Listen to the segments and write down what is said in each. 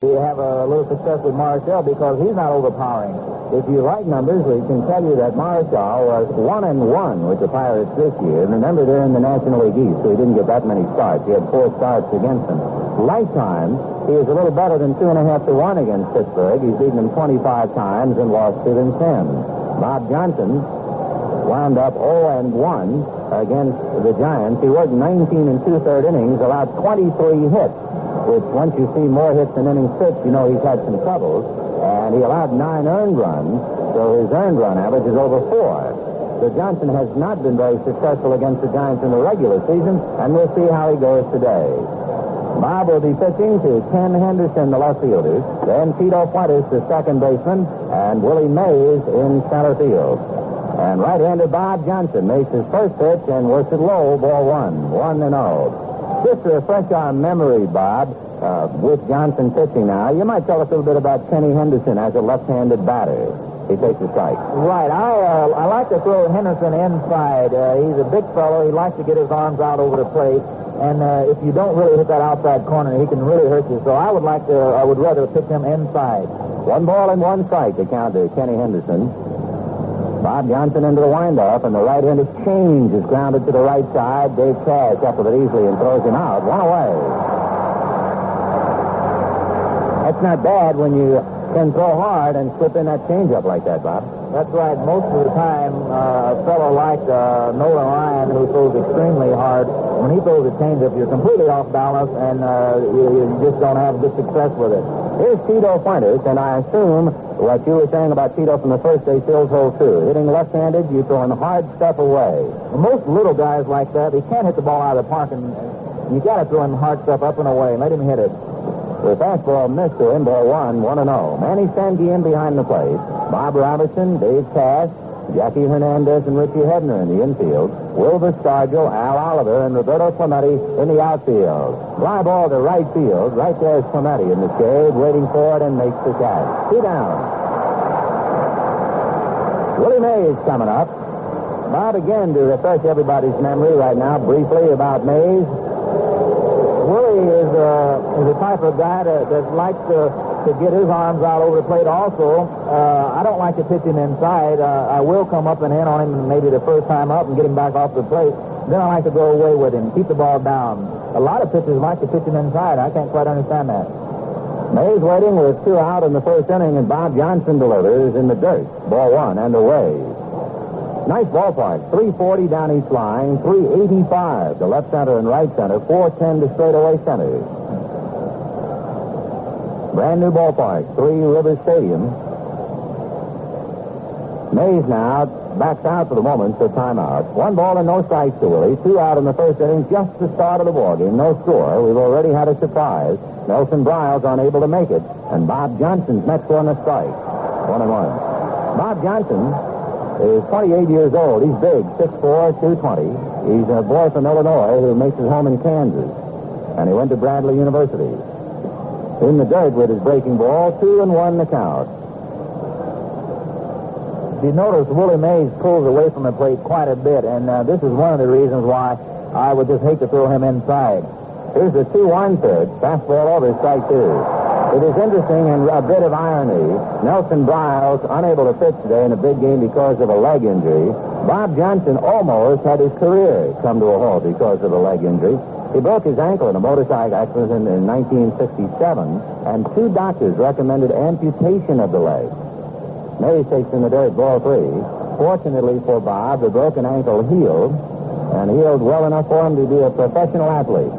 We have a little success with Marshall because he's not overpowering. If you like numbers, we can tell you that Marshall was 1-1 with the Pirates this year. Remember, they're in the National League East, so he didn't get that many starts. He had 4 starts against them. Lifetime, he was a little better than 2.5 to 1 against Pittsburgh. He's beaten them 25 times and lost to them 10. Bob Johnson wound up 0-1 against the Giants. He worked 19 and 2/3 innings, allowed 23 hits, which once you see more hits than innings pitched, you know he's had some troubles. And he allowed 9 earned runs, so his earned run average is over 4. So Johnson has not been very successful against the Giants in the regular season, and we'll see how he goes today. Bob will be pitching to Ken Henderson, the left fielder, then Tito Fuentes, the second baseman, and Willie Mays in center field. And right-hander Bob Johnson makes his first pitch and works it low, ball 1-0. Just to refresh our memory, Bob, with Johnson pitching now, you might tell us a little bit about Kenny Henderson as a left-handed batter. He takes a strike. Right. I like to throw Henderson inside. He's a big fellow. He likes to get his arms out over the plate. And if you don't really hit that outside corner, he can really hurt you. So I would rather pitch him inside. 1-1 strike to count to Kenny Henderson. Bob Johnson into the windup, and the right-handed change is grounded to the right side. Dave Cash up with it easily and throws him out. 1 away. That's not bad when you can throw hard and slip in that changeup like that, Bob. That's right. Most of the time, a fellow like Nolan Ryan, who throws extremely hard, when he throws a changeup, you're completely off balance, and you just don't have good success with it. Here's Tito Fuentes, and I assume what you were saying about Tito from the first day fills hold true. Hitting left-handed, you throwing hard stuff away. Well, most little guys like that, they can't hit the ball out of the park, and you got to throw him hard stuff up and away. Let him hit it. The fastball missed to him, ball 1-0. Manny Sanguin behind the plate. Bob Robertson, Dave Cash, Jackie Hernandez, and Richie Hebner in the infield. Wilbur Stargell, Al Oliver, and Roberto Clemente in the outfield. Fly ball to right field. Right there's Clemente in the shade, waiting for it, and makes the catch. 2 down. Willie Mays coming up. Bob, again, to refresh everybody's memory right now, briefly about Mays. Willie is a type of guy that likes to get his arms out over the plate also. I don't like to pitch him inside. I will come up and in on him maybe the first time up and get him back off the plate. Then I like to go away with him, keep the ball down. A lot of pitchers like to pitch him inside. I can't quite understand that. Mays waiting with 2 out in the first inning, and Bob Johnson delivers in the dirt. Ball 1 and away. Nice ballpark. 340 down each line, 385 to left center and right center, 410 to straightaway center. Brand new ballpark, 3 Rivers Stadium. Mays now backs out for the moment for timeout. 1 ball and no strikes to Willie. 2 out in the first inning, just the start of the ball game. No score. We've already had a surprise. Nelson Briles unable to make it, and Bob Johnson's next one a strike. 1-1. Bob Johnson is 28 years old. He's big, 6'4", 220. He's a boy from Illinois who makes his home in Kansas, and he went to Bradley University. In the dirt with his breaking ball, 2-1 the count. You notice Willie Mays pulls away from the plate quite a bit, and this is one of the reasons why I would just hate to throw him inside. Here's the 2-1 pitch. Fastball over, strike 2. It is interesting and a bit of irony. Nelson Briles unable to pitch today in a big game because of a leg injury. Bob Johnson almost had his career come to a halt because of a leg injury. He broke his ankle in a motorcycle accident in 1967, and 2 doctors recommended amputation of the leg. Mays takes in the dirt, ball 3. Fortunately for Bob, the broken ankle healed, and healed well enough for him to be a professional athlete.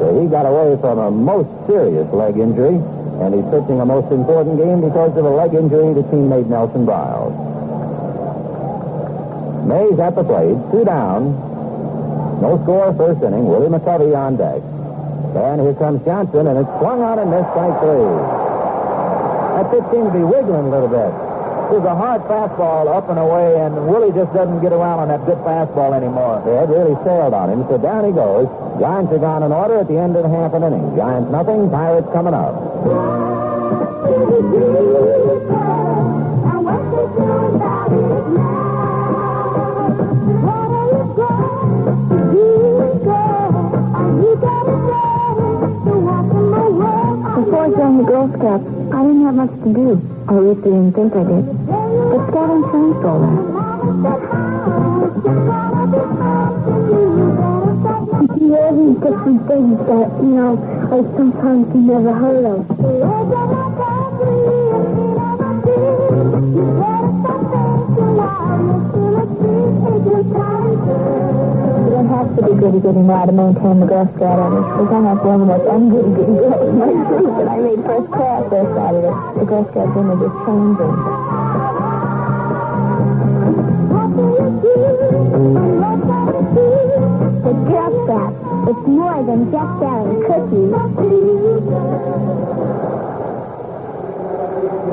So he got away from a most serious leg injury, and he's pitching a most important game because of a leg injury to teammate Nelson Briles. Mays at the plate, 2 down. No score first inning. Willie McCovey on deck. And here comes Johnson, and it's swung out and missed, strike 3. That pitch seems to be wiggling a little bit. It was a hard fastball up and away, and Willie just doesn't get around on that good fastball anymore. It really sailed on him, so down he goes. Giants are gone in order at the end of the half an inning. Giants nothing, Pirates coming up. Before I joined the Girl Scouts, I didn't have much to do. Or at least I didn't think I did. But scouting changed all that. You see all these different things that, like sometimes you never heard of. You don't have to be goody-goody now to maintain the Girl Scout honors, because I have one of the most ungoody-goody girls in my group, and I made first class last Saturday. The Girl Scout dinner just changing. The Girl Scout, it's more than just selling cookies.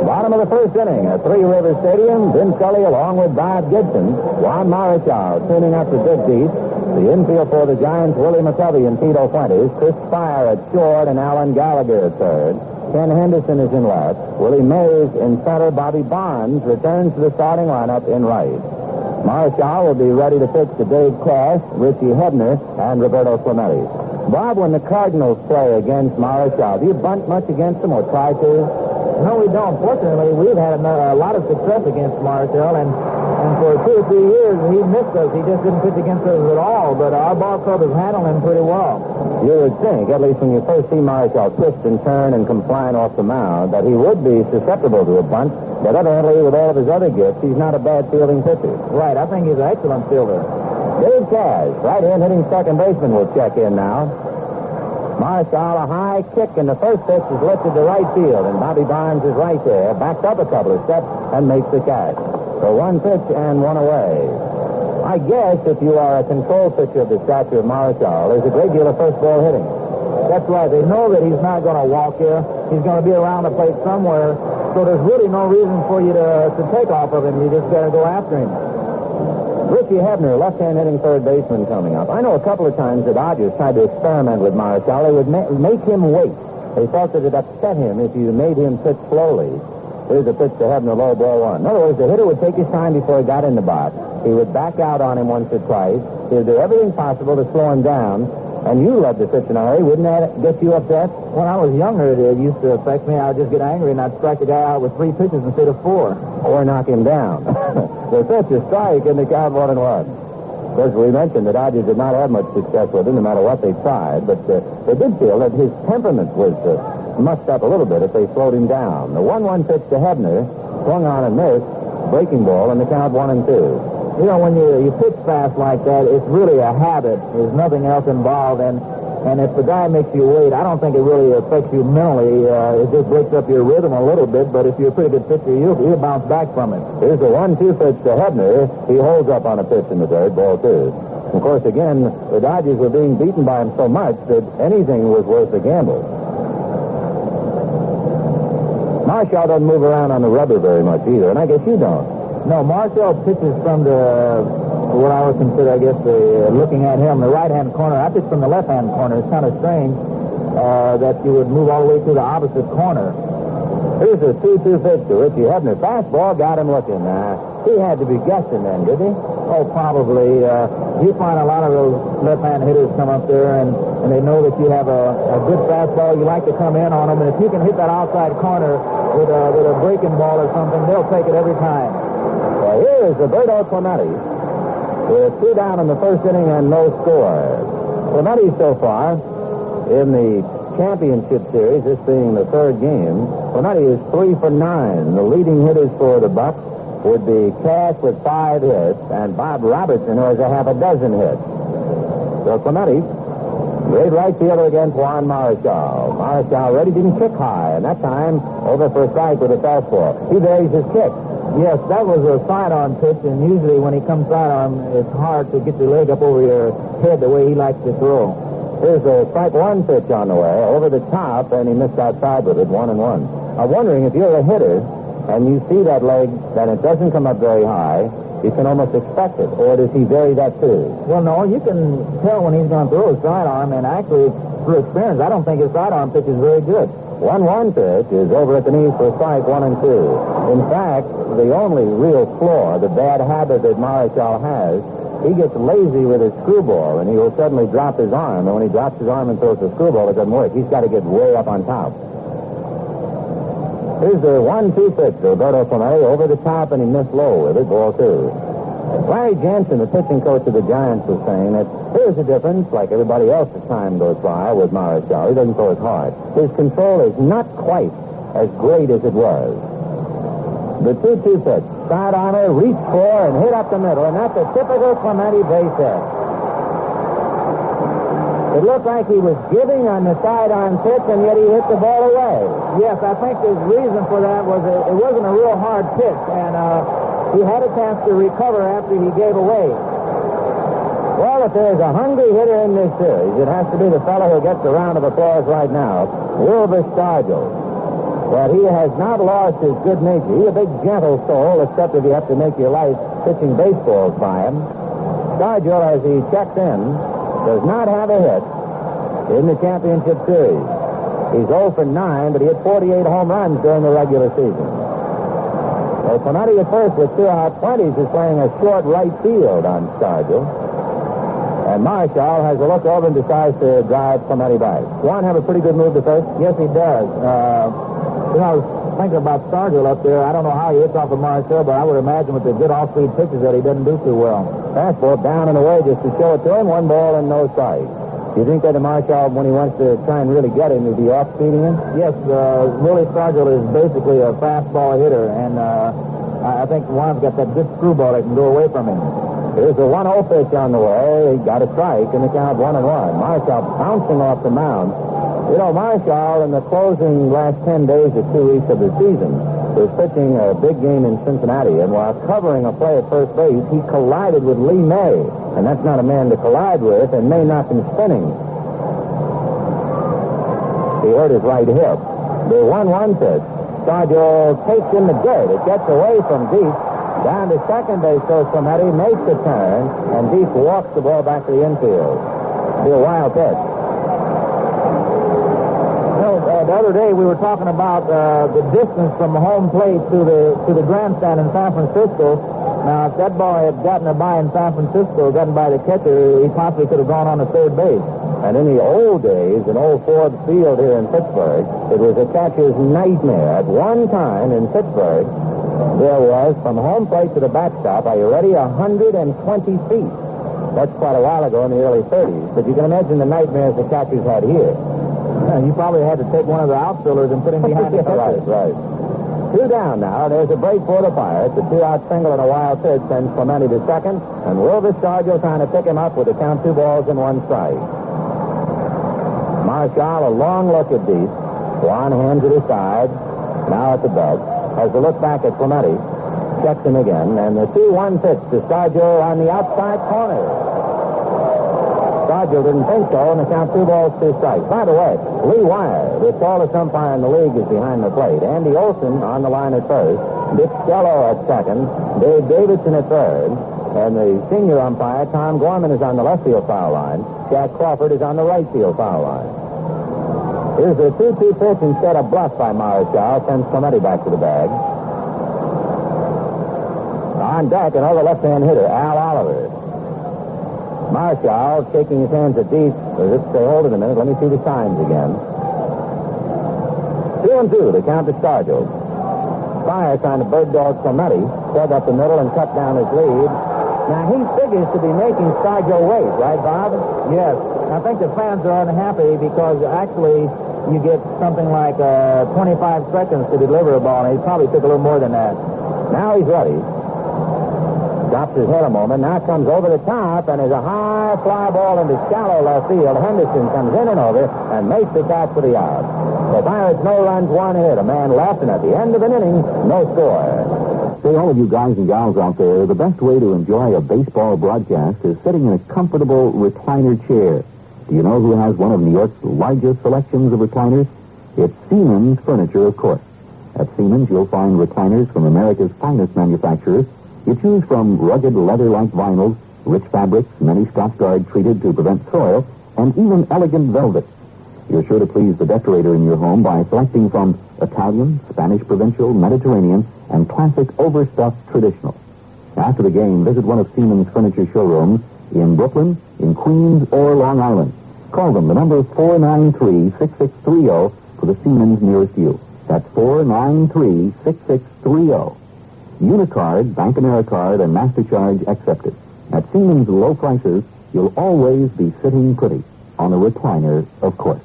Bottom of the first inning at Three Rivers Stadium. Vin Scully along with Bob Gibson. Juan Marichal tuning up to Big Deep. The infield for the Giants, Willie McCovey and Tito Fuentes. Chris Spire at short and Alan Gallagher at third. Ken Henderson is in left. Willie Mays in center. Bobby Bonds returns to the starting lineup in right. Marichal will be ready to pitch to Dave Cash, Richie Hebner, and Roberto Clemente. Bob, when the Cardinals play against Marichal, do you bunt much against them or try to? No, we don't. Fortunately, we've had a lot of success against Marshall, and for 2 or 3 years, he missed us. He just didn't pitch against us at all, but our ball club has handled him pretty well. You would think, at least when you first see Marshall twist and turn and compline off the mound, that he would be susceptible to a bunt, but evidently, with all of his other gifts, he's not a bad fielding pitcher. Right, I think he's an excellent fielder. Dave Cash, right-hand hitting second baseman, will check in now. Marshall, a high kick, and the first pitch is lifted to right field, and Bobby Barnes is right there, backs up a couple of steps, and makes the catch. So one pitch and one away. I guess if you are a control pitcher of the stature of Marshall, there's a great deal of first ball hitting. That's right. They know that he's not going to walk here. He's going to be around the plate somewhere, so there's really no reason for you to take off of him. You just got to go after him. Richie Hebner, left-hand hitting third baseman, coming up. I know a couple of times the Dodgers tried to experiment with Marichal. They would make him wait. They thought that it upset him if you made him pitch slowly. Here's a pitch to Hebner, low ball one. In other words, the hitter would take his time before he got in the box. He would back out on him once or twice. He would do everything possible to slow him down. And you love to pitch in a hurry. Wouldn't that get you upset? When I was younger, it used to affect me. I would just get angry, and I'd strike the guy out with 3 pitches instead of 4. Or knock him down. The pitch is strike, and the count 1-1. Of course, we mentioned the Dodgers did not have much success with him, no matter what they tried, but they did feel that his temperament was mussed up a little bit if they slowed him down. The 1-1 pitch to Hebner, swung on and missed, breaking ball, and the count 1-2. You know, when you pitch fast like that, it's really a habit. There's nothing else involved, and if the guy makes you wait, I don't think it really affects you mentally. It just breaks up your rhythm a little bit, but if you're a pretty good pitcher, you'll bounce back from it. Here's the 1-2 pitch to Hebner. He holds up on a pitch in the third, ball 2. Of course, again, the Dodgers were being beaten by him so much that anything was worth a gamble. Marshall doesn't move around on the rubber very much either, and I guess you don't. No, Marshall pitches from what I would consider, I guess, looking at him, the right-hand corner. I pitch from the left-hand corner. It's kind of strange that you would move all the way to the opposite corner. Here's a 2-2 pitch to Richie Hebner. Fastball got him looking. He had to be guessing then, did he? Oh, probably. You find a lot of those left-hand hitters come up there, and they know that you have a good fastball. You like to come in on them, and if you can hit that outside corner with a breaking ball or something, they'll take it every time. Well, here is Roberto Clemente with 2 down in the first inning and no score. Clemente so far in the championship series, this being the third game, Clemente is 3 for 9. The leading hitters for the Bucs would be Cash with 5 hits and Bob Robertson, who has a half a dozen hits. So Clemente, great right fielder against Juan Marichal. Marichal already didn't kick high, and that time over for a strike with a fastball. He varies his kick. Yes, that was a sidearm pitch, and usually when he comes sidearm, it's hard to get your leg up over your head the way he likes to throw. Here's a strike 1 pitch on the way, over the top, and he missed outside with it, 1-1. I'm wondering if you're a hitter and you see that leg, then it doesn't come up very high, you can almost expect it, or does he vary that too? Well, no, you can tell when he's going to throw a sidearm, and actually, through experience, I don't think his sidearm pitch is very good. 1-1 pitch is over at the knees for a strike 1-2. In fact, the only real flaw, the bad habit that Marichal has, he gets lazy with his screwball, and he will suddenly drop his arm. And when he drops his arm and throws the screwball, it doesn't work. He's got to get way up on top. Here's the 1-2 pitch to Roberto Clemente over the top, and he missed low with it, ball two. Larry Jansen, the pitching coach of the Giants, was saying that here's the difference, like everybody else as time goes by with Marichal. He doesn't throw as hard. His control is not quite as great as it was. The 2-2 pitch. Sidearmer, reached for and hit up the middle, and that's a typical Clemente base hit. It looked like he was giving on the sidearm pitch, and yet he hit the ball away. Yes, I think the reason for that was it wasn't a real hard pitch, and he had a chance to recover after he gave away. Well, if there's a hungry hitter in this series, it has to be the fellow who gets the round of applause right now, Wilbur Stargell. But he has not lost his good nature. He's a big, gentle soul, except if you have to make your life pitching baseballs by him. Stargell, as he checks in, does not have a hit in the championship series. He's 0 for 9, but he hit 48 home runs during the regular season. Well, Clemente at first with 2 out 20s is playing a short right field on Stargell. And Marichal has a look over and decides to drive Clemente back. Juan have a pretty good move to first? Yes, he does. I was thinking about Stargell up there. I don't know how he hits off of Marichal, but I would imagine with the good off-speed pitches that he doesn't do too well. Fastball down and away just to show it to him. 1 ball and no strike. Do you think that Marichal, when he wants to try and really get him, will be off-speeding him? Yes, Willie Stargell is basically a fastball hitter, and I think Juan's got that good screwball that can go away from him. Here's a 1-0 pitch on the way. He got a strike, and the count 1-1. Marichal bouncing off the mound. You know, Marichal, in the closing last 10 days or 2 weeks of the season, was pitching a big game in Cincinnati, and while covering a play at first base, he collided with Lee May, and that's not a man to collide with, and May knocked him spinning. He hurt his right hip. The 1-1 pitch. Stargell takes in the dirt. It gets away from Deep. Down to second base goes Clemente, makes the turn, and Deep walks the ball back to the infield. Be a wild pitch. The other day we were talking about the distance from home plate to the grandstand in San Francisco. Now, if that ball had gotten by in San Francisco, gotten by the catcher, he possibly could have gone on to third base. And in the old days, in old Ford Field here in Pittsburgh, it was a catcher's nightmare. At one time in Pittsburgh, there was, from home plate to the backstop, are you ready, 120 feet. That's quite a while ago in the early 30s. But you can imagine the nightmares the catchers had here. You probably had to take one of the outfielders and put him behind the catcher. Right. 2 down now. There's a break for the Pirates. A 2-out single and a wild pitch sends Clemente to second. And Wilbur Stargell trying to pick him up with a count 2 balls and 1 strike. Marichal, a long look at Deep. Juan hands it aside. Now at the belt. Has a look back at Clemente. Checks him again. And the 2-1 pitch to Stargell on the outside corner. Stargell didn't think so, and the count 2 balls, 2 strikes. By the way, Lee Wire, the tallest umpire in the league, is behind the plate. Andy Olson on the line at first. Dick Stello at second. Dave Davidson at third. And the senior umpire, Tom Gorman, is on the left field foul line. Jack Crawford is on the right field foul line. Here's the 2-2 pitch instead of bluff by Marichal. Sends Clemente back to the bag. On deck, another left-hand hitter, Al Oliver. Marichal shaking his hands at Deep. Say, hold it a minute. Let me see the signs again. 2-2, the count to Stargell. Fire trying to bird dog Clemente. Plug up the middle and cut down his lead. Now, he figures to be making Stargell wait, right, Bob? Yes. I think the fans are unhappy because actually you get something like 25 seconds to deliver a ball, and he probably took a little more than that. Now he's ready. Drops his head a moment. Now comes over the top, and there's a high fly ball into shallow left field. Henderson comes in and over and makes the catch for the out. The Pirates, no runs, 1 hit. A man left, and at the end of an inning, no score. Say, all of you guys and gals out there, the best way to enjoy a baseball broadcast is sitting in a comfortable recliner chair. Do you know who has one of New York's largest selections of recliners? It's Siemens Furniture, of course. At Siemens, you'll find recliners from America's finest manufacturers. You choose from rugged leather-like vinyls, rich fabrics, many Scotch-Guard treated to prevent soil, and even elegant velvet. You're sure to please the decorator in your home by selecting from Italian, Spanish Provincial, Mediterranean, and classic overstuffed traditional. After the game, visit one of Siemens Furniture showrooms in Brooklyn, in Queens, or Long Island. Call them. The number is 493-6630 for the Siemens nearest you. That's 493-6630. Unicard, Bank Americard, and MasterCharge accepted. At Siemens low prices, you'll always be sitting pretty. On a recliner, of course.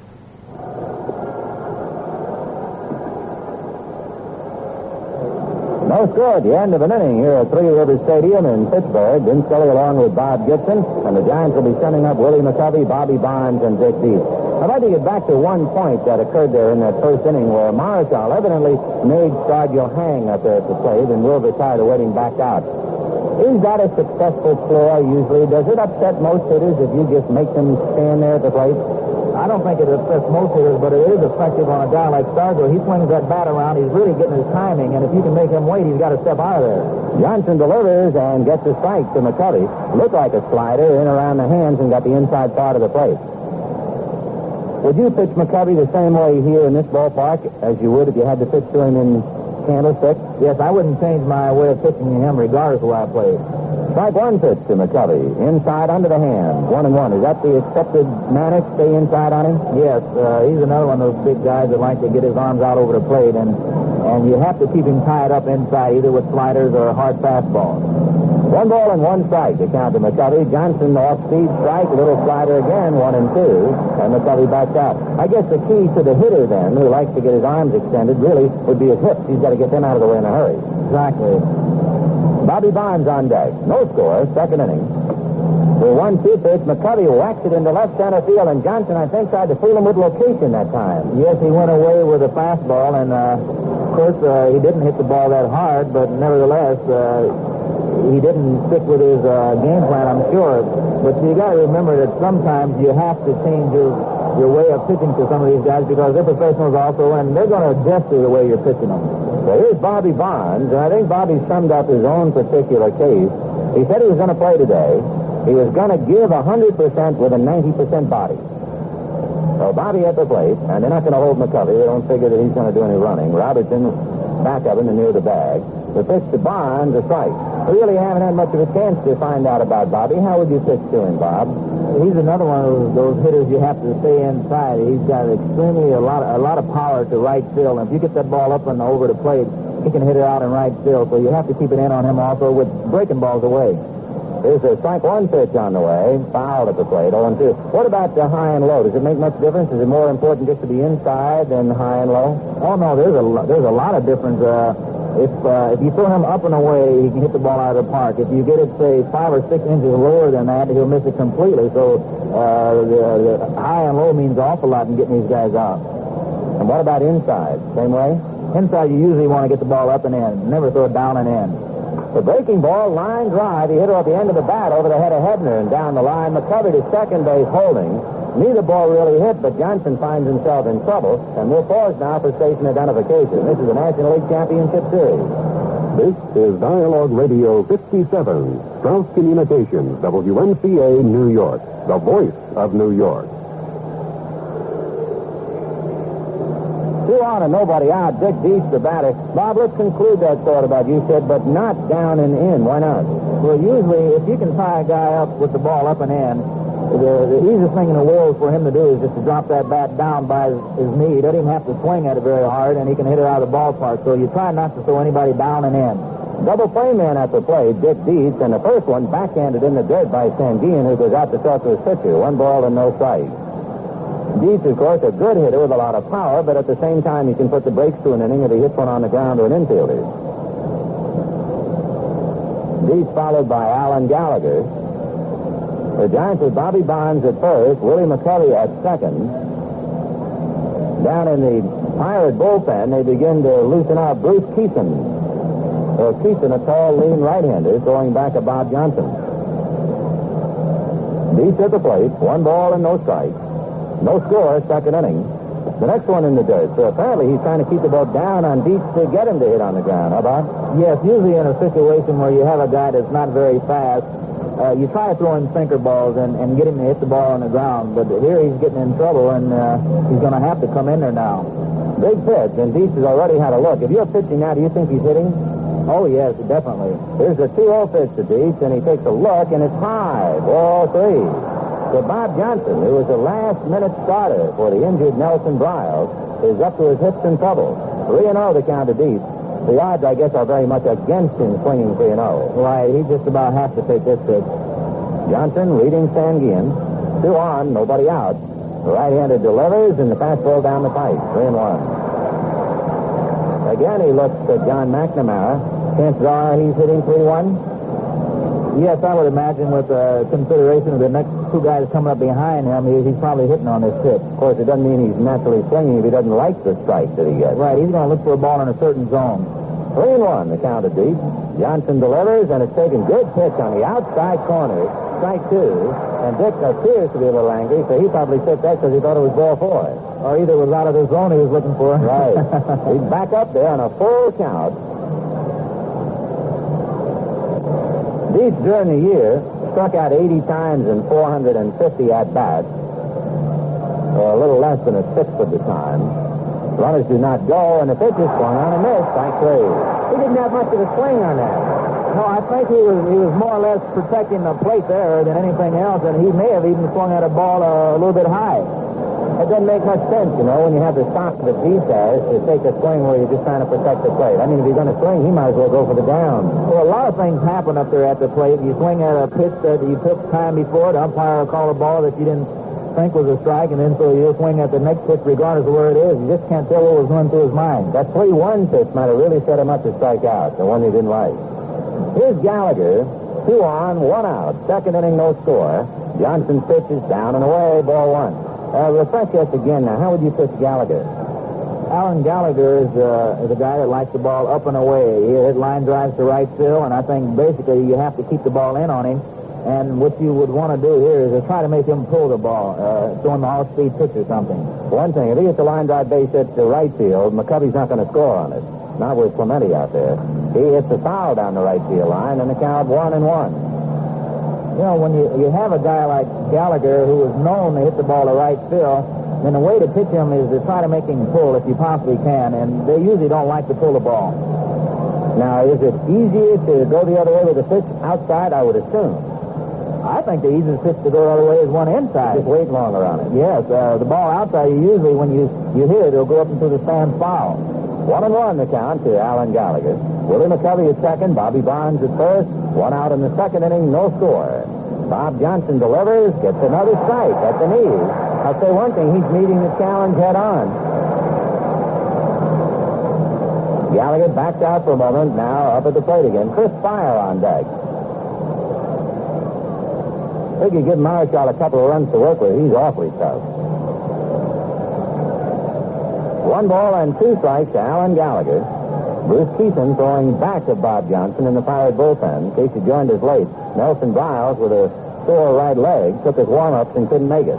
No score at the end of an inning here at Three Rivers Stadium in Pittsburgh. Vince Scully along with Bob Gibson, and the Giants will be sending up Willie McCovey, Bobby Bonds, and Dick Dees. I'd like to get back to one point that occurred there in that first inning where Marshall evidently made Stargell hang up there at the plate and Wilbur Tide waiting back out. Is that a successful ploy usually? Does it upset most hitters if you just make them stand there at the plate? I don't think it upsets most hitters, but it is effective on a guy like Stargell. He swings that bat around. He's really getting his timing, and if you can make him wait, he's got to step out of there. Johnson delivers and gets a strike to McCovey. Looked like a slider in around the hands and got the inside part of the plate. Would you pitch McCovey the same way here in this ballpark as you would if you had to pitch to him in Candlestick? Yes, I wouldn't change my way of pitching him regardless of where I played. Strike one pitch to McCovey. Inside under the hand. 1-1. Is that the accepted manner? Stay inside on him? Yes, he's another one of those big guys that like to get his arms out over the plate, and you have to keep him tied up inside either with sliders or hard fastballs. 1 ball and 1 strike to count to McCovey. Johnson off-speed strike, little slider again, 1-2, and McCovey backs out. I guess the key to the hitter then, who likes to get his arms extended, really would be his hips. He's got to get them out of the way in a hurry. Exactly. Bobby Bonds on deck. No score, second inning. The 1-2 pitch, McCovey whacks it into left center field, and Johnson, I think, tried to fool him with location that time. Yes, he went away with a fastball, and, of course, he didn't hit the ball that hard, but nevertheless, he didn't stick with his game plan, I'm sure. But you got to remember that sometimes you have to change your way of pitching to some of these guys because they're professionals also, and they're going to adjust to the way you're pitching them. So here's Bobby Bonds, and I think Bobby summed up his own particular case. He said he was going to play today. He was going to give 100% with a 90% body. So Bobby at the plate, and they're not going to hold McCovey. They don't figure that he's going to do any running. Robertson back of him and near the bag. The pitch to Bonds, a strike. We really haven't had much of a chance to find out about Bobby. How would you pitch to him, Bob? He's another one of those hitters you have to stay inside. He's got extremely a lot of power to right field. And if you get that ball up and over the plate, he can hit it out in right field. So you have to keep it in on him also with breaking balls away. There's a strike one pitch on the way. Fouled at the plate, 0-2. What about the high and low? Does it make much difference? Is it more important just to be inside than high and low? Oh, no, there's a lot of difference. If you throw him up and away, he can hit the ball out of the park. If you get it, say, 5 or 6 inches lower than that, he'll miss it completely. So the high and low means an awful lot in getting these guys out. And what about inside? Same way? Inside, you usually want to get the ball up and in. Never throw it down and in. The breaking ball, line drive. He hit her at the end of the bat over the head of Hebner and down the line. McCovey to second base holding. Neither ball really hit, but Johnson finds himself in trouble. And we'll pause now for station identification. This is the National League Championship Series. This is Dialogue Radio 57, Strauss Communications, WMCA, New York, the voice of New York. 2 on and nobody out. Dick Dees, the batter. Bob, let's conclude that thought about you said, but not down and in. Why not? Well, usually, if you can tie a guy up with the ball up and in, the easiest thing in the world for him to do is just to drop that bat down by his knee. He doesn't even have to swing at it very hard, and he can hit it out of the ballpark. So you try not to throw anybody down and in. Double play man at the plate, Dick Dees, and the first one backhanded in the dirt by Sanguian, who goes out to talk to his pitcher. 1 ball and no strike. Dees, of course, a good hitter with a lot of power, but at the same time, he can put the brakes to an inning if he hits one on the ground to an infielder. Dees followed by Alan Gallagher. The Giants with Bobby Bonds at first, Willie McCovey at second. Down in the Pirate bullpen, they begin to loosen out Bruce Keeson. Keeson, a tall, lean right-hander, throwing back at Bob Johnson. Dees at the plate, 1 ball and no strike. No score, second inning. The next one in the dirt. So apparently he's trying to keep the ball down on Dees to get him to hit on the ground. How about? Yes, usually in a situation where you have a guy that's not very fast, you try to throw him sinker balls and get him to hit the ball on the ground. But here he's getting in trouble, and he's going to have to come in there now. Big pitch, and Dees has already had a look. If you're pitching now, do you think he's hitting? Oh, yes, definitely. Here's a 2-0 pitch to Dees, and he takes a look, and it's high. Ball 3. So Bob Johnson, who was the last-minute starter for the injured Nelson Bryles, is up to his hips in trouble. 3-0 the count to Deep. The odds, I guess, are very much against him swinging 3-0. Right, he just about has to take this pitch. Johnson leading Sanguin. 2 on, nobody out. The right-hander delivers, and the fastball down the pipe. 3-1. Again, he looks at John McNamara. Chances are he's hitting 3-1. Yes, I would imagine with consideration of the next two guys coming up behind him, he's probably hitting on this pitch. Of course, it doesn't mean he's naturally swinging if he doesn't like the strike that he gets. Right, he's going to look for a ball in a certain zone. 3-1, the count of Deep. Johnson delivers, and it's taken good pitch on the outside corner. Strike 2. And Dick appears to be a little angry, so he probably took that because he thought it was ball 4. Or either it was out of the zone he was looking for. Right. He's back up there on a full count. Deep during the year struck out 80 times and 450 at-bats, or a little less than a sixth of the time. Runners do not go, and the pitch is swung on and missed. Strike 3. He didn't have much of a swing on that. No, I think he was more or less protecting the plate there than anything else, and he may have even swung at a ball a little bit high. It doesn't make much sense, you know, when you have the stop that Deep has to take a swing where you're just trying to protect the plate. I mean, if you're going to swing, he might as well go for the ground. Well, a lot of things happen up there at the plate. You swing at a pitch that you pitched time before, the umpire will call a ball that you didn't think was a strike, and then so you'll swing at the next pitch regardless of where it is. You just can't tell what was going through his mind. That 3-1 pitch might have really set him up to strike out, the one he didn't like. Here's Gallagher, 2 on, 1 out. Second inning, no score. Johnson's pitch is down and away, ball 1. Refresh us again now. How would you pitch Gallagher? Alan Gallagher is a guy that likes the ball up and away. He hit line drives to right field, and I think basically you have to keep the ball in on him. And what you would want to do here is to try to make him pull the ball, throw him an all-speed pitch or something. One thing, if he hits a line drive base hit to right field, McCovey's not going to score on it. Not with Clemente out there. He hits a foul down the right field line, and the count 1-1. You know, when you have a guy like Gallagher who is known to hit the ball to right field, then the way to pitch him is to try to make him pull if you possibly can, and they usually don't like to pull the ball. Now, is it easier to go the other way with the pitch outside, I would assume? I think the easiest pitch to go the other way is one inside. Just wait longer on it. Yes, the ball outside, usually when you hit it, it'll go up into the stand foul. 1-1 the count to Alan Gallagher. Willie McCovey at second, Bobby Bonds at first. 1 out in the second inning, no score. Bob Johnson delivers, gets another strike at the knees. I'll say one thing, he's meeting the challenge head on. Gallagher backed out for a moment, now up at the plate again. Chris Fire on deck. I think you give Marichal a couple of runs to work with. He's awfully tough. 1 ball and 2 strikes to Alan Gallagher. Bruce Keeson throwing back of Bob Johnson in the Pirate bullpen. In case you joined us late, Nelson Biles with a sore right leg took his warm-ups and couldn't make it.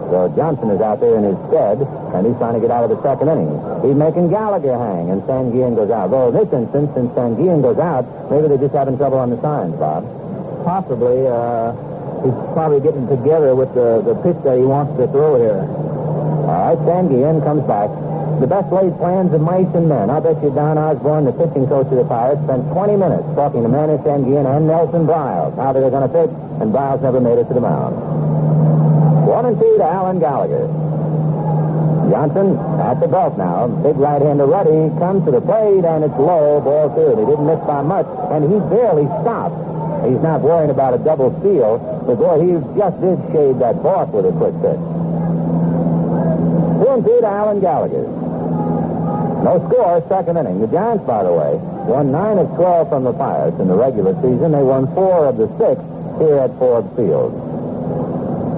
So Johnson is out there in his stead, and he's trying to get out of the second inning. He's making Gallagher hang, and Sanguin goes out. Though in this instance, since Sanguin goes out, maybe they're just having trouble on the signs, Bob. Possibly. He's probably getting together with the pitch that he wants to throw here. All right, Sanguin comes back. The best laid plans of mice and men. I bet you Don Osborne, the pitching coach of the Pirates, spent 20 minutes talking to Manny Sanguin and Nelson Biles, how they were going to pitch, and Biles never made it to the mound. 1-2 to Alan Gallagher. Johnson at the belt now. Big right-hander Ruddy comes to the plate, and it's low, ball 2. He didn't miss by much, and he barely stopped. He's not worrying about a double steal, but boy, he just did shade that balk with a quick pitch. 2-2 to Alan Gallagher. No score, second inning. The Giants, by the way, won 9 of 12 from the Pirates in the regular season. They won 4 of the 6 here at Ford Field.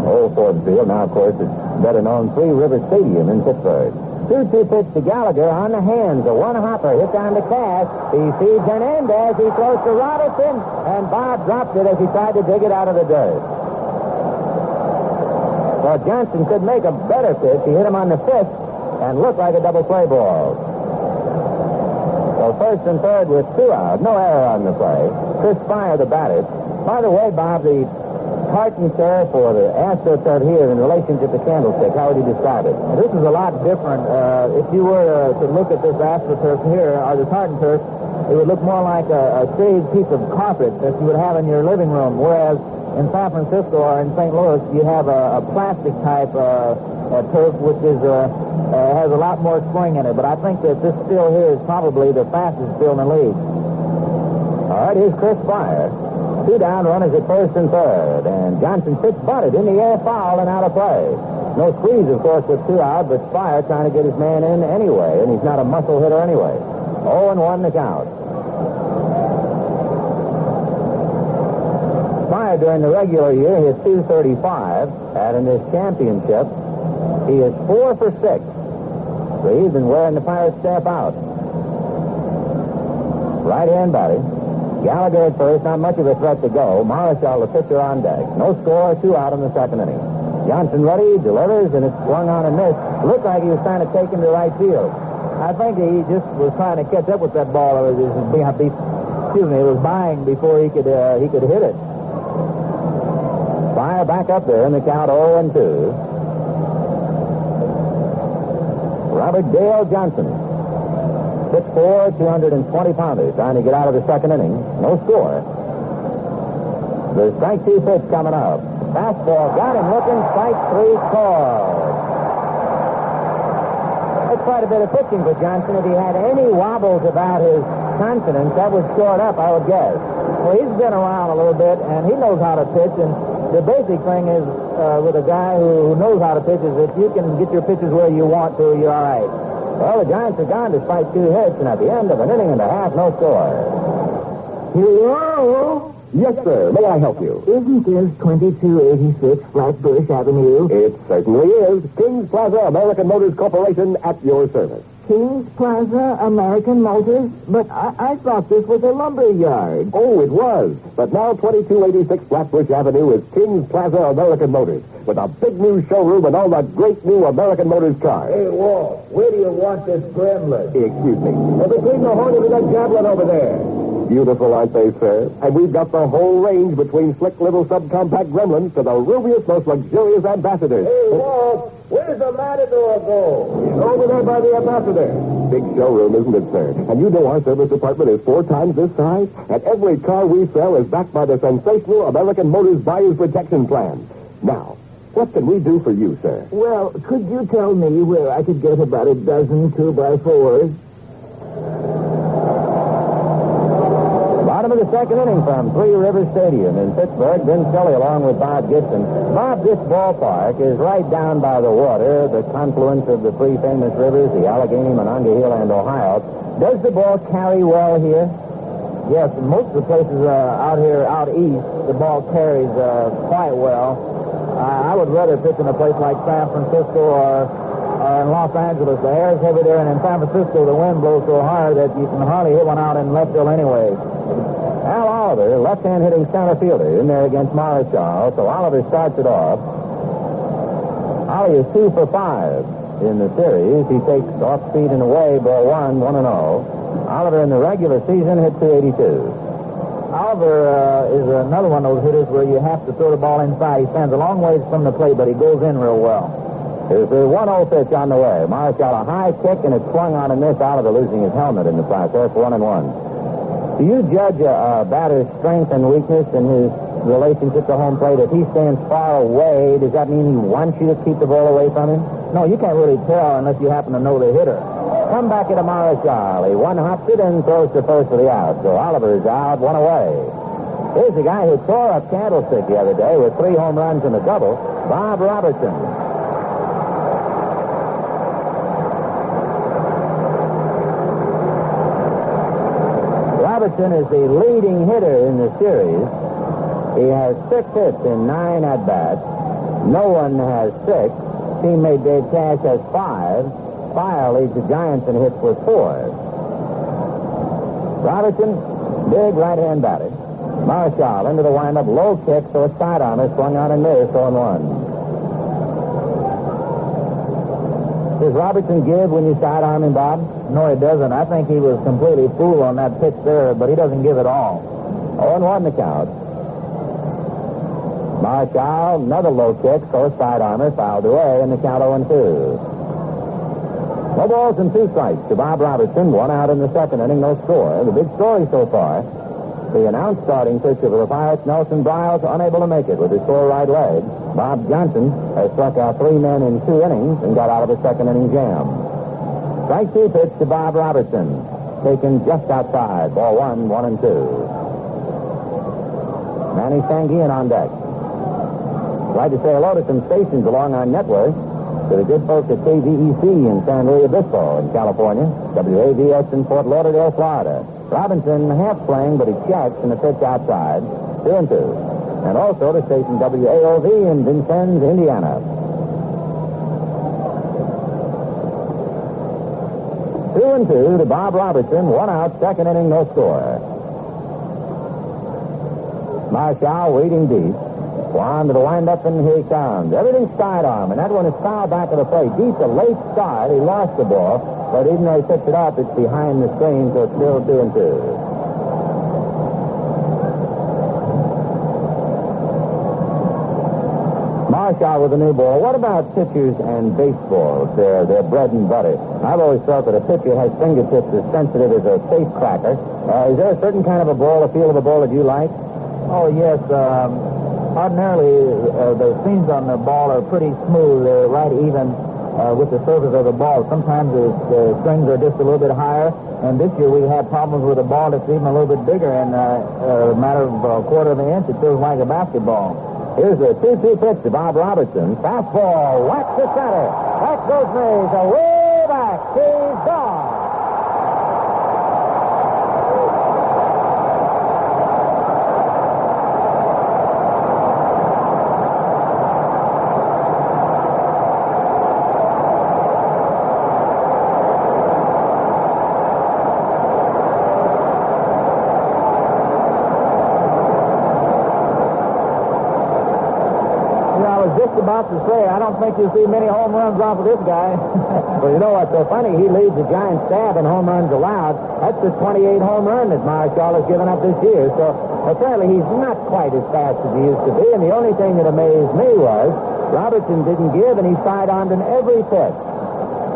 Old Ford Field, now, of course, it's better known Three River Stadium in Pittsburgh. 2-2 pitch to Gallagher on the hands. A one-hopper hit down to Cass. He feeds Hernandez. He throws to Robinson, and Bob dropped it as he tried to dig it out of the dirt. Well, Johnson could make a better pitch. He hit him on the fifth and looked like a double play ball. So first and third with 2 out. No error on the play. Chris Fire, the batter. By the way, Bob, the tartan turf or the AstroTurf here in relationship to Candlestick, how would you describe it? This is a lot different. If you were to look at this AstroTurf here, or the tartan turf, it would look more like a shaved piece of carpet that you would have in your living room, whereas in San Francisco or in St. Louis, you have a plastic type turf which is has a lot more swing in it. But I think that this field here is probably the fastest field in the league. All right, here's Chris Spire. 2 down runners at first and third. And Johnson pitch butted in the air, foul, and out of play. No squeeze, of course, with 2 out, but Spire trying to get his man in anyway, and he's not a muscle hitter anyway. 0-1 the count. Spire during the regular year hit .235, and in this championship, he is 4 for 6. So he's been wearing the Pirates staff out. Right hand batting. Gallagher at first, not much of a threat to go. Marichal, the pitcher, on deck. No score, 2 out in the second inning. Johnson ready, delivers, and it's swung on and missed. Looked like he was trying to take him to right field. I think he just was trying to catch up with that ball. It was buying before he could hit it. Spire back up there in the count 0-2. Robert Dale Johnson. 6'4", 220-pounder, trying to get out of the second inning. No score. The strike 2 pitch coming up. Fastball, got him looking, strike 3 called. That's quite a bit of pitching for Johnson. If he had any wobbles about his confidence, that would short up, I would guess. Well, he's been around a little bit, and he knows how to pitch, and the basic thing is with a guy who knows how to pitch is if you can get your pitches where you want to, you're all right. Well, the Giants are gone despite 2 hits, and at the end of an inning and a half, no score. Hello? Yes, sir. May I help you? Isn't this 2286 Flatbush Avenue? It certainly is. Kings Plaza American Motors Corporation at your service. Kings Plaza American Motors? But I thought this was a lumber yard. Oh, it was. But now 2286 Flatbush Avenue is Kings Plaza American Motors with a big new showroom and all the great new American Motors cars. Hey, Walt, where do you want this gremlin? Excuse me. Between the Hornet and that javelin over there. Beautiful, aren't they, sir? And we've got the whole range between slick little subcompact gremlins to the roomiest, most luxurious ambassadors. Hey, Walt, where's the Matador go? He's over there by the ambassador. Big showroom, isn't it, sir? And you know our service department is 4 times this size, and every car we sell is backed by the sensational American Motors Buyer's Protection Plan. Now, what can we do for you, sir? Well, could you tell me where I could get about a dozen 2x4s? Bottom of the second inning from Three Rivers Stadium in Pittsburgh. Vin Scully along with Bob Gibson. Bob, this ballpark is right down by the water, the confluence of the 3 famous rivers, the Allegheny, Monongahela, and Ohio. Does the ball carry well here? Yes, in most of the places out east, the ball carries quite well. I would rather pitch in a place like San Francisco or in Los Angeles. The air is heavy there, and in San Francisco, the wind blows so hard that you can hardly hit one out in left field anyway. Al Oliver, left-hand hitting center fielder, in there against Marichal. So Oliver starts it off. Ollie is 2 for 5 in the series. He takes off speed and away, ball 1, 1-0. Oliver in the regular season hit .282. Oliver is another one of those hitters where you have to throw the ball inside. He stands a long ways from the plate, but he goes in real well. Here's the 1-0 pitch on the way. Marichal a high kick, and it swung on and missed. Oliver losing his helmet in the process, 1-1. Do you judge a batter's strength and weakness in his relationship to home plate? If he stands far away, does that mean he wants you to keep the ball away from him? No, you can't really tell unless you happen to know the hitter. Come back at Marichal. He one-hops it and throws to first for the out. So Oliver's out, 1 away. Here's the guy who tore up Candlestick the other day with 3 home runs and a double, Bob Robertson. Robertson is the leading hitter in the series. He has 6 hits in 9 at-bats. No one has 6. Teammate Dave Cash has 5. Fire leads the Giants in hits with 4. Robertson, big right-hand batter. Marichal into the windup, low kick, so a sidearmer swung on and missed, 0-1. Does Robertson give when you sidearm him, Bob? No, he doesn't. I think he was completely fooled on that pitch there, but he doesn't give it all. 0-1 the count. Marichal, another low kick, so a sidearmer fouled away, and the count 0-2. No balls and 2 strikes to Bob Robertson. 1 out in the second inning, no score. The big story so far, The announced starting pitcher for the Pirates, Nelson Bryles, unable to make it with his sore right leg. Bob Johnson has struck out 3 men in 2 innings and got out of a second inning jam. Strike 2 pitch to Bob Robertson. Taken just outside. Ball 1, 1-2. Manny Sanguillen on deck. I'd like to say hello to some stations along our network. To the good folks at KVEC in San Luis Obispo in California. WAVS in Fort Lauderdale, Florida. Robinson half swing, but he checks in the pitch outside. 2-2. And also to station WAOV in Vincennes, Indiana. 2-2 to Bob Robertson. 1 out, second inning, no score. Marshall waiting deep. Juan to the windup, and here he comes. Everything's sidearm, and that one is foul back of the plate. Deep, a late start. He lost the ball, but even though he picked it up, it's behind the screen, so it's still 2-2. Marshall with a new ball. What about pitchers and baseballs? They're bread and butter. I've always thought that a pitcher has fingertips as sensitive as a safe cracker. Is there a certain kind of a ball, a feel of a ball that you like? Oh, yes. Ordinarily, the seams on the ball are pretty smooth. They're right even with the surface of the ball. Sometimes the strings are just a little bit higher. And this year we had problems with a ball that's even a little bit bigger. And a matter of a quarter of an inch, it feels like a basketball. Here's a 2-2 pitch to Bob Robertson. Fastball, whack to center. Back goes Mays, way back. He's gone. About to say, I don't think you'll see many home runs off of this guy. Well, you know what's so funny? He leads the Giants' stab in home runs allowed. That's the 28 home run that Marshall has given up this year. So apparently he's not quite as fast as he used to be. And the only thing that amazed me was Robertson didn't give, and he sidearmed in every pitch.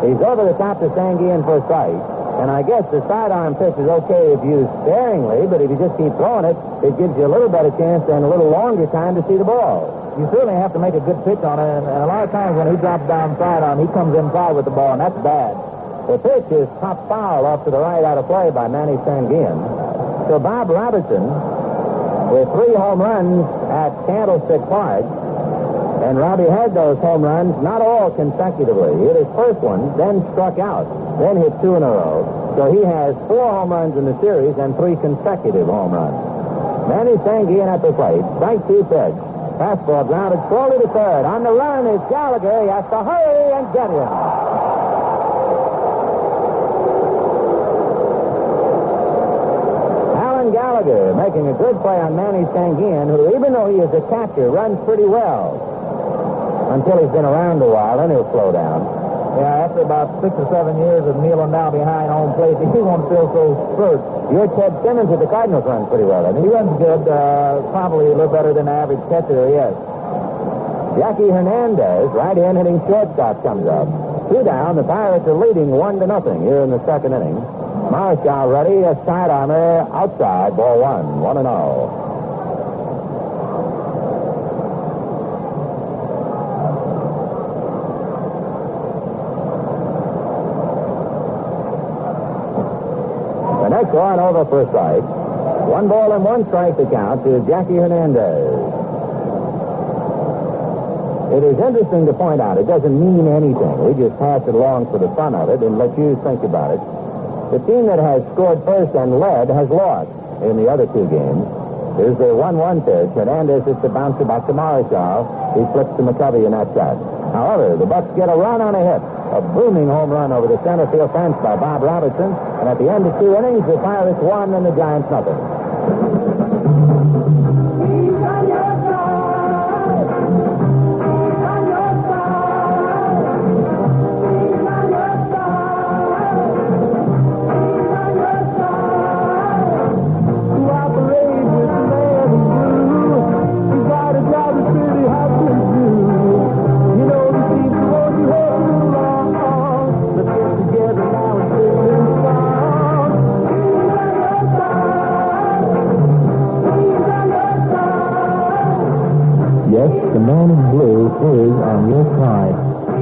He's over the top to Sanguillen for a strike. And I guess the sidearm pitch is okay if used sparingly, but if you just keep throwing it, it gives you a little better chance and a little longer time to see the ball. You certainly have to make a good pitch on it, and a lot of times when he drops down sidearm, he comes inside with the ball, and that's bad. The pitch is top foul off to the right out of play by Manny Sanguillen. So Bob Robertson, with 3 home runs at Candlestick Park, and Robbie had those home runs, not all consecutively. He hit his first one, then struck out, then hit 2 in a row. So he has 4 home runs in the series and 3 consecutive home runs. Manny Sanguillen at the plate, strike 2 pitch. Fastball grounded slowly to third. On the run is Gallagher. He has to hurry and get him. Alan Gallagher making a good play on Manny Sanguillen, who, even though he is a catcher, runs pretty well. Until he's been around a while, then he'll slow down. Yeah, after about 6 or 7 years of kneeling down behind home plate, he won't feel so spurt. Your Ted Simmons with the Cardinals runs pretty well, doesn't he? He runs good, probably a little better than the average catcher, yes. Jackie Hernandez, right in hitting shortstop, comes up. 2 down, the Pirates are leading 1-0 here in the second inning. Marshall ready, a sidearmer outside, ball 1, 1-0. Next one over for a strike. 1 ball and 1 strike to count to Jackie Hernandez. It is interesting to point out, it doesn't mean anything. We just pass it along for the fun of it and let you think about it. The team that has scored first and led has lost in the other 2 games. Here's the 1-1 pitch. Hernandez is the bouncer back to Marshall. He flips to McCovey in that shot. However, the Bucks get a run on a hit. A booming home run over the center field fence by Bob Robertson. And at the end of 2 innings, the Pirates won and the Giants nothing. man in blue is on your side,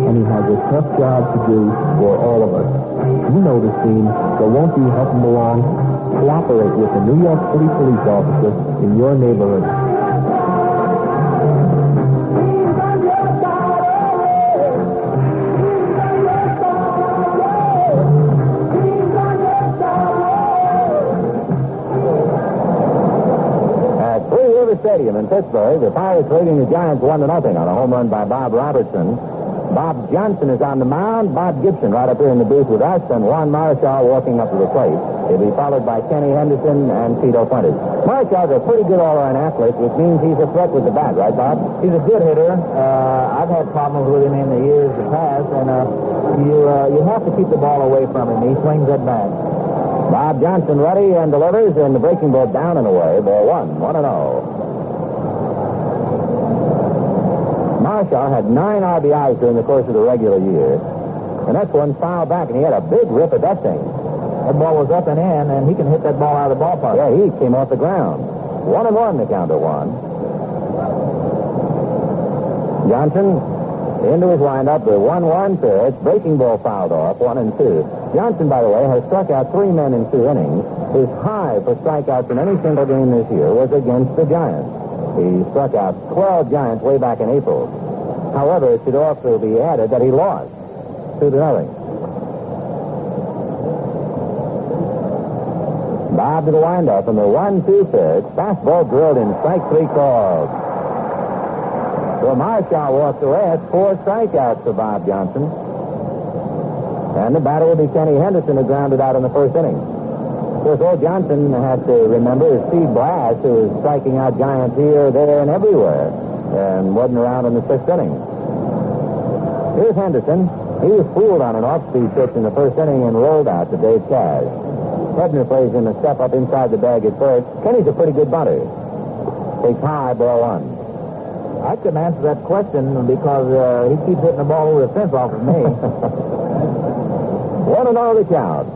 and he has a tough job to do for all of us. You know the scene, so won't you help him along? Cooperate with the New York City police officer in your neighborhood. Stadium in Pittsburgh, the Pirates leading the Giants 1-0 on a home run by Bob Robertson. Bob Johnson is on the mound. Bob Gibson right up here in the booth with us, and Juan Marichal walking up to the plate. He'll be followed by Kenny Henderson and Tito Fuentes. Marichal's a pretty good all-around athlete, which means he's a threat with the bat, right, Bob? He's a good hitter. I've had problems with him in the years past, and you have to keep the ball away from him. He swings that bat. Bob Johnson ready and delivers, and the breaking ball down and away. Ball 1-0. Marichal had 9 RBIs during the course of the regular year. And that's one foul back, and he had a big rip at that thing. That ball was up and in, and he can hit that ball out of the ballpark. Yeah, he came off the ground. 1-1 the count to 1. Johnson into his windup, the 1-1 pitch. Breaking ball fouled off, 1-2. Johnson, by the way, has struck out 3 men in 2 innings. His high for strikeouts in any single game this year was against the Giants. He struck out 12 Giants way back in April. However, it should also be added that he lost 2-0. Bob to the windup, and the 1-2 pitch. Fastball drilled in, strike 3 called. So Marichal walks away. That's 4 strikeouts for Bob Johnson. And the batter will be Kenny Henderson, who grounded out in the first inning. Of course, old Johnson has to remember is Steve Blass, who was striking out Giants here, there, and everywhere, and wasn't around in the 6th inning. Here's Henderson. He was fooled on an off-speed pitch in the first inning and rolled out to Dave Cash. Hebner plays him a step up inside the bag at first. Kenny's a pretty good bunter. Takes high, ball 1. I couldn't answer that question because he keeps hitting the ball over the fence off of me. 1-0 the count.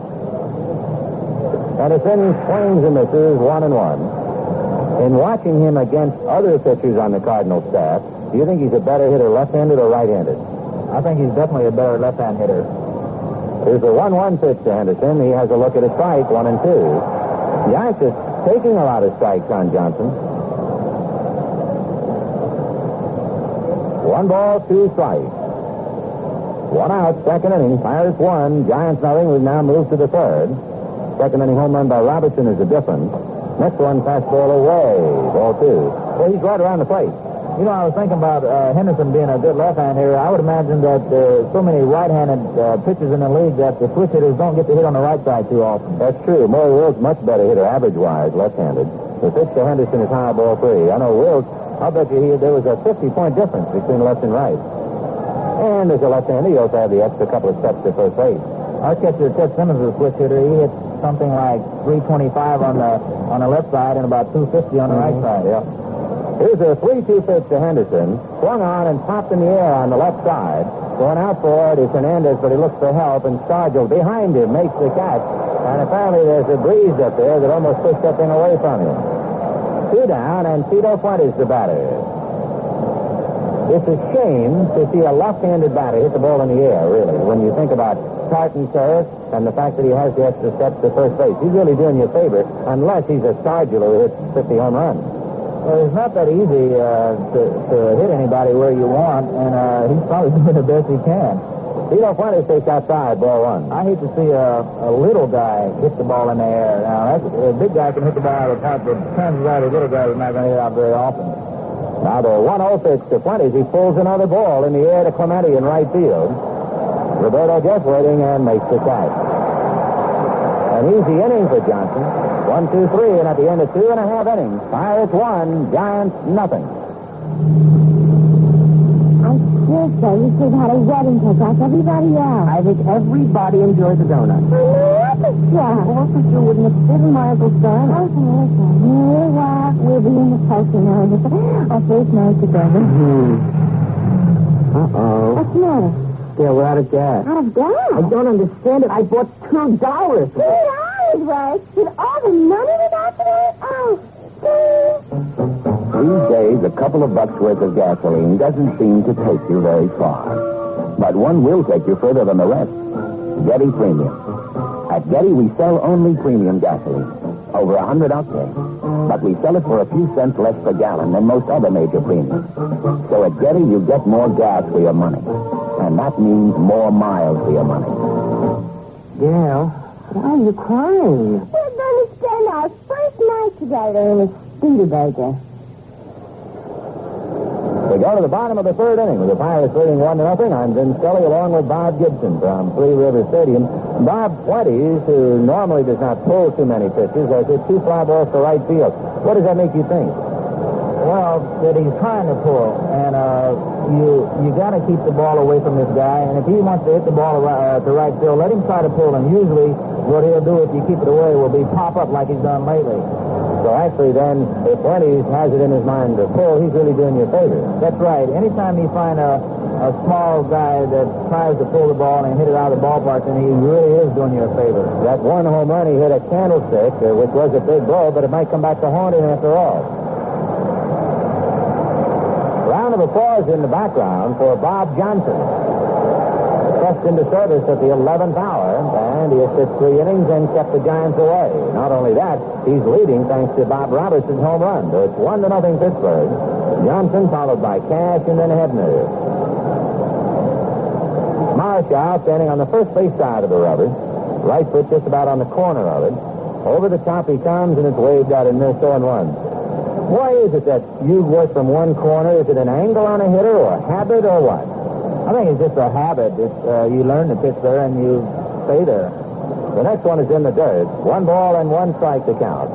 Henderson swings and misses, 1-1. In watching him against other pitchers on the Cardinal staff, do you think he's a better hitter left-handed or right-handed? I think he's definitely a better left-hand hitter. Here's the 1-1 pitch to Henderson. He has a look at a strike, 1-2. Giants is taking a lot of strikes on Johnson. 1 ball, 2 strikes. 1 out, 2nd inning. Pirates 1, Giants nothing. We've now moved to the 3rd. 2nd inning home run by Robertson is the difference. Next one, fastball away, ball 2. Well, he's right around the plate. You know, I was thinking about Henderson being a good left-hand hitter. I would imagine that so many right-handed pitchers in the league that the switch hitters don't get to hit on the right side too often. That's true. Maury Wills much better hitter average-wise, left-handed. The pitch to Henderson is high, ball 3. I know Wills, I'll bet you there was a 50-point difference between left and right. And as a left-hander, you also have the extra couple of steps to first base. Our catcher, Ted Simmons, is a switch hitter. He hits something like 325 on the left side and about 250 on the right side. Yeah. Here's a 3-2 pitch to Henderson. Swung on and popped in the air on the left side. Going out for it is Hernandez, but he looks for help, and Stargell behind him makes the catch. And apparently there's a breeze up there that almost pushed that thing away from him. 2 down, and Tito Fuentes the batter. It's a shame to see a left-handed batter hit the ball in the air, really, when you think about Tartan turf and the fact that he has the extra steps to first base. He's really doing you a favor, unless he's a Stargell who hits 50 home runs. Well, it's not that easy to hit anybody where you want, and he's probably doing the best he can. Tito Fuentes takes outside, ball 1. I hate to see a little guy hit the ball in the air. Now, a big guy can hit the ball out of the park, but chances are the little guy is not going to hit it out very often. Now the 1-0 pitch to Fuentes. He pulls another ball in the air to Clemente in right field. Roberto just waiting and makes the catch. An easy inning for Johnson. 1, 2, 3, and at the end of 2.5 innings, Pirates 1, Giants nothing. I sure say you should have had a wedding cake like everybody else. I think everybody enjoyed the donut. Yeah. Well, for sure wouldn't have fit in my Uncle Stan. Okay. Well, we'll be in the poster now. Our first night together. Uh-oh. What's the matter? Yeah, we're out of gas. Out of gas? I don't understand it. I bought $2. $2, right? With all the money we got today? Oh, These days, a couple of bucks worth of gasoline doesn't seem to take you very far. But one will take you further than the rest. Getty Premium. At Getty, we sell only premium gasoline. Over 100 octane. But we sell it for a few cents less per gallon than most other major premiums. So at Getty, you get more gas for your money. And that means more miles for your money. Gail, why are you crying? We're going to spend our first night together in a Studebaker. We go to the bottom of the third inning with the Pirates leading 1-0. I'm Vin Scully along with Bob Gibson from Three River Stadium. Bob Fuentes, who normally does not pull too many pitches, has hit 2 fly balls to right field. What does that make you think? Well, that he's trying to pull, and you got to keep the ball away from this guy. And if he wants to hit the ball to right field, let him try to pull. And usually, what he'll do if you keep it away will be pop up like he's done lately. So actually, then, if Fuentes has it in his mind to pull, he's really doing you a favor. That's right. Anytime you find a small guy that tries to pull the ball and hit it out of the ballpark, then he really is doing you a favor. That one home run, he hit a candlestick, which was a big blow, but it might come back to haunt him after all. Round of applause in the background for Bob Johnson. Pressed into service at the 11th hour, and he has pitched 3 innings and kept the Giants away. Not only that, he's leading thanks to Bob Robertson's home run. So it's 1-0 Pittsburgh. Johnson followed by Cash and then Hebner. Marshall standing on the first base side of the rubber. Right foot just about on the corner of it. Over the top he comes, and it's waved out and missed 0-1. Why is it that you work from one corner? Is it an angle on a hitter or a habit or what? I think it's just a habit. You learn to pitch there and you stay there. The next one is in the dirt. 1 ball and 1 strike to count.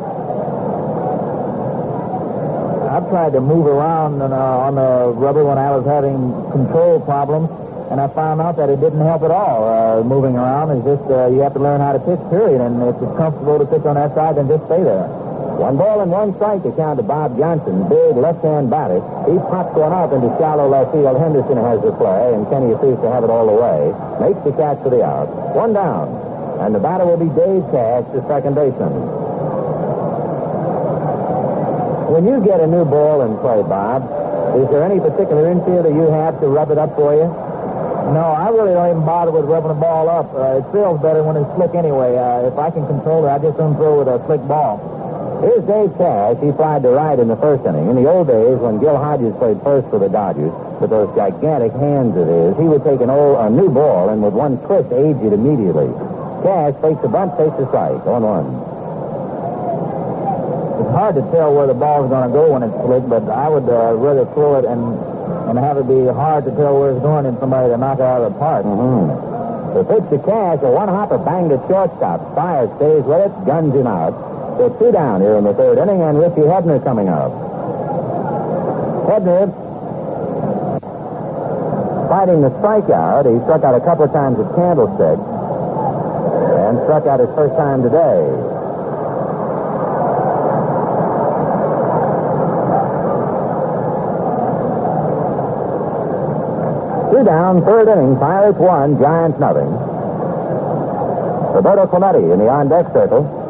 I've tried to move around on the rubber when I was having control problems, and I found out that it didn't help at all. Moving around is just, you have to learn how to pitch, period. And if it's comfortable to pitch on that side, then just stay there. 1 ball and 1 strike to count to Bob Johnson, big left-hand batter. He pops one up into shallow left field. Henderson has the play, and Kenny appears to have it all the way. Makes the catch for the out. 1 down, and the batter will be Dave Cash, the second baseman. When you get a new ball in play, Bob, is there any particular infielder you have to rub it up for you? No, I really don't even bother with rubbing the ball up. It feels better when it's slick anyway. If I can control it, I just don't throw with a slick ball. Here's Dave Cash. He flied to right in the first inning. In the old days, when Gil Hodges played first for the Dodgers, with those gigantic hands of his, he would take a new ball and with one twist age it immediately. Cash fakes a bunt, takes a strike. 1-1. It's hard to tell where the ball's going to go when it's slick, but I would rather throw it and have it be hard to tell where it's going than somebody to knock it out of the park. The pitch to Cash, a one-hopper banged at shortstop. Fire stays with it, guns him out. So 2 down here in the third inning, and Richie Hebner coming up. Hebner fighting the strikeout. He struck out a couple of times at Candlestick and struck out his first time today. Two down, third inning. Pirates 1, Giants nothing. Roberto Clemente in the on-deck circle.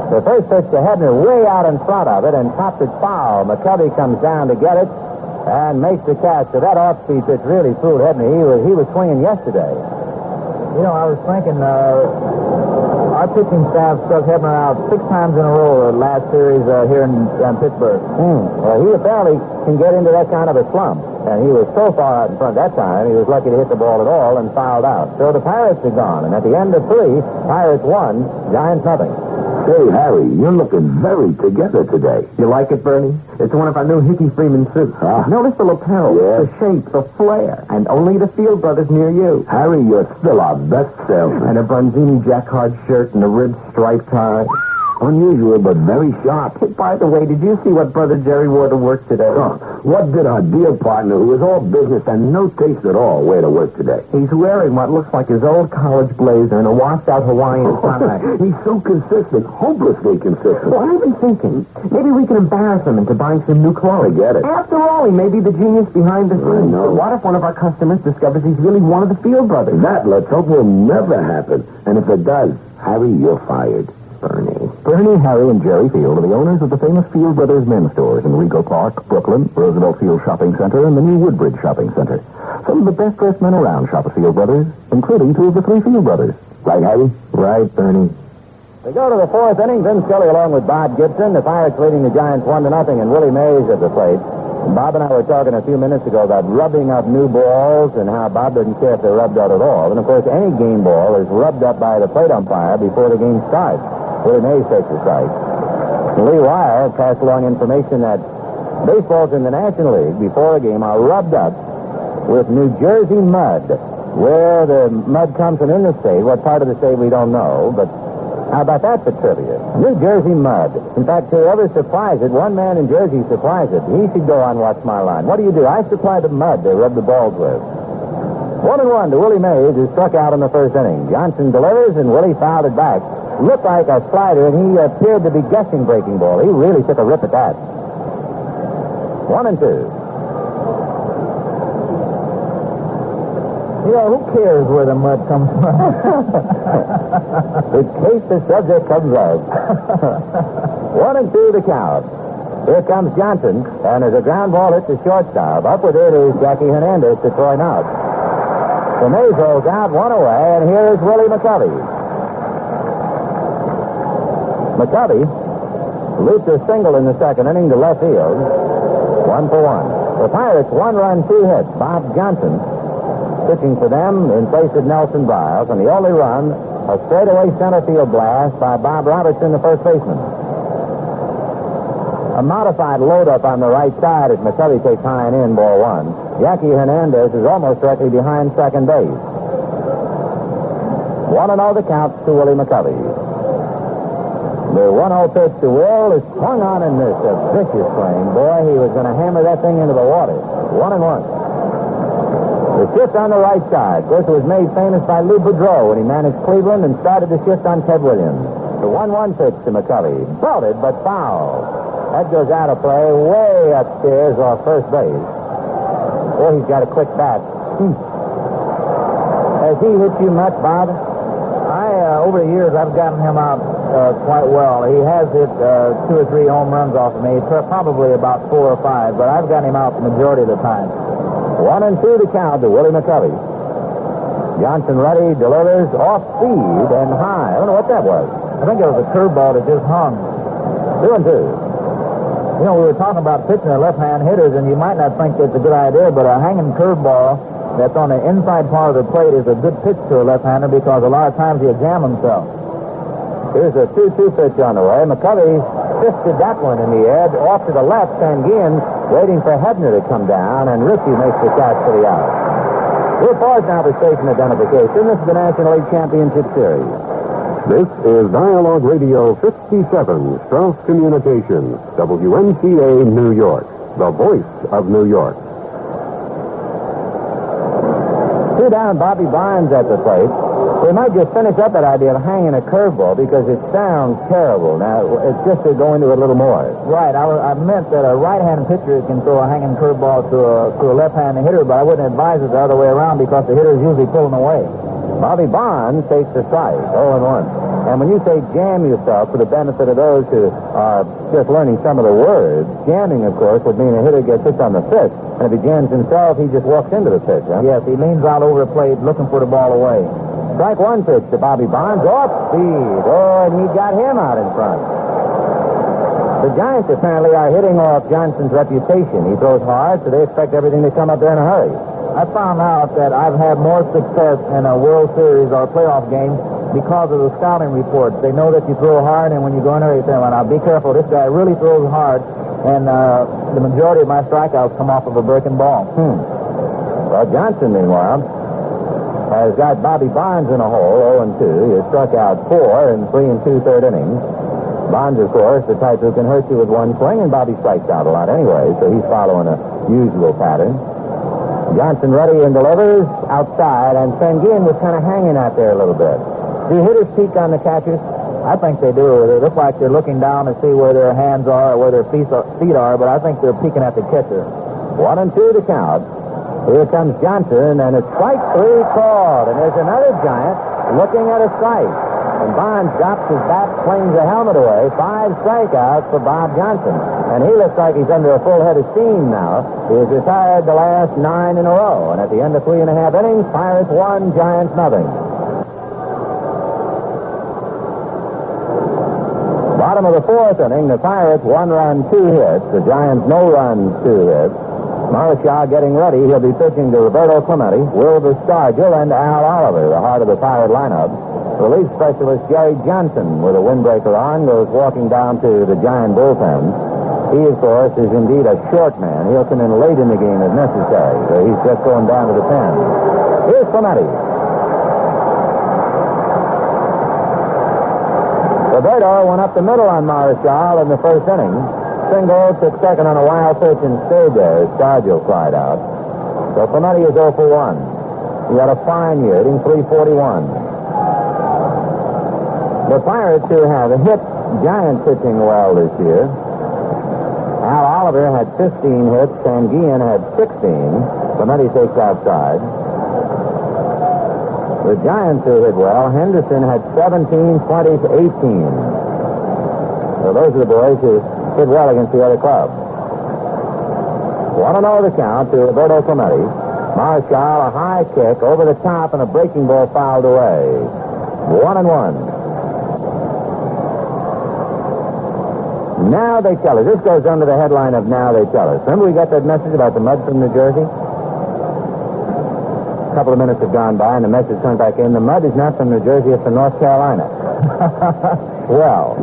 The first pitch to Hebner way out in front of it and pops it foul. McCovey comes down to get it and makes the catch. So that off-speed pitch really fooled Hebner. He was swinging yesterday. You know, I was thinking our pitching staff struck Hebner out 6 times in a row the last series here in Pittsburgh. Well, he apparently can get into that kind of a slump. And he was so far out in front that time, he was lucky to hit the ball at all and fouled out. So the Pirates are gone. And at the end of 3, Pirates 1, Giants nothing. Say, Harry, you're looking very together today. You like it, Bernie? It's one of our new Hickey Freeman suits. Notice the lapel, the shape, the flare, and only the Field Brothers near you. Harry, you're still our best salesman. And a Bronzini jacquard shirt and a ribbed striped tie. Unusual, but very sharp. Hey, by the way, did you see what Brother Jerry wore to work today? What did our dear partner, who is all business and no taste at all, wear to work today? He's wearing what looks like his old college blazer and a washed-out Hawaiian tie. He's so consistent, hopelessly consistent. Well, I've been thinking, maybe we can embarrass him into buying some new clothes. I get it. After all, he may be the genius behind the scenes. know. What if one of our customers discovers he's really one of the Field Brothers? That, let's hope, will never happen. And if it does, Harry, you're fired. Bernie. Bernie, Harry, and Jerry Field are the owners of the famous Field Brothers men's stores in Rego Park, Brooklyn, Roosevelt Field Shopping Center, and the new Woodbridge Shopping Center. Some of the best-dressed men around shop at Field Brothers, including two of the three Field Brothers. Right, Harry? Right, Bernie. We go to the fourth inning. Vin Scully along with Bob Gibson. The Pirates leading the Giants 1-0, and Willie Mays at the plate. And Bob and I were talking a few minutes ago about rubbing up new balls and how Bob doesn't care if they're rubbed out at all. And, of course, any game ball is rubbed up by the plate umpire before the game starts. Willie Mays takes the strike. Lee Wire passed along information that baseballs in the National League before a game are rubbed up with New Jersey mud. Where the mud comes from in the state, what part of the state we don't know, but how about that for trivia? New Jersey mud. In fact, whoever supplies it, one man in Jersey supplies it. He should go on Watch My Line. What do you do? I supply the mud they rub the balls with. 1-1 to Willie Mays, who struck out in the first inning. Johnson delivers, and Willie fouled it back. Looked like a slider, and he appeared to be guessing breaking ball. He really took a rip at that. 1-2. You know, who cares where the mud comes from? In case the subject comes up. 1-2 the count. Here comes Johnson, and as a ground ball hits the shortstop, up with it is Jackie Hernandez to Troy Knott. The Mays rolls out, one away, and here is Willie McCovey. McCovey loops a single in the second inning to left field. 1-1. The Pirates 1 run, 2 hits. Bob Johnson pitching for them in place of Nelson Biles, and the only run, a straightaway center field blast by Bob Robertson, the first baseman. A modified load-up on the right side as McCovey takes high and in, ball 1. Jackie Hernandez is almost directly behind second base. 1-0 the count to Willie McCovey. The 1-0 pitch to Will is swung on and missed. A vicious swing. Boy, he was going to hammer that thing into the water. 1-1. The shift on the right side. Of course, it was made famous by Lou Boudreau when he managed Cleveland and started the shift on Ted Williams. The 1-1 pitch to McCovey. Belted, but foul. That goes out of play way upstairs off first base. Oh, he's got a quick bat. Has he hit you much, Bob? Over the years, I've gotten him out quite well. He has hit 2 or 3 home runs off of me, probably about 4 or 5, but I've gotten him out the majority of the time. 1-2 to count to Willie McCovey. Johnson ready, delivers off speed and high. I don't know what that was. I think it was a curveball that just hung. 2-2. You know, we were talking about pitching to left-hand hitters, and you might not think it's a good idea, but a hanging curveball that's on the inside part of the plate is a good pitch to a left-hander because a lot of times he'll jam himself. Here's a 2-2 pitch on the way. McCovey fisted that one in the air, off to the left. Sanguin waiting for Hebner to come down, and Ritchie makes the catch for the out. We'll pause now for station identification. This is the National League Championship Series. This is Dialogue Radio 57, Strauss Communications, WNCA, New York, the voice of New York. 2 down, Bobby Barnes at the plate. We might just finish up that idea of hanging a curveball because it sounds terrible. Now, it's just to go into it a little more. Right. I meant that a right-handed pitcher can throw a hanging curveball to a left-handed hitter, but I wouldn't advise it the other way around because the hitter's usually pulling away. Bobby Barnes takes the strike, 0-1. And when you say jam yourself, for the benefit of those who are just learning some of the words, jamming, of course, would mean a hitter gets hit on the fist. And if he jams himself, he just walks into the pitch, huh? Yes, he leans out over the plate looking for the ball away. Strike 1 pitch to Bobby Barnes, off speed. Oh, and he got him out in front. The Giants apparently are hitting off Johnson's reputation. He throws hard, so they expect everything to come up there in a hurry. I found out that I've had more success in a World Series or a playoff game because of the scouting reports. They know that you throw hard, and when you go in there, they say, well, now be careful. This guy really throws hard, and the majority of my strikeouts come off of a breaking ball. Well, Johnson, meanwhile, has got Bobby Barnes in a hole, 0-2. He has struck out 4 in 3 2/3 innings. Barnes, of course, the type who can hurt you with one swing, and Bobby strikes out a lot anyway, so he's following a usual pattern. Johnson ready and delivers outside, and Sanguin was kind of hanging out there a little bit. Do hitters peek on the catchers? I think they do. They look like they're looking down to see where their hands are or where their feet are, but I think they're peeking at the catcher. 1-2 to count. Here comes Johnson, and it's strike 3 called, and there's another Giant looking at a strike. And Barnes drops his bat, flings the helmet away. 5 strikeouts for Bob Johnson. And he looks like he's under a full head of steam now. He has retired the last 9 in a row. And at the end of 3.5 innings, Pirates 1, Giants nothing. Bottom of the 4th inning, the Pirates 1 run, 2 hits. The Giants no runs, 2 hits. Marshall getting ready. He'll be pitching to Roberto Clemente, Wilbur Stargell, and Al Oliver, the heart of the Pirate lineup. Relief specialist Jerry Johnson, with a windbreaker on, goes walking down to the Giant bullpen. He, of course, is indeed a short man. He'll come in late in the game if necessary. So he's just going down to the pen. Here's Clemente. Roberto went up the middle on Marshall in the first inning. Single, took second on a wild pitch and stayed there as Stargell cried out. So Clemente is 0 for 1. He had a fine year, hitting .341. The Pirates, who have hit Giants pitching well this year. Al Oliver had 15 hits, and Guillen had 16. Clemente takes outside. The Giants who hit well, Henderson had 17, 20 to 18. So those are the boys who hit well against the other club. 1-0 the count to Roberto Clemente. Marshall, a high kick over the top and a breaking ball fouled away. 1-1. Now they tell us. This goes under the headline of Now They Tell Us. Remember we got that message about the mud from New Jersey? A couple of minutes have gone by and the message turned back in. The mud is not from New Jersey, it's from North Carolina. Well,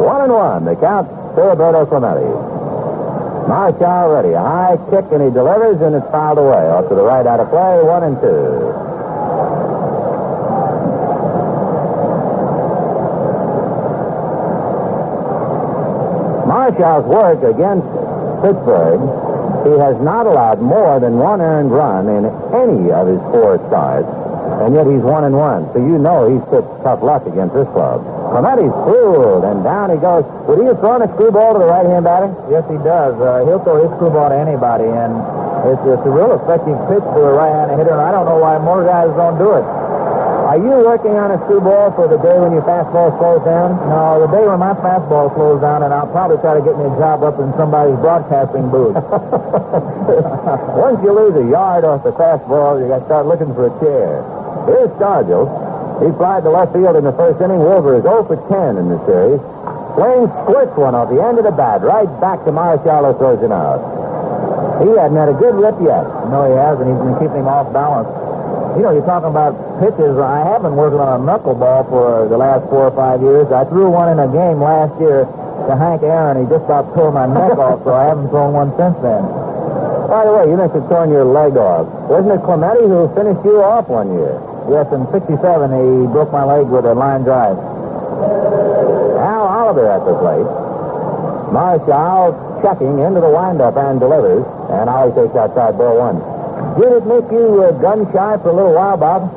1-1. The count to Roberto Clemente. Marshall ready. A high kick and he delivers and it's fouled away. Off to the right out of play. 1-2. Marshall's work against Pittsburgh, he has not allowed more than 1 earned run in any of his 4 starts, and yet he's 1-1. So you know he's pitched tough luck against this club. Clemente's fooled, and down he goes. Would he have thrown a screwball to the right-hand batter? Yes, he does. He'll throw his screwball to anybody, and it's a real effective pitch for a right-handed hitter, and I don't know why more guys don't do it. Are you working on a screwball for the day when your fastball slows down? No, the day when my fastball slows down, and I'll probably try to get me a job up in somebody's broadcasting booth. Once you lose a yard off the fastball, you got to start looking for a chair. Here's Stargell. He flied to left field in the first inning. Wilbur is 0 for 10 in the series. Swain squirts one off the end of the bat, right back to Marshall, who throws him out. He hadn't had a good rip yet. No, he hasn't. He's been keeping him off balance. You know, you're talking about pitches. I have been working on a knuckleball for the last 4 or 5 years. I threw one in a game last year to Hank Aaron. He just about tore my neck off, so I haven't thrown one since then. By the way, you mentioned throwing your leg off. Wasn't it Clemente who finished you off one year? Yes, in '67, he broke my leg with a line drive. Al Oliver at the plate. Marshall checking into the windup and delivers. And Ollie takes outside ball 1. Did it make you gun-shy for a little while, Bob?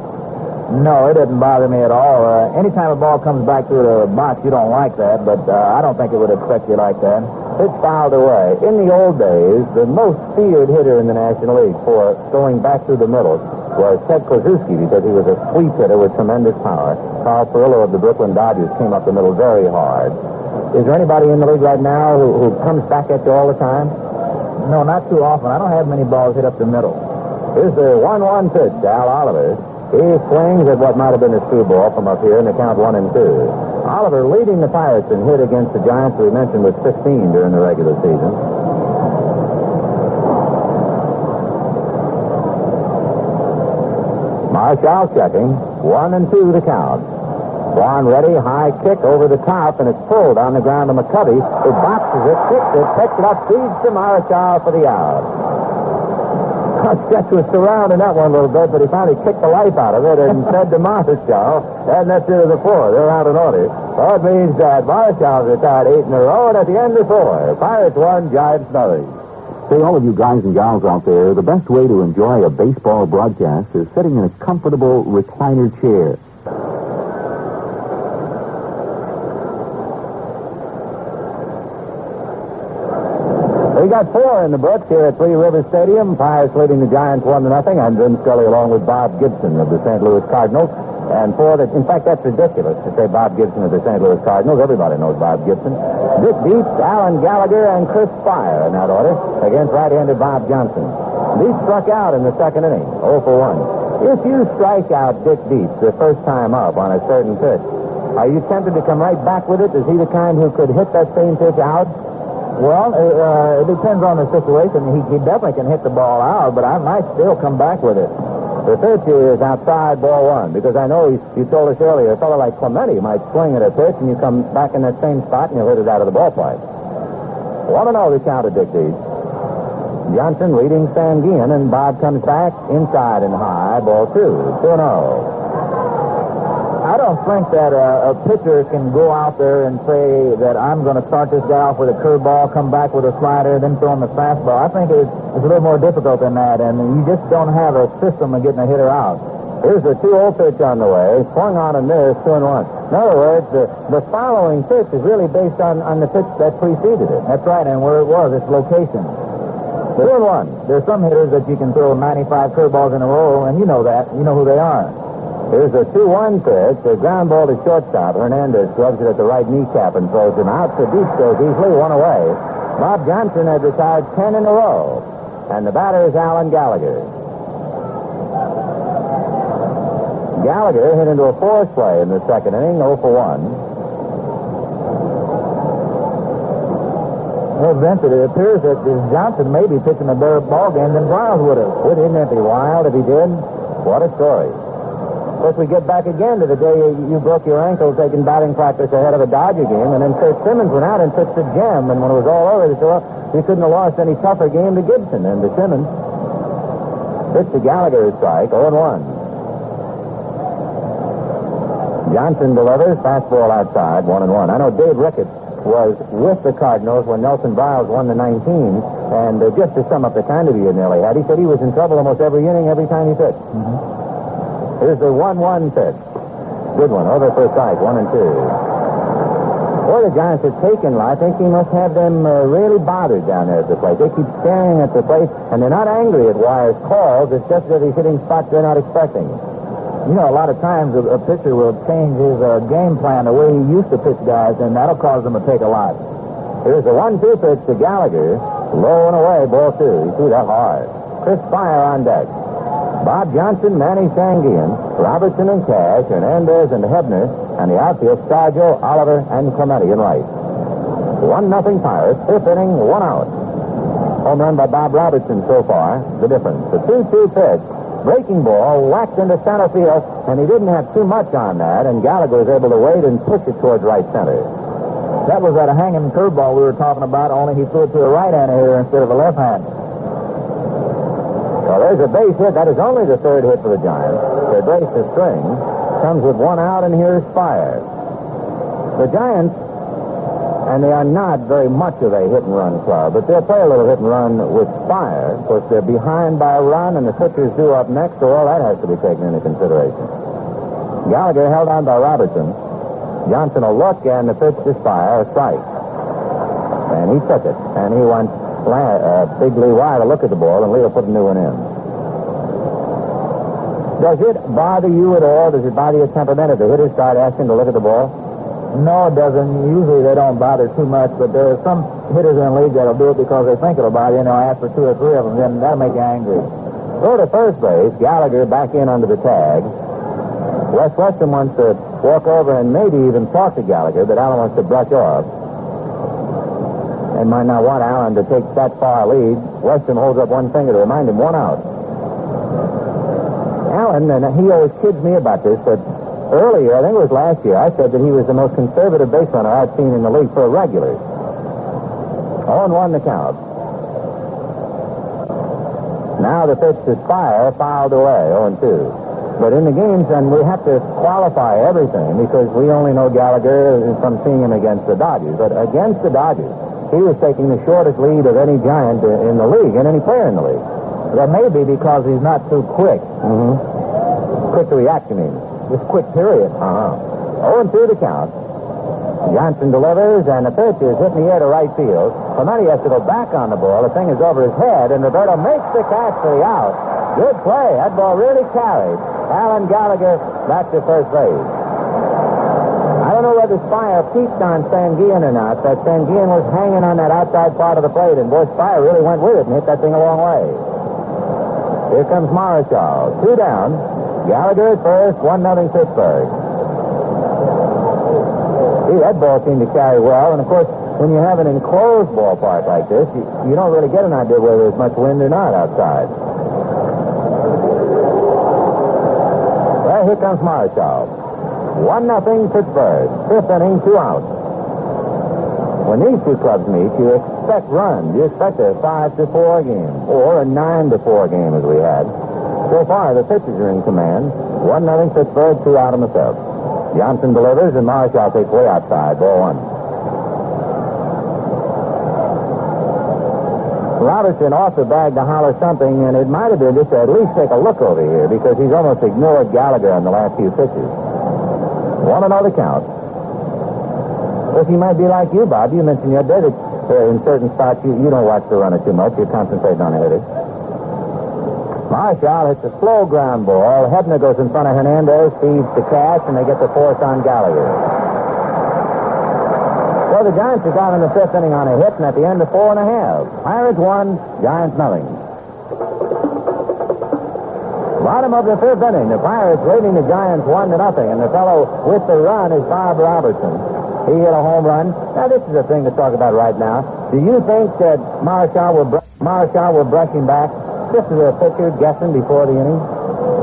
No, it didn't bother me at all. Anytime a ball comes back through the box, you don't like that, but I don't think it would affect you like that. It's fouled away. In the old days, the most feared hitter in the National League for throwing back through the middle was Ted Kozuski because he was a sweep hitter with tremendous power. Carl Perillo of the Brooklyn Dodgers came up the middle very hard. Is there anybody in the league right now who comes back at you all the time? No, not too often. I don't have many balls hit up the middle. Here's the 1-1 pitch to Al Oliver. He swings at what might have been a screwball from up here in the count 1-2. Oliver leading the Pirates in hit against the Giants, we mentioned, with 15 during the regular season. Marshall checking. 1-2 the count. Vaughn ready, high kick over the top, and it's pulled on the ground to McCovey, who boxes it, kicks it, picks it up, feeds to Marshall for the out. Sketch was surrounding that one a little bit, but he finally kicked the life out of it and said to Marshall, and that's it of the 4. They're out in order. So it means that Marshall's retired 8 in a row, and at the end of 4, Pirates 1, Giants nothing. Say, all of you guys and gals out there, the best way to enjoy a baseball broadcast is sitting in a comfortable recliner chair. We got 4 in the books here at Three Rivers Stadium. Pirates leading the Giants 1-0. I'm Jim Scully along with Bob Gibson of the St. Louis Cardinals. And in fact, that's ridiculous to say Bob Gibson of the St. Louis Cardinals. Everybody knows Bob Gibson. Dick Dietz, Alan Gallagher, and Chris Spire in that order against right-hander Bob Johnson. Dietz struck out in the second inning, 0 for 1. If you strike out Dick Dietz the first time up on a certain pitch, are you tempted to come right back with it? Is he the kind who could hit that same pitch out? Well, it depends on the situation. He definitely can hit the ball out, but I might still come back with it. The pitch is outside ball one, because I know you told us earlier, a fellow like Clemente might swing at a pitch, and you come back in that same spot, and you'll hit it out of the ballpark. 1-0 the count of Dick Dietz. Johnson leading Sanguian, and Bob comes back inside and high, ball 2, 2-0. I don't think that a pitcher can go out there and say that I'm going to start this guy off with a curveball, come back with a slider, then throw him a fastball. I think it's a little more difficult than that, and you just don't have a system of getting a hitter out. Here's the 2-0 pitch on the way. Swung on and missed, 2-1. In other words, the following pitch is really based on the pitch that preceded it. That's right, and where it was, its location. 2-1. There's some hitters that you can throw 95 curveballs in a row, and you know that. You know who they are. Here's a 2-1 pitch. A ground ball to shortstop. Hernandez gloves it at the right kneecap and throws him out. So deep goes easily, 1 away. Bob Johnson has retired 10 in a row. And the batter is Alan Gallagher. Gallagher hit into a force play in the second inning, 0 for 1. Well, Vincent, it appears that Johnson may be pitching a better ball game than Browns would have. Wouldn't it be wild if he did? What a story. Of course, we get back again to the day you broke your ankle taking batting practice ahead of a Dodger game, and then Kurt Simmons went out and pitched a gem, and when it was all over, they said, he couldn't have lost any tougher game to Gibson and to Simmons. Pitch to Gallagher, strike, 0-1. Johnson delivers, fastball outside, 1-1. I know Dave Ricketts was with the Cardinals when Nelson Biles won the 19, and just to sum up the kind of year Nelly had, he said he was in trouble almost every inning, every time he pitched. Mm-hmm. Here's the 1-1 pitch. Good one. Over for a strike. 1-2. Boy, the Giants have taken. I think he must have them really bothered down there at the plate. They keep staring at the plate, and they're not angry at Wire's calls. It's just that he's hitting spots they're not expecting. You know, a lot of times a pitcher will change his game plan the way he used to pitch guys, and that'll cause them to take a lot. Here's the 1-2 pitch to Gallagher. Low and away. Ball 2. He threw that hard. Chris Spire on deck. Bob Johnson, Manny Sanguian, Robertson and Cash, Hernandez and Hebner, and the outfield, Stargell, Oliver, and Clemente in right. 1-0 Pirates, fifth inning, 1 out. Home run by Bob Robertson so far, the difference. The 2-2 pitch, breaking ball, whacked into center field, and he didn't have too much on that, and Gallagher was able to wait and push it towards right center. That was that hanging curveball we were talking about, only he threw it to a right-hander here instead of a left-hander. Well, there's a base hit. That is only the third hit for the Giants. They brace the string. Comes with 1 out, and here's Spire. The Giants, and they are not very much of a hit-and-run club, but they'll play a little hit-and-run with Spire. Of course, they're behind by a run, and the pitcher's due up next, so all that has to be taken into consideration. Gallagher held on by Robertson. Johnson a look, and the pitch to Spire, a strike. And he took it, and he went Big Lee Wire to look at the ball, and Lee will put a new one in. Does it bother you at all? Does it bother your temperament if the hitters start asking to look at the ball? No, it doesn't. Usually they don't bother too much, but there are some hitters in the league that'll do it because they think it'll bother you, and they'll ask for 2 or 3 of them, then that'll make you angry. Go to first base. Gallagher back in under the tag. Wes Weston wants to walk over and maybe even talk to Gallagher, but Allen wants to brush off. And might not want Allen to take that far lead. Weston holds up one finger to remind him 1 out. Allen, and he always kids me about this, but earlier, I think it was last year, I said that he was the most conservative base runner I've seen in the league for a regular. 0-1 the count. Now the pitch to Spire, fouled away, 0-2. But in the games, and we have to qualify everything because we only know Gallagher from seeing him against the Dodgers. But against the Dodgers, he was taking the shortest lead of any Giant in the league, and any player in the league. That may be because he's not too quick. Mm-hmm. Quick to react, you mean? Just quick, period. 0-2 to count. Johnson delivers, and the pitch is hit in the air to right field. Clemente has to go back on the ball. The thing is over his head, and Roberto makes the catch for the out. Good play. That ball really carried. Alan Gallagher back to first base. I don't know whether Spire peeked on Sanguillen or not, but Sanguillen was hanging on that outside part of the plate, and boy, Spire really went with it and hit that thing a long way. Here comes Marichal. 2 down. Gallagher at first, 1-0 Pittsburgh. See, that ball seemed to carry well, and of course, when you have an enclosed ballpark like this, you don't really get an idea whether there's much wind or not outside. Well, here comes Marichal. 1-0 Pittsburgh. 5th inning, 2 outs. When these two clubs meet, you expect runs. You expect a 5-4 game, or a 9-4 game as we had. So far, the pitchers are in command. 1-0 Pittsburgh, 2 out in the 5th. Johnson delivers, and Marichal takes way outside. Ball 1. Robertson off the bag to holler something, and it might have been just to at least take a look over here because he's almost ignored Gallagher on the last few pitches. 1-0 count. If he might be like you, Bob, you mentioned your day that in certain spots you don't watch the runner too much. You're concentrating on the hitters. Marichal hits a slow ground ball. Hebner goes in front of Hernandez, feeds to Cash, and they get the force on Gallagher. So the Giants are down in the 5th inning on a hit, and at the end of 4.5. Pirates 1, Giants 0. Bottom of the 5th inning, the Pirates leading the Giants 1-0, and the fellow with the run is Bob Robertson. He hit a home run. Now, this is a thing to talk about right now. Do you think that Marichal will brush him back? Just as a pitcher guessing before the inning?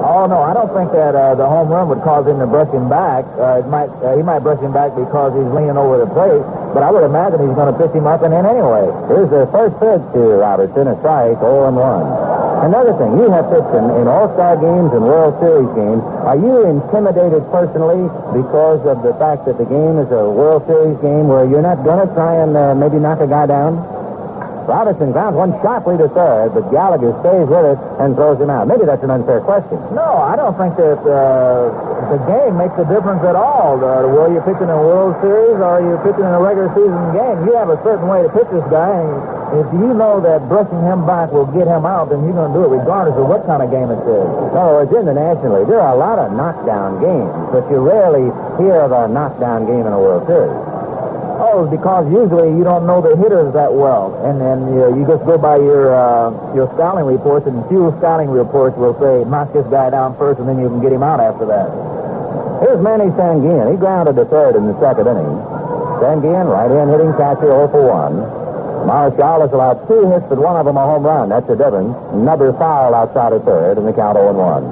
Oh, no, I don't think that the home run would cause him to brush him back. He might brush him back because he's leaning over the plate, but I would imagine he's going to pitch him up and in anyway. Here's the first pitch to Robertson, a strike, 0-1. Another thing, you have pitched in All-Star games and World Series games. Are you intimidated personally because of the fact that the game is a World Series game where you're not going to try and maybe knock a guy down? Robertson grounds one sharply to third, but Gallagher stays with it and throws him out. Maybe that's an unfair question. No, I don't think that the game makes a difference at all. Whether you're pitching in a World Series or you're pitching in a regular season game, you have a certain way to pitch this guy, and if you know that brushing him back will get him out, then you're going to do it regardless of what kind of game it is. No, it's in the National League. There are a lot of knockdown games, but you rarely hear of a knockdown game in a World Series. Oh, because usually you don't know the hitters that well, and then you just go by your scouting reports, and few scouting reports will say, knock this guy down first, and then you can get him out after that. Here's Manny Sanguillen. He grounded to third in the 2nd inning. Sanguillen, right-hand hitting catcher, 0 for 1. Marichal has allowed 2 hits, but one of them a home run. That's the difference. Another foul outside of third, and the count 0-1.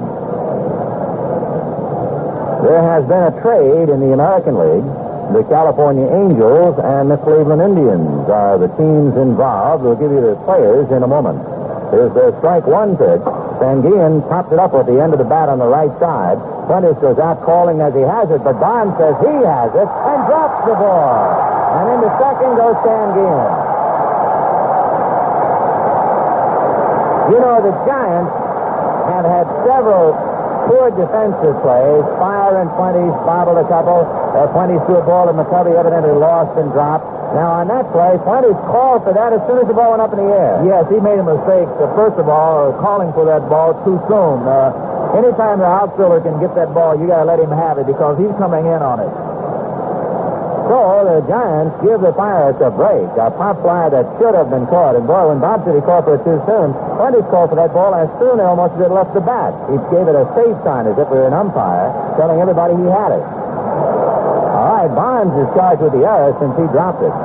There has been a trade in the American League. The California Angels and the Cleveland Indians are the teams involved. We'll give you the players in a moment. Here's the strike 1 pitch. Sanguillen pops it up with the end of the bat on the right side. Prentice goes out calling as he has it, but Barnes says he has it and drops the ball. And into second goes Sanguillen. You know, the Giants have had several poor defensive plays. Fire and Prentice bobbled a couple. Prentice threw a ball to McCovey, evidently lost and dropped. Now, on that play, Prentice called for that as soon as the ball went up in the air. Yes, he made a mistake. First of all, calling for that ball too soon. Anytime the outfielder can get that ball, you got to let him have it because he's coming in on it. So the Giants give the Pirates a break. A pop fly that should have been caught. And boy, when Bob said he called for it too soon, Prentice called for that ball as soon as almost it left the bat. He gave it a safe sign as if we were an umpire, telling everybody he had it. All right, Barnes is charged with the error since he dropped it.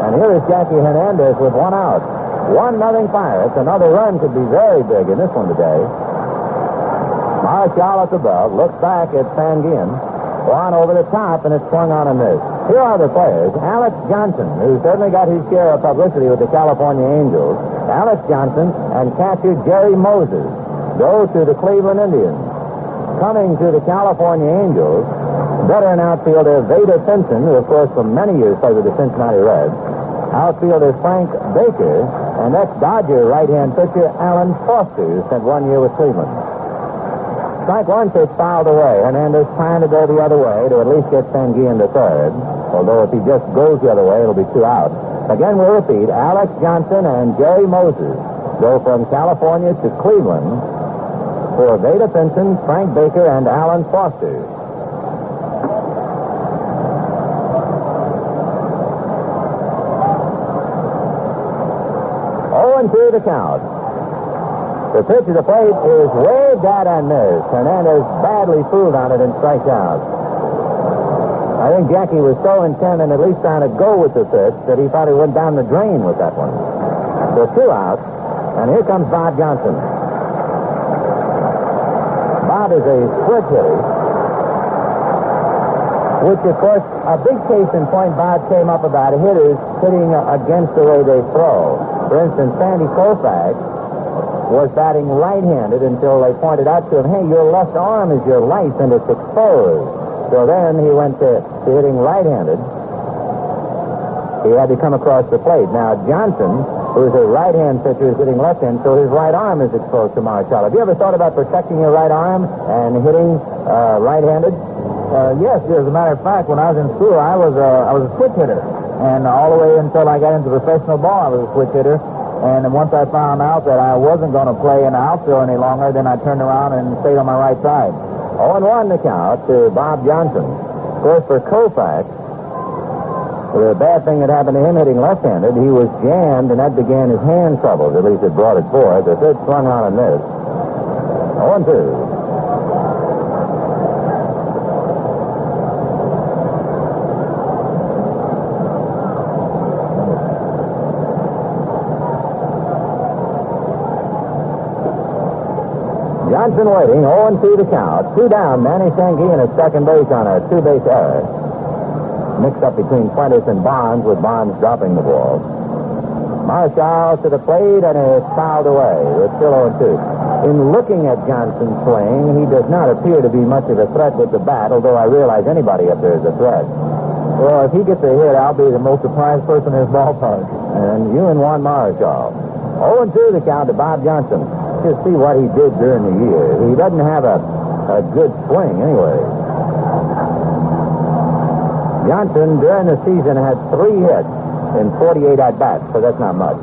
And here is Jackie Hernandez with 1 out. 1-0 Pirates. Another run could be very big in this one today. Marichal at the belt, looks back at Sanguillen. One over the top, and it's swung on and missed. Here are the players. Alex Johnson, who certainly got his share of publicity with the California Angels. Alex Johnson and catcher Jerry Moses go to the Cleveland Indians. Coming to the California Angels, veteran outfielder Vader Pinson, who, of course, for many years played with the Cincinnati Reds. Outfielder Frank Baker, and ex-Dodger right-hand pitcher Alan Foster, who spent 1 year with Cleveland. Strike 1 pitch fouled away. Hernandez trying to go the other way to at least get Sanguillen to third. Although if he just goes the other way, it'll be 2 out. Again, we'll repeat. Alex Johnson and Jerry Moses go from California to Cleveland. for Veda Pinson, Frank Baker, and Alan Foster. To the count. The pitch of the plate is way dead and missed. Hernandez badly fooled on it and strikes out. I think Jackie was so intent and at least trying to go with the pitch that he thought he went down the drain with that one. So 2 out, and here comes Bob Johnson. Bob is a switch hitter, which, of course, a big case in point Bob came up about hitters hitting against the way they throw. For instance, Sandy Koufax was batting right-handed until they pointed out to him, hey, your left arm is your life and it's exposed. So then he went to hitting right-handed. He had to come across the plate. Now, Johnson, who's a right-hand pitcher, is hitting left-hand, so his right arm is exposed to Marshall. Have you ever thought about protecting your right arm and hitting right-handed? Yes, as a matter of fact, when I was in school, I was a switch hitter. And all the way until I got into professional ball, I was a switch hitter. And then once I found out that I wasn't going to play in the outfield any longer, then I turned around and stayed on my right side. 0-1 the count to Bob Johnson. Of course, for Koufax, the bad thing that happened to him hitting left-handed, he was jammed, and that began his hand troubles. At least it brought it forth. The third swung on and missed. 0-2. Johnson waiting, 0-2 the count. 2 down, Manny Sanguine at second base on a 2-base error. Mixed up between Fuentes and Bonds, with Bonds dropping the ball. Marshall to the plate, and it's fouled away. It's still 0-2. In looking at Johnson's swing, he does not appear to be much of a threat with the bat, although I realize anybody up there is a threat. Well, if he gets a hit, I'll be the most surprised person in his ballpark. And you and Juan Marshall. 0-2 the count to Bob Johnson. Just see what he did during the year. He doesn't have a good swing anyway. Johnson, during the season, had 3 hits in 48 at-bats, so that's not much.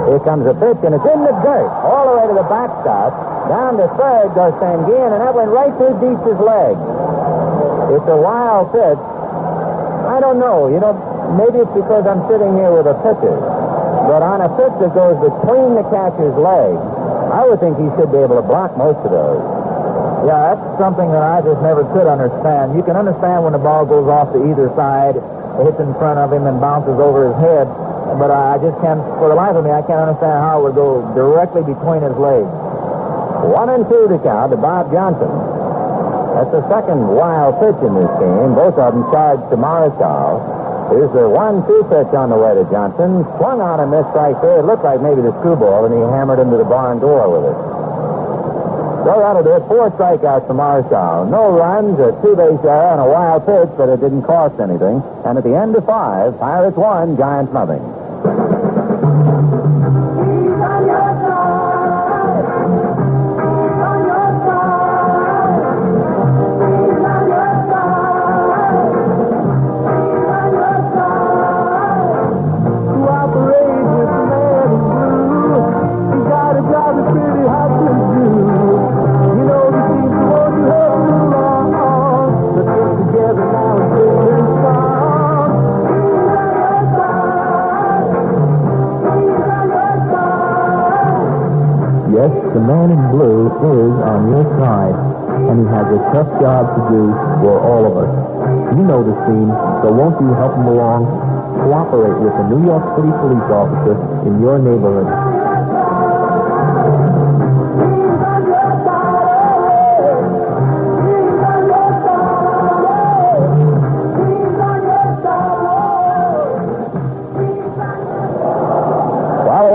Here comes a pitch, and it's in the dirt, all the way to the backstop. Down to third goes Sanguine, and that went right through Dietz's leg. It's a wild pitch. I don't know. Maybe it's because I'm sitting here with a pitcher. But on a pitch that goes between the catcher's legs, I would think he should be able to block most of those. Yeah, that's something that I just never could understand. You can understand when the ball goes off to either side, hits in front of him and bounces over his head, but I just can't, for the life of me, I can't understand how it would go directly between his legs. 1-2 to count to Bob Johnson. That's the second wild pitch in this game. Both of them charged to Marshall. Here's the 1-2 pitch on the way to Johnson. Swung on and missed right there. It looked like maybe the screwball, and he hammered into the barn door with it. So that'll do it. 4 strikeouts to Marshall. No runs, a 2-base error, and a wild pitch, but it didn't cost anything. And at the end of 5, Pirates 1, Giants nothing. Yes, the man in blue is on your side, and he has a tough job to do for all of us. You know the scene, so won't you help him along? Cooperate with the New York City police officer in your neighborhood.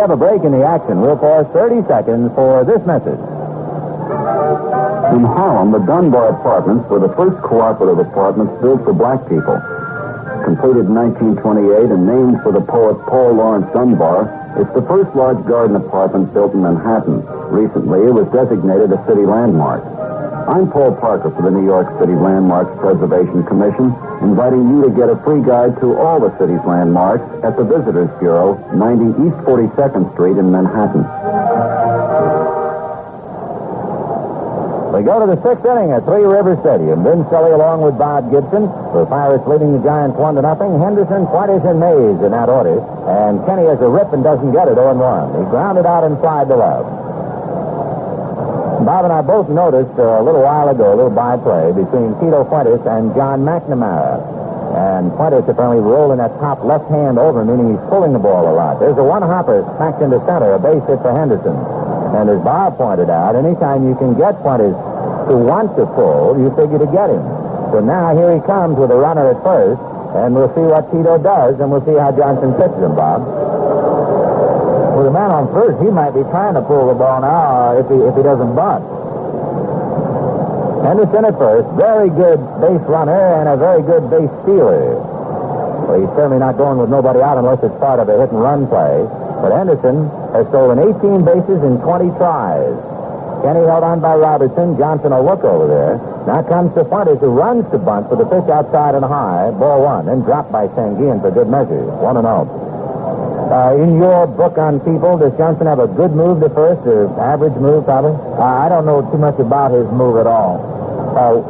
A break in the action. We'll pause 30 seconds for this message. In Harlem, the Dunbar Apartments were the first cooperative apartments built for black people. Completed in 1928 and named for the poet Paul Laurence Dunbar, it's the first large garden apartment built in Manhattan. Recently, it was designated a city landmark. I'm Paul Parker for the New York City Landmarks Preservation Commission, inviting you to get a free guide to all the city's landmarks at the Visitors Bureau, 90 East 42nd Street in Manhattan. We go to the sixth inning at Three Rivers Stadium. Vin Scully along with Bob Gibson. The Pirates leading the Giants 1-0. Henderson, Fuentes, and Mays in that order. And Kenny has a rip and doesn't get it, 0-1. He grounded out inside the left. Bob and I both noticed a little while ago a little by-play between Tito Fuentes and John McNamara. And Fuentes apparently rolling that top left hand over, meaning he's pulling the ball a lot. There's a one-hopper smacked into center, a base hit for Henderson. And as Bob pointed out, anytime you can get Fuentes to want to pull, you figure to get him. So now here he comes with a runner at first, and we'll see what Tito does, and we'll see how Johnson pitches him, Bob. With a man on first, he might be trying to pull the ball now if he doesn't bunt. Henderson at first, very good base runner and a very good base stealer. Well, he's certainly not going with nobody out unless it's part of a hit-and-run play. But Henderson has stolen 18 bases in 20 tries. Kenny held on by Robertson. Johnson will look over there. Now comes to Fuentes, who runs to bunt with a pitch outside and high. Ball one. Then dropped by Sanguin for good measure. 1-0. In your book on people, does Johnson have a good move to first or average move, probably? I don't know too much about his move at all.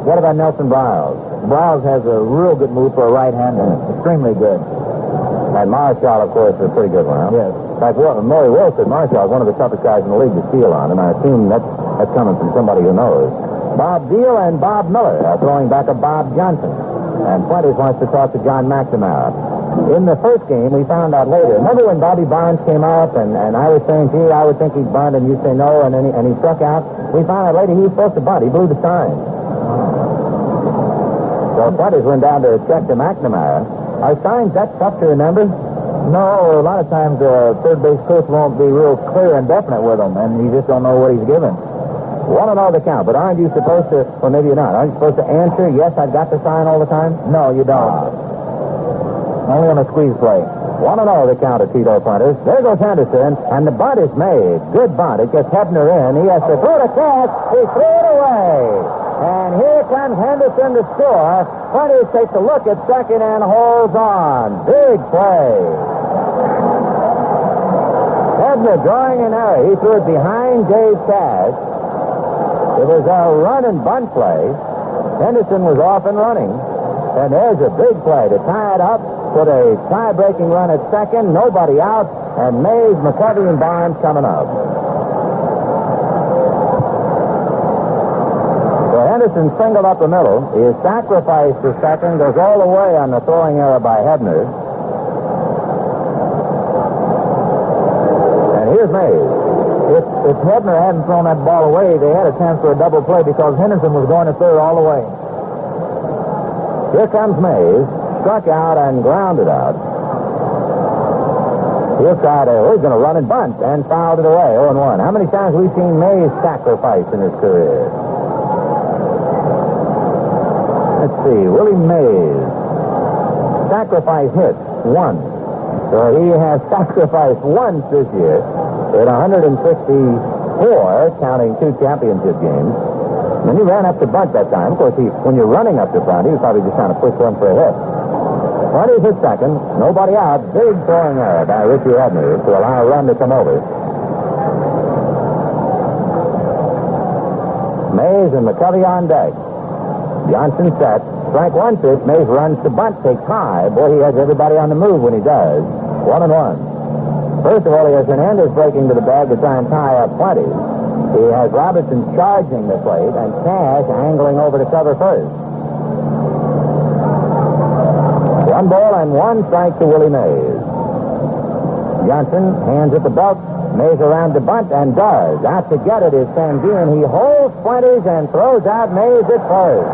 What about Nelson Briles? Briles has a real good move for a right-hander. Extremely good. And Marshall, of course, is a pretty good one, huh? Yes. In fact, Maury Will said Marshall is one of the toughest guys in the league to steal on, and I assume that's coming from somebody who knows. Bob Deal and Bob Miller are throwing back at Bob Johnson. And Fuentes wants to talk to John McNamara. In the first game, we found out later. Remember when Bobby Barnes came up, and I was saying, gee, I would think he'd bunt, and you say no, and he struck out? We found out later he was supposed to bunt. He blew the sign. So Fuentes went down to check to McNamara. Are signs that tough to remember? No, a lot of times third base coach won't be real clear and definite with them, and you just don't know what he's given. 1-0 the count, but aren't you supposed to, well, maybe you're not, aren't you supposed to answer, yes, I've got the sign all the time? No, you don't. Only on a squeeze play. 1-0 the count of Tito Fuentes. There goes Henderson, and the bunt is made. Good bunt. It gets Hebner in. He has to throw the catch. He threw it away. And here comes Henderson to score. Fuentes takes a look at second and holds on. Big play. Hebner drawing an error. He threw it behind Dave Cash. It was a run and bunt play. Henderson was off and running. And there's a big play to tie it up. Put a tie-breaking run at second, nobody out, and Mays, McCovey, and Barnes coming up. So Henderson singled up the middle. His sacrifice to second goes all the way on the throwing error by Hebner. And here's Mays. If Hebner hadn't thrown that ball away, they had a chance for a double play because Henderson was going to third all the way. Here comes Mays. Struck out and grounded out. He'll try to, he's going to run and bunt and fouled it away, 0-1. How many times have we seen Mays sacrifice in his career? Let's see, Willie Mays. Sacrifice hits, 1. So he has sacrificed once this year in 164, counting 2 championship games. And he ran up to bunt that time. Of course, when you're running up to bunt, he was probably just trying to push one for a hit. Fuentes at second, nobody out. Big throwing error by Richie Hebner to allow a run to come over. Mays and McCovey on deck. Johnson set. Strike one pitch. Mays runs to bunt, takes high. Boy, he has everybody on the move when he does. 1-1. First of all, he has Hernandez breaking to the bag to try and tie up Fuentes. He has Robertson charging the plate and Cash angling over to cover first. 1 ball and 1 strike to Willie Mays. Johnson hands at the belt. Mays around to bunt and does. Out to get it is Sanguin. He holds Fuentes and throws out Mays at first.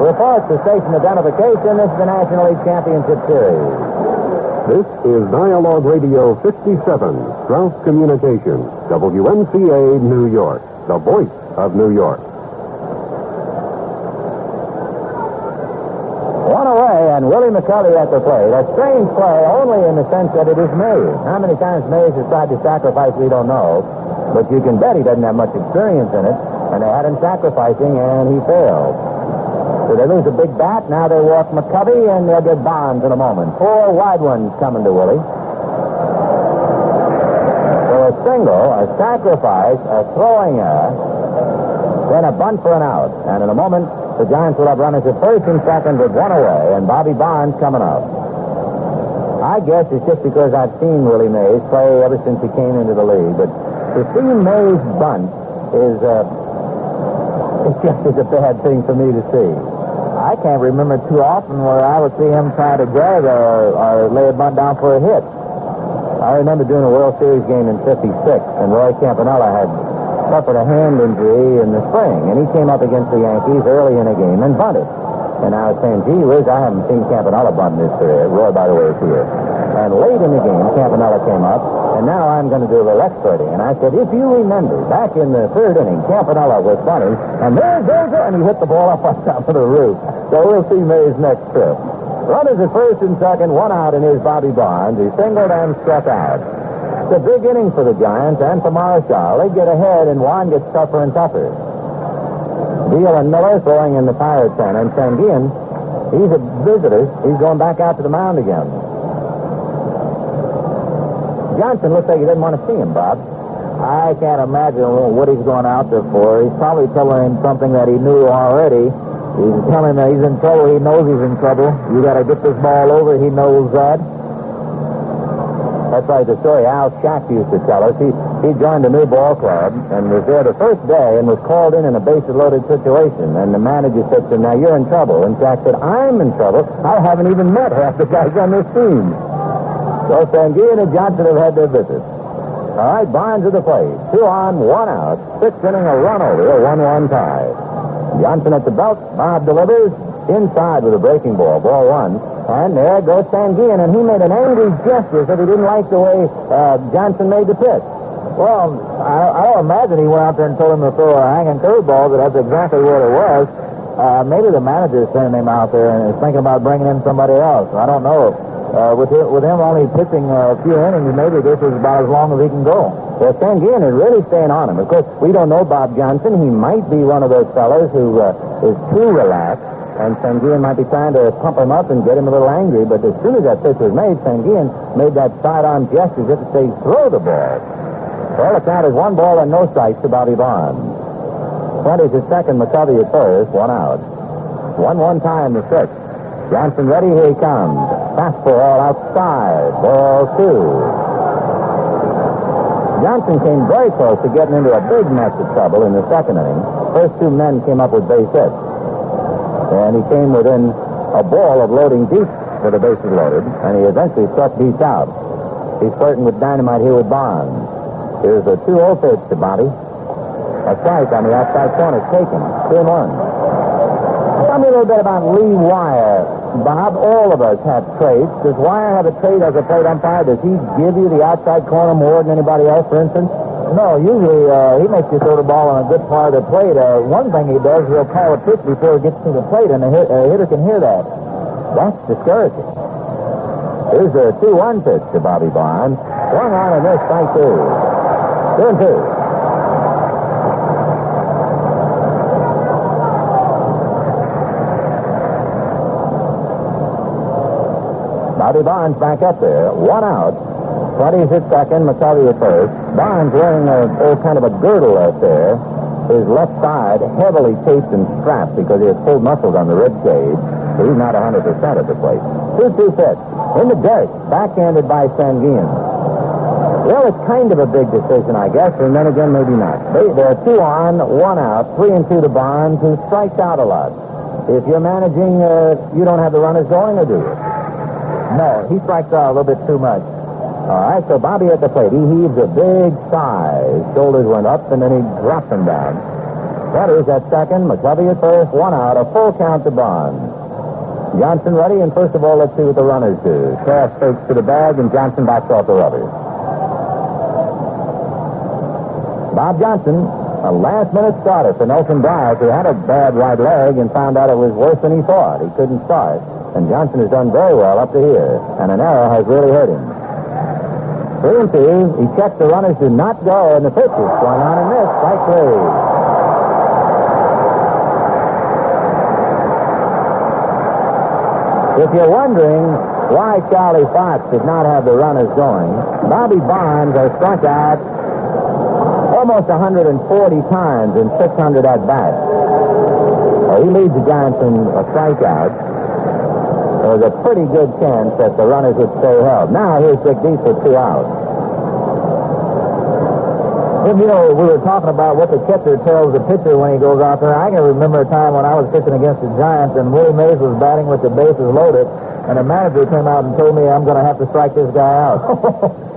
Reports the station identification. This is the National League Championship Series. This is Dialogue Radio 57, Strauss Communications, WNCA, New York, the voice of New York. One away, and Willie McCovey at the plate. A strange play only in the sense that it is Mays. How many times Mays has tried to sacrifice, we don't know. But you can bet he doesn't have much experience in it. And they had him sacrificing, and he failed. So they lose a big bat. Now they walk McCovey, and they'll get Bonds in a moment. 4 wide ones coming to Willie. So a single, a sacrifice, a throwing error. Then a bunt for an out. And in a moment, the Giants will have runners at first and second with one away, and Bobby Bonds coming up. I guess it's just because I've seen Willie Mays play ever since he came into the league, but to see Mays bunt is it just is a bad thing for me to see. I can't remember too often where I would see him try to drag or lay a bunt down for a hit. I remember doing a World Series game in '56, and Roy Campanella had suffered a hand injury in the spring, and he came up against the Yankees early in a game and bunted. And I was saying, gee whiz, I haven't seen Campanella bunt in his career. Roy, by the way, is here. And late in the game, Campanella came up, and now I'm going to do a little experting. And I said, if you remember, back in the third inning, Campanella was bunting, and there's Dozier, and he hit the ball up on top of the roof. So we'll see Mays next trip. Runners at first and second, one out, and here's Bobby Bonds. He singled and struck out. It's a big inning for the Giants and for Marshall. They get ahead, and Juan gets tougher and tougher. Beal and Miller throwing in the Pirates' end, and Sanguillen, he's a visitor. He's going back out to the mound again. Johnson looks like he didn't want to see him, Bob. I can't imagine what he's going out there for. He's probably telling him something that he knew already. He's telling him that he's in trouble. He knows he's in trouble. You got to get this ball over. He knows that. That's like the story Al Shack used to tell us. He joined a new ball club and was there the first day and was called in a bases-loaded situation. And the manager said to him, now you're in trouble. And Shack said, I'm in trouble. I haven't even met half the guys on this team. So Sanguillen and Johnson have had their visit. All right, Bonds at the plate. 2 on, 1 out. 6th inning, a run over, a 1-1 tie. Johnson at the belt. Bob delivers inside with a breaking ball. Ball 1. And there goes Sanguillen, and he made an angry gesture that he didn't like the way Johnson made the pitch. Well, I don't imagine he went out there and told him to throw a hanging curveball, but that's exactly what it was. Maybe the manager is sending him out there and is thinking about bringing in somebody else. I don't know. With him only pitching a few innings, maybe this is about as long as he can go. Well, Sanguillen is really staying on him. Of course, we don't know Bob Johnson. He might be one of those fellows who is too relaxed, and Sanguillen might be trying to pump him up and get him a little angry, but as soon as that pitch was made, Sanguillen made that sidearm gesture just to say, throw the ball. Well, the count is 1 ball and no strikes to Bobby Bonds. 20's at second, McCovey at first, 1 out. 1-1 tie in the 6th. Johnson ready, here he comes. Fastball outside, ball 2. Johnson came very close to getting into a big mess of trouble in the 2nd inning. First 2 men came up with base hits. And he came within a ball of loading deep with the bases loaded, and he eventually struck deep out. He's flirting with dynamite here with Bonds. Here's a 2-0 pitch to Bobby. A strike on the outside corner taken. 2-1. Tell me a little bit about Lee Wire. Bob, all of us have traits. Does Wire have a trait as a plate umpire? Does he give you the outside corner more than anybody else, for instance? No, usually he makes you throw the ball on a good part of the plate. One thing he does, he'll call a pitch before it gets to the plate, and the hitter can hear that. That's discouraging. Here's a 2-1 pitch to Bobby Bonds. Swung on and missed, strike 2. 2-2. Bobby Bonds back up there. 1 out. 20's at second, McCovey at first. Bonds wearing a kind of a girdle out there. His left side heavily taped and strapped because he has pulled muscles on the rib cage. So he's not 100% at the plate. 2-2 pitch. In the dirt. Backhanded by Sanguillen. Well, it's kind of a big decision, I guess, and then again, maybe not. They're 2 on, 1 out, 3-2 to Bonds, who strikes out a lot. If you're managing, you don't have the runners going, or do you? No, he strikes out a little bit too much. All right, so Bobby at the plate. He heaves a big sigh. His shoulders went up, and then he dropped them down. Runners at second, McCovey at first, 1 out, a full count to Bonds. Johnson ready, and first of all, let's see what the runners do. Kraft fakes to the bag, and Johnson backs off the rubber. Bob Johnson, a last-minute starter for Nelson Bryce, who had a bad right leg and found out it was worse than he thought. He couldn't start. And Johnson has done very well up to here, and an error has really hurt him. 3-2. He checks the runners do not go, and the pitch is swung on and missed. Strike 3. If you're wondering why Charlie Fox did not have the runners going, Bobby Bonds has struck out almost 140 times in 600 at-bats. He leads Johnson a strikeout. There was a pretty good chance that the runners would stay held. Now here's Dick Deep with 2 outs. You know, we were talking about what the catcher tells the pitcher when he goes out there. I can remember a time when I was pitching against the Giants and Willie Mays was batting with the bases loaded, and the manager came out and told me I'm going to have to strike this guy out.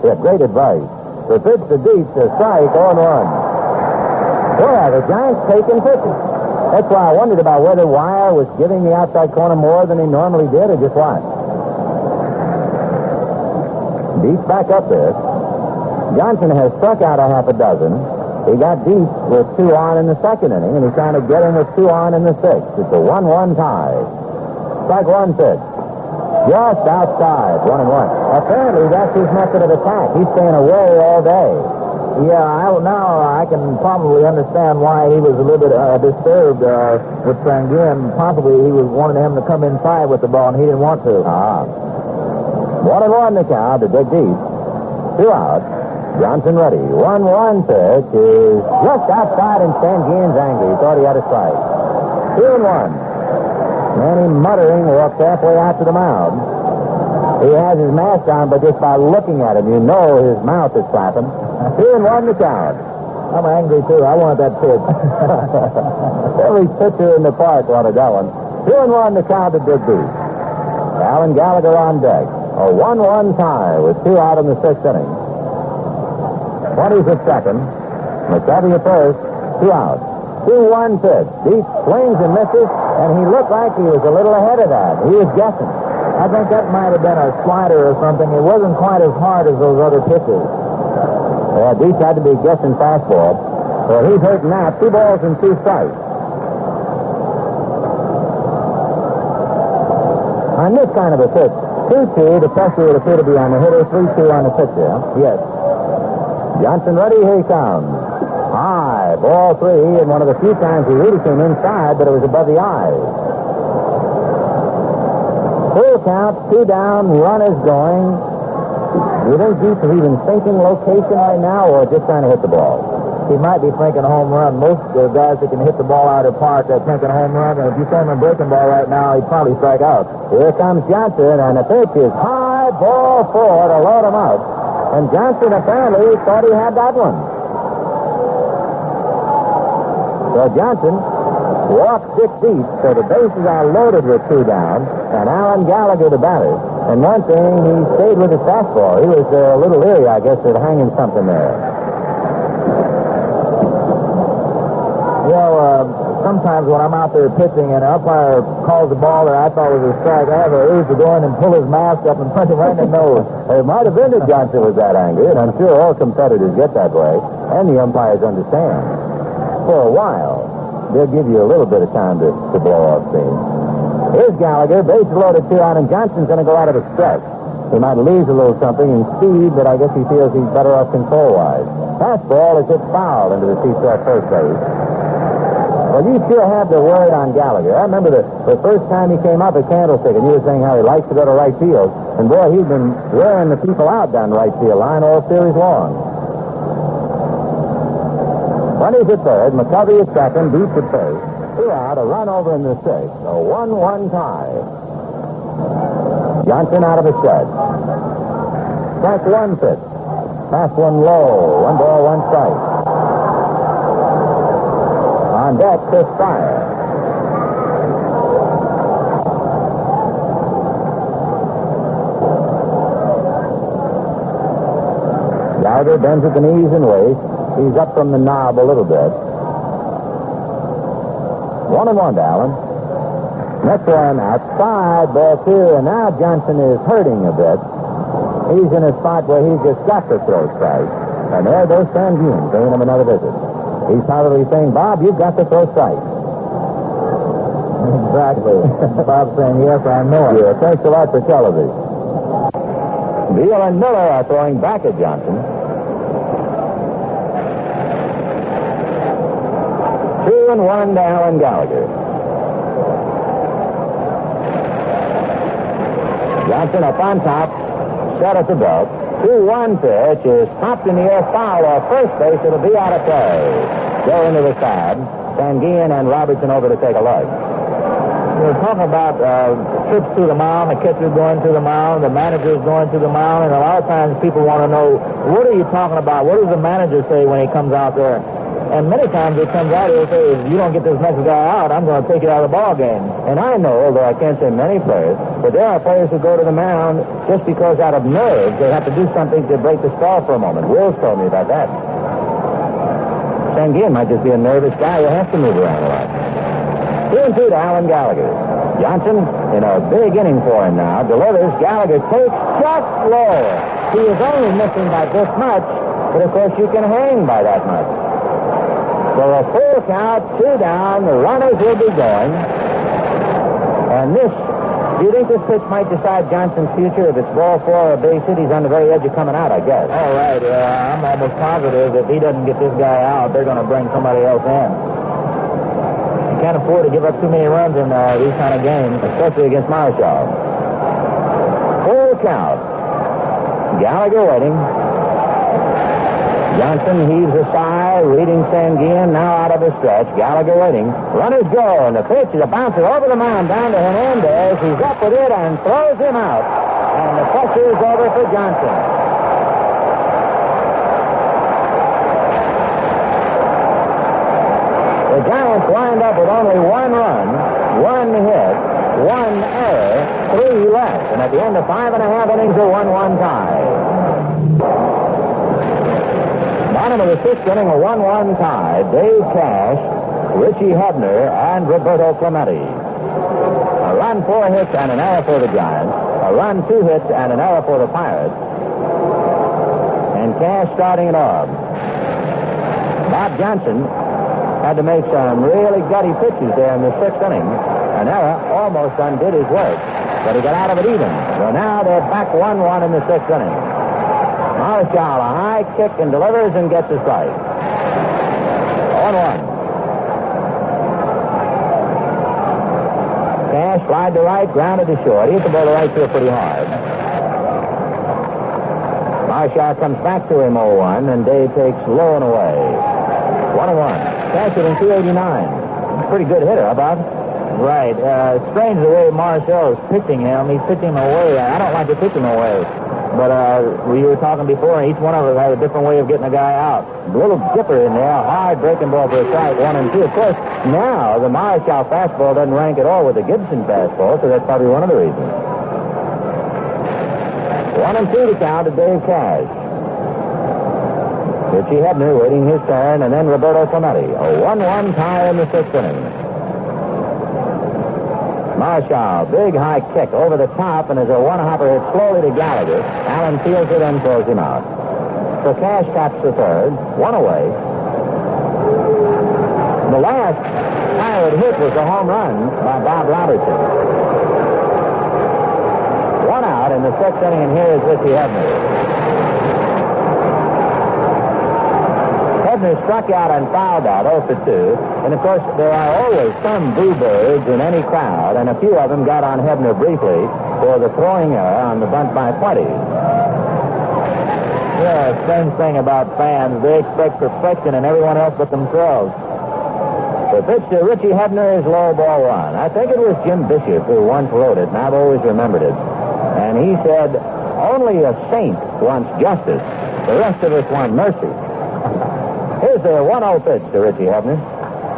Yeah, great advice. The pitch to Deep to strike 0-1. Boy, the Giants taking pitches. That's why I wondered about whether Wire was giving the outside corner more than he normally did or just what. Deep's back up there. Johnson has struck out a half a dozen. He got Deep with 2 on in the second inning, and he's trying to get him with 2 on in the sixth. It's a 1-1 tie. Strike 1 pitch. Just outside, 1-1. Apparently, that's his method of attack. He's staying away all day. Yeah, now I can probably understand why he was a little bit disturbed with Sanguin. Possibly he was wanting him to come inside with the ball, and he didn't want to. 1-1 the count to Dick Deep. 2 outs. Johnson ready. 1-1 pitch is just outside, and Sanguin's angry. He thought he had a strike. 2-1. Manny muttering walks halfway out to the mound. He has his mask on, but just by looking at him, you know his mouth is flapping. 2-1 the count. I'm angry, too. I wanted that pitch. Every pitcher in the park wanted that one. 2-1 the count at Dick Deep. Alan Gallagher on deck. A 1-1 tie with 2 out in the 6th inning. 20's at second. McCovey at first. 2 out. 2-1 pitch. Deep swings and misses, and he looked like he was a little ahead of that. He was guessing. I think that might have been a slider or something. It wasn't quite as hard as those other pitches. Yeah, Deep had to be guessing fastball. So he's hurting that. 2 balls and 2 strikes. On this kind of a pitch, 2-2, the pressure would appear to be on the hitter, 3-2 on the pitcher. Yes. Johnson ready, here he comes. High, ball 3, and one of the few times he really came inside, but it was above the eyes. Full count, 2 down, run is going. Do you think Deep is even thinking location right now, or just trying to hit the ball? He might be thinking home run. Most guys that can hit the ball out of the park are thinking home run, and if you send him a breaking ball right now, he'd probably strike out. Here comes Johnson, and the pitch is high, ball 4 to load him out. And Johnson apparently thought he had that one. So Johnson walks 6 deep, so the bases are loaded with 2 down, and Alan Gallagher the batter. And one thing, he stayed with his fastball. He was a little leery, I guess, at hanging something there. Sometimes when I'm out there pitching and an umpire calls the ball that I thought was a strike, I have an urge to go in and pull his mask up and punch him right in the nose. It might have been that Johnson was that angry, and I'm sure all competitors get that way, and the umpires understand. For a while, they'll give you a little bit of time to blow off steam. Here's Gallagher, base loaded 2 out, and Johnson's going to go out of a stretch. He might lose a little something in speed, but I guess he feels he's better off control-wise. Fastball is hit foul into the seats at first base. Well, you sure have the word on Gallagher. I remember the first time he came up at Candlestick, and you were saying how he likes to go to right field. And, boy, he's been wearing the people out down the right field line all series long. 20's at third, McCovey at second, Deep at first. 2 out, a run over in the 6th. A 1-1 tie. Johnson out of a stretch. Strike 1 pitch. Fast one low. 1 ball, 1 strike. On deck, Chris Fire. Gallagher bends at the knees and waist. He's up from the knob a little bit. 1-1 to Allen. Next one outside, ball 2, and now Johnson is hurting a bit. He's in a spot where he's just got to throw strike. And there goes Sanguin, bringing him another visit. He's probably saying, Bob, you've got to throw strike. Exactly. Bob's saying, yes, I know it. Yeah, thanks a lot for television. Beal and Miller are throwing back at Johnson. 2-1 to Alan Gallagher. Johnson up on top, shut at the belt. 2-1 pitch is popped in the air, foul off first base. It'll be out of play. Go into the side. Sanguin and Robertson over to take a look. We're talking about trips to the mound, the catcher's going to the mound, the manager's going to the mound, and a lot of times people want to know, what are you talking about? What does the manager say when he comes out there? And many times he comes out here and says, if you don't get this next guy out, I'm going to take it out of the ball game. And I know, although I can't say many players, but there are players who go to the mound just because out of nerves they have to do something to break the spell for a moment. Will's told me about that. Sanguin might just be a nervous guy who has to move around a lot. 2-2 to Alan Gallagher. Johnson, in a big inning for him now, delivers. Gallagher takes just low. He is only missing by this much, but of course you can hang by that much. So a full count, 2 down, the runners will be going. And this, do you think this pitch might decide Johnson's future? If it's ball 4 or base hit, he's on the very edge of coming out, I guess. All right, I'm almost positive if he doesn't get this guy out, they're going to bring somebody else in. Can't afford to give up too many runs in these kind of games, especially against Marshall. Full count. Gallagher waiting. Johnson heaves a sigh, reading Sanguin, now out of the stretch. Gallagher waiting. Runners go, and the pitch is a bouncer over the mound down to Hernandez. He's up with it and throws him out. And the pressure is over for Johnson. The Giants wind up with only 1 run, 1 hit, 1 error, 3 left. And at the end of 5.5 innings, a 1-1 tie. Bottom of the 6th inning, a 1-1 tie. Dave Cash, Richie Hebner, and Roberto Clemente. A run, 4 hits, and an error for the Giants. A run, 2 hits, and an error for the Pirates. And Cash starting it off. Bob Johnson had to make some really gutty pitches there in the 6th inning. An error almost undid his work, but he got out of it even. So now they're back 1-1 in the 6th inning. Marshall, a high kick and delivers and gets a strike. 1-1. Cash flied to right, grounded to short. He hit the ball to right field pretty hard. Marshall comes back to him 0-1, and Dave takes low and away. 1-1. Cash it in 289. Pretty good hitter, how about? Right. Strange the way Marshall is pitching him. He's pitching him away. I don't like to pitch him away. But we were talking before, and each one of us had a different way of getting a guy out. A little dipper in there, a hard breaking ball for a strike, 1 and 2. Of course, now the Marshall fastball doesn't rank at all with the Gibson fastball, so that's probably one of the reasons. 1 and 2 to count to Dave Cash. Richie Hebner waiting his turn, and then Roberto Clemente. A 1-1 tie in the 6th inning. Marshall, big high kick over the top, and as a one-hopper hit slowly to Gallagher, Allen fields it and throws him out. So Cash taps the third, 1 away. The last Pirate hit was a home run by Bob Robertson. 1 out in the 6th inning, and here is Richie Hebner. Hebner struck out and fouled out 0 for 2. And, of course, there are always some boo-birds in any crowd, and a few of them got on Hebner briefly for the throwing error on the bunt by 20. Yeah, strange thing about fans. They expect perfection in everyone else but themselves. The pitch to Richie Hebner is low ball 1. I think it was Jim Bishop who once wrote it, and I've always remembered it. And he said, only a saint wants justice. The rest of us want mercy. Here's the 1-0 pitch to Richie Hebner.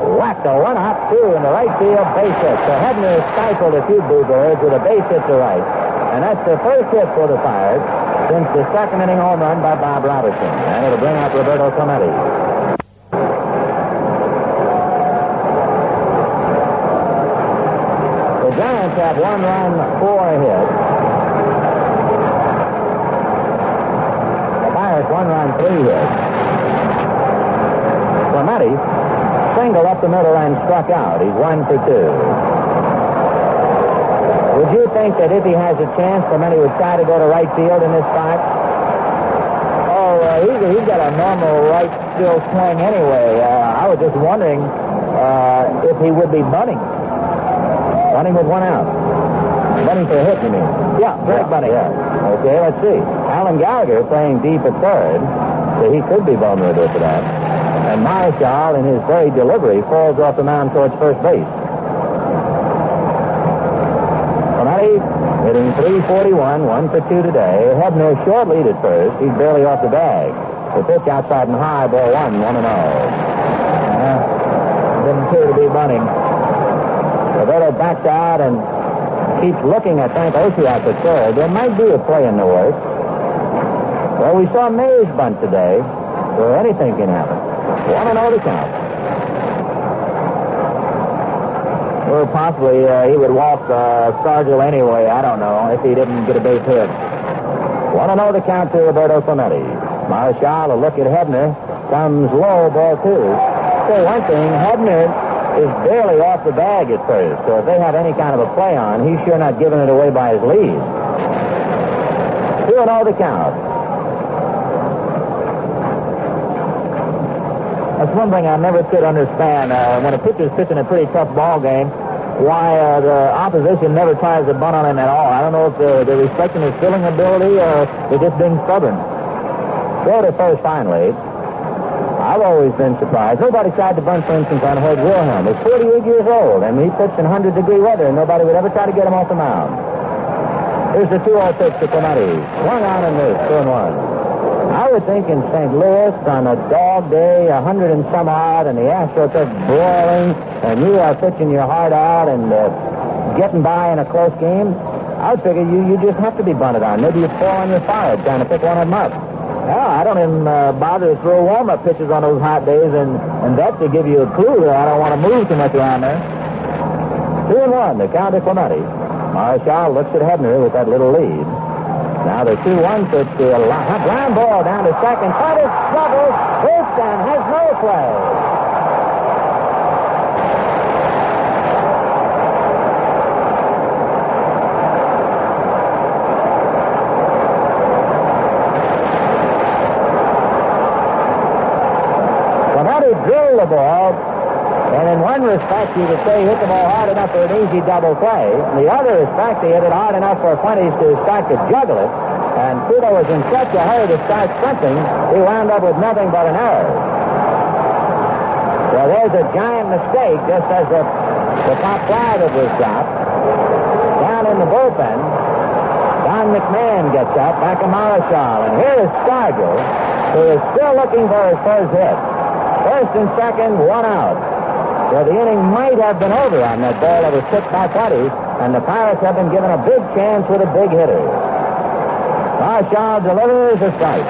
Whacked a 1-hop 2 in the right field base hit. So Hebner stifled a few boo-birds with a base hit to right. And that's the first hit for the Pirates since the 2nd inning home run by Bob Robertson. And it'll bring out Roberto Clemente. The Giants have 1 run, 4 hits. The Pirates 1 run, 3 hits. Clemente singled up the middle and struck out. He's 1 for 2. Would you think that if he has a chance, Clemente would try to go to right field in this spot? Oh, he's got a normal right field swing anyway. I was just wondering if he would be bunting. Bunting with 1 out. Bunting for a hit, you mean? Yeah, Greg Bunting. Yeah. Okay, let's see. Alan Gallagher playing deep at third, so he could be vulnerable for that. And Marshall, in his very delivery, falls off the mound towards first base. Clemente hitting .341, 1 for 2 today. Hebner short lead at first. He's barely off the bag. The pitch outside and high, ball 1, 1-0. Didn't appear to be Bunting. Roberto backs out and keeps looking at Frank Oshie at third. There might be a play in the works. Well, we saw Mays bunt today, so anything can happen. 1-0 to count. Or possibly he would walk Stargell anyway. I don't know if he didn't get a base hit. 1-0 to count to Roberto Clemente. Marshall, a look at Hebner, comes low, ball 2. So one thing, Hebner is barely off the bag at first, so if they have any kind of a play on, he's sure not giving it away by his lead. 2-0 to count. That's one thing I never could understand. When a pitcher's pitching a pretty tough ball game, why the opposition never tries to bunt on him at all. I don't know if they're respecting his fielding ability or they're just being stubborn. Go to first finally. I've always been surprised. Nobody tried to bunt, for instance, on Herb Wilhelm. He's 48 years old, and he pitched in 100-degree weather, and nobody would ever try to get him off the mound. Here's the 2-0 pitch to Clemente. Swung on and missed, 2-1. I would think in St. Louis on a dog day, 100 and some odd, and the Astros are broiling, and you are pitching your heart out and getting by in a close game, I would figure you just have to be bunted on. Maybe you'd fall on your forehead trying to pick one of them up. Yeah, I don't even bother to throw warm-up pitches on those hot days, and that to give you a clue that I don't want to move too much around there. 2-1, the count to Clemente. Marshall looks at Hebner with that little lead. Now the 2-1 pitch to a ground ball down to second. Curtis doubles, hits, and has no play. Drilled the ball, and in one respect you could say he hit the ball hard enough for an easy double play. In the other respect, he hit it hard enough for Fuentes to start to juggle it, and Pluto was in such a hurry to start something, he wound up with nothing but an error. So there's a giant mistake, just as the top fly that was dropped. Down in the bullpen, Don McMahon gets up, back of Marshall, and here is Stargell, who is still looking for his first hit. First and second, 1 out. So the inning might have been over on that ball that was hit by Fuentes, and the Pirates have been given a big chance with a big hitter. Marshall delivers a strike.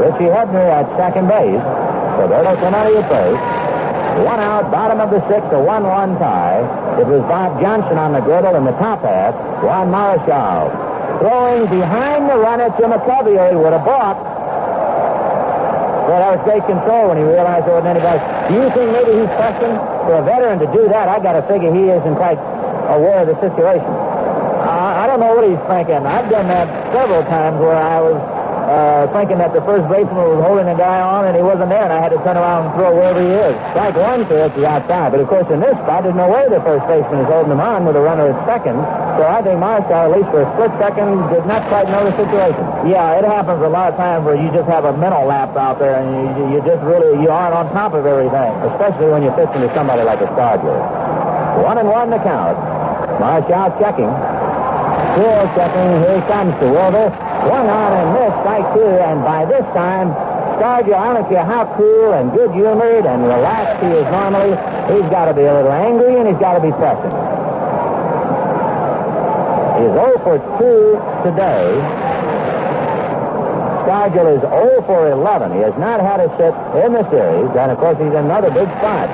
Richie Hebner at second base. Roberto Clemente at first. 1 out, bottom of the 6th, a 1-1 tie. It was Bob Johnson on the griddle in the top half. Juan Marshall throwing behind the runner to McCovey, or he would have balked. Well, that was great control when he realized there wasn't anybody. Do you think maybe he's pressing? For a veteran to do that, I got to figure he isn't quite aware of the situation. I don't know what he's thinking. I've done that several times where I was thinking that the first baseman was holding a guy on and he wasn't there, and I had to turn around and throw wherever he is. Strike 1 to the outside, but of course in this spot there's no way the first baseman is holding him on with a runner at second. So I think Marshall, at least for a split second, did not quite know the situation. Yeah, it happens a lot of times where you just have a mental lapse out there and you just really, you aren't on top of everything. Especially when you're pitching to somebody like a Stargell. 1-1 the count. Marshall checking. Still checking. Here he comes to Wilder. 1 on and missed, strike 2, and by this time, Stargell, I don't care how cool and good-humored and relaxed he is normally, he's got to be a little angry and he's got to be pressing. He's 0 for 2 today. Stargell is 0 for 11. He has not had a hit in the series, and of course he's in another big spot.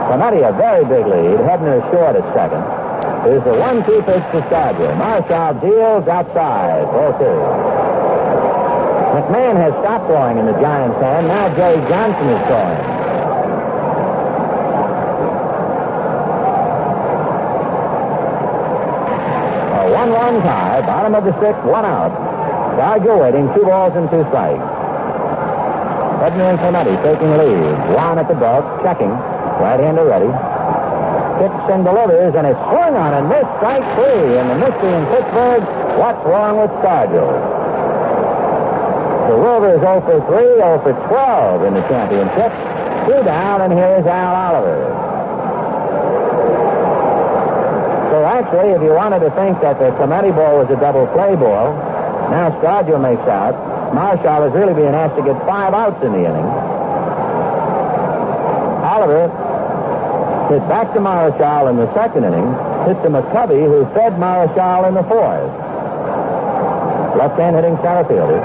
Clemente a very big lead. Hebner is short at second. Here's the 1-2 pitch to Stargell. Marshall deals outside. 4-2. McMahon has stopped throwing in the Giants' hand. Now Jerry Johnson is throwing. A 1-1 tie. Bottom of the 6th, 1 out. Stargell waiting. 2 balls and 2 strikes. Hebner and Clemente taking lead. Juan at the belt, checking. Right-hander ready. Kicks and delivers, and it's swung on and missed. Strike three. And the Misty in Pittsburgh, what's wrong with Stargell? The Rovers 0 for 3, 0 for 12 in the championship. 2 down, and here's Al Oliver. So actually, if you wanted to think that the Clemente ball was a double play ball, now Stargell makes out. Marshall is really being asked to get 5 outs in the inning. Oliver hit back to Marshall in the second inning, hit to McCovey, who fed Marshall in the fourth. Left-hand hitting center fielder.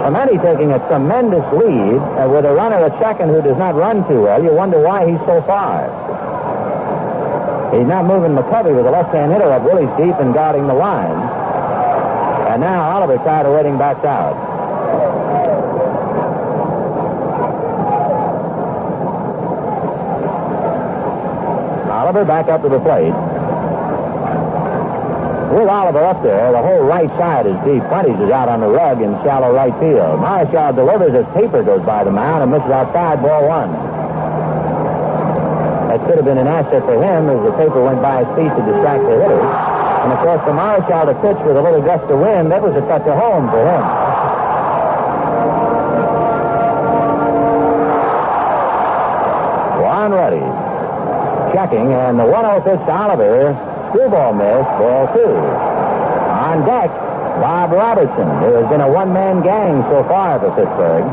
Clemente taking a tremendous lead with a runner at second who does not run too well. You wonder why he's so far. He's now moving McCovey with a left-hand hitter up Willie's deep and guarding the line. And now Oliver, tired of waiting, backs out. Oliver back up to the plate. With Oliver up there, the whole right side is deep. Fuentes is out on the rug in shallow right field. Marshall delivers as Taper goes by the mound and misses outside, ball 1. That could have been an asset for him as the Taper went by his feet to distract the hitter. And, of course, for Marshall to pitch with a little gust of wind, that was a touch of home for him. Juan ready. Checking, and the 1-0 pitch to Oliver. Screwball miss, ball 2. On deck, Bob Robertson. There has been a one-man gang so far for Pittsburgh.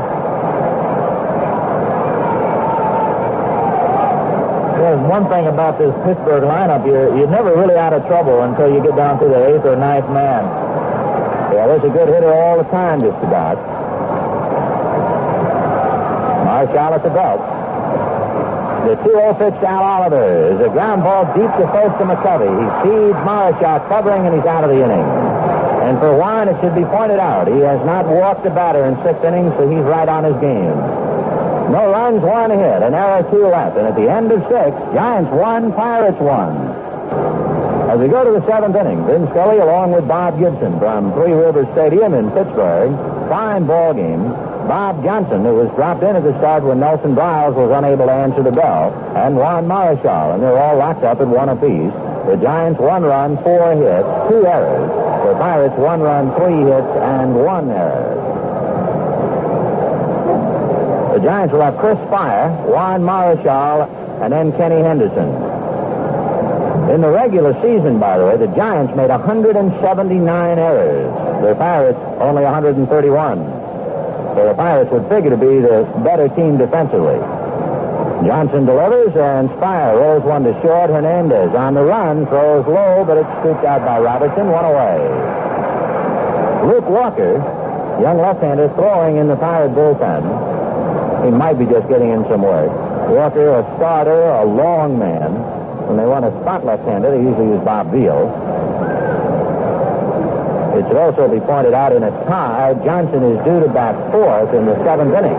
There's one thing about this Pittsburgh lineup, you're never really out of trouble until you get down to the 8th or 9th man. Yeah, there's a good hitter all the time, just about. Marshall at the belt. The 2-0 pitch to Al Oliver is a ground ball deep to first to McCovey. He feeds Marshall covering, and he's out of the inning. And for Juan, it should be pointed out, he has not walked a batter in 6 innings, so he's right on his game. No runs, 1 hit, an error, 2 left. And at the end of 6, Giants 1, Pirates 1. As we go to the 7th inning, Vin Scully along with Bob Gibson from Three Rivers Stadium in Pittsburgh. Fine ball game. Bob Johnson, who was dropped in at the start when Nelson Briles was unable to answer the bell, and Juan Marichal, and they're all locked up at 1 apiece. The Giants 1 run, 4 hits, 2 errors. The Pirates 1 run, 3 hits, and 1 error. The Giants will have Chris Spire, Juan Marichal, and then Kenny Henderson. In the regular season, by the way, the Giants made 179 errors. The Pirates only 131. So the Pirates would figure to be the better team defensively. Johnson delivers, and Spire rolls 1 to short. Hernandez on the run, throws low, but it's scooped out by Robertson, 1 away. Luke Walker, young left-hander, throwing in the Pirate bullpen. He might be just getting in some work. Walker, a starter, a long man. When they want a spot left-hander, they usually use Bob Veal. It should also be pointed out in a tie, Johnson is due to bat 4th in the 7th inning.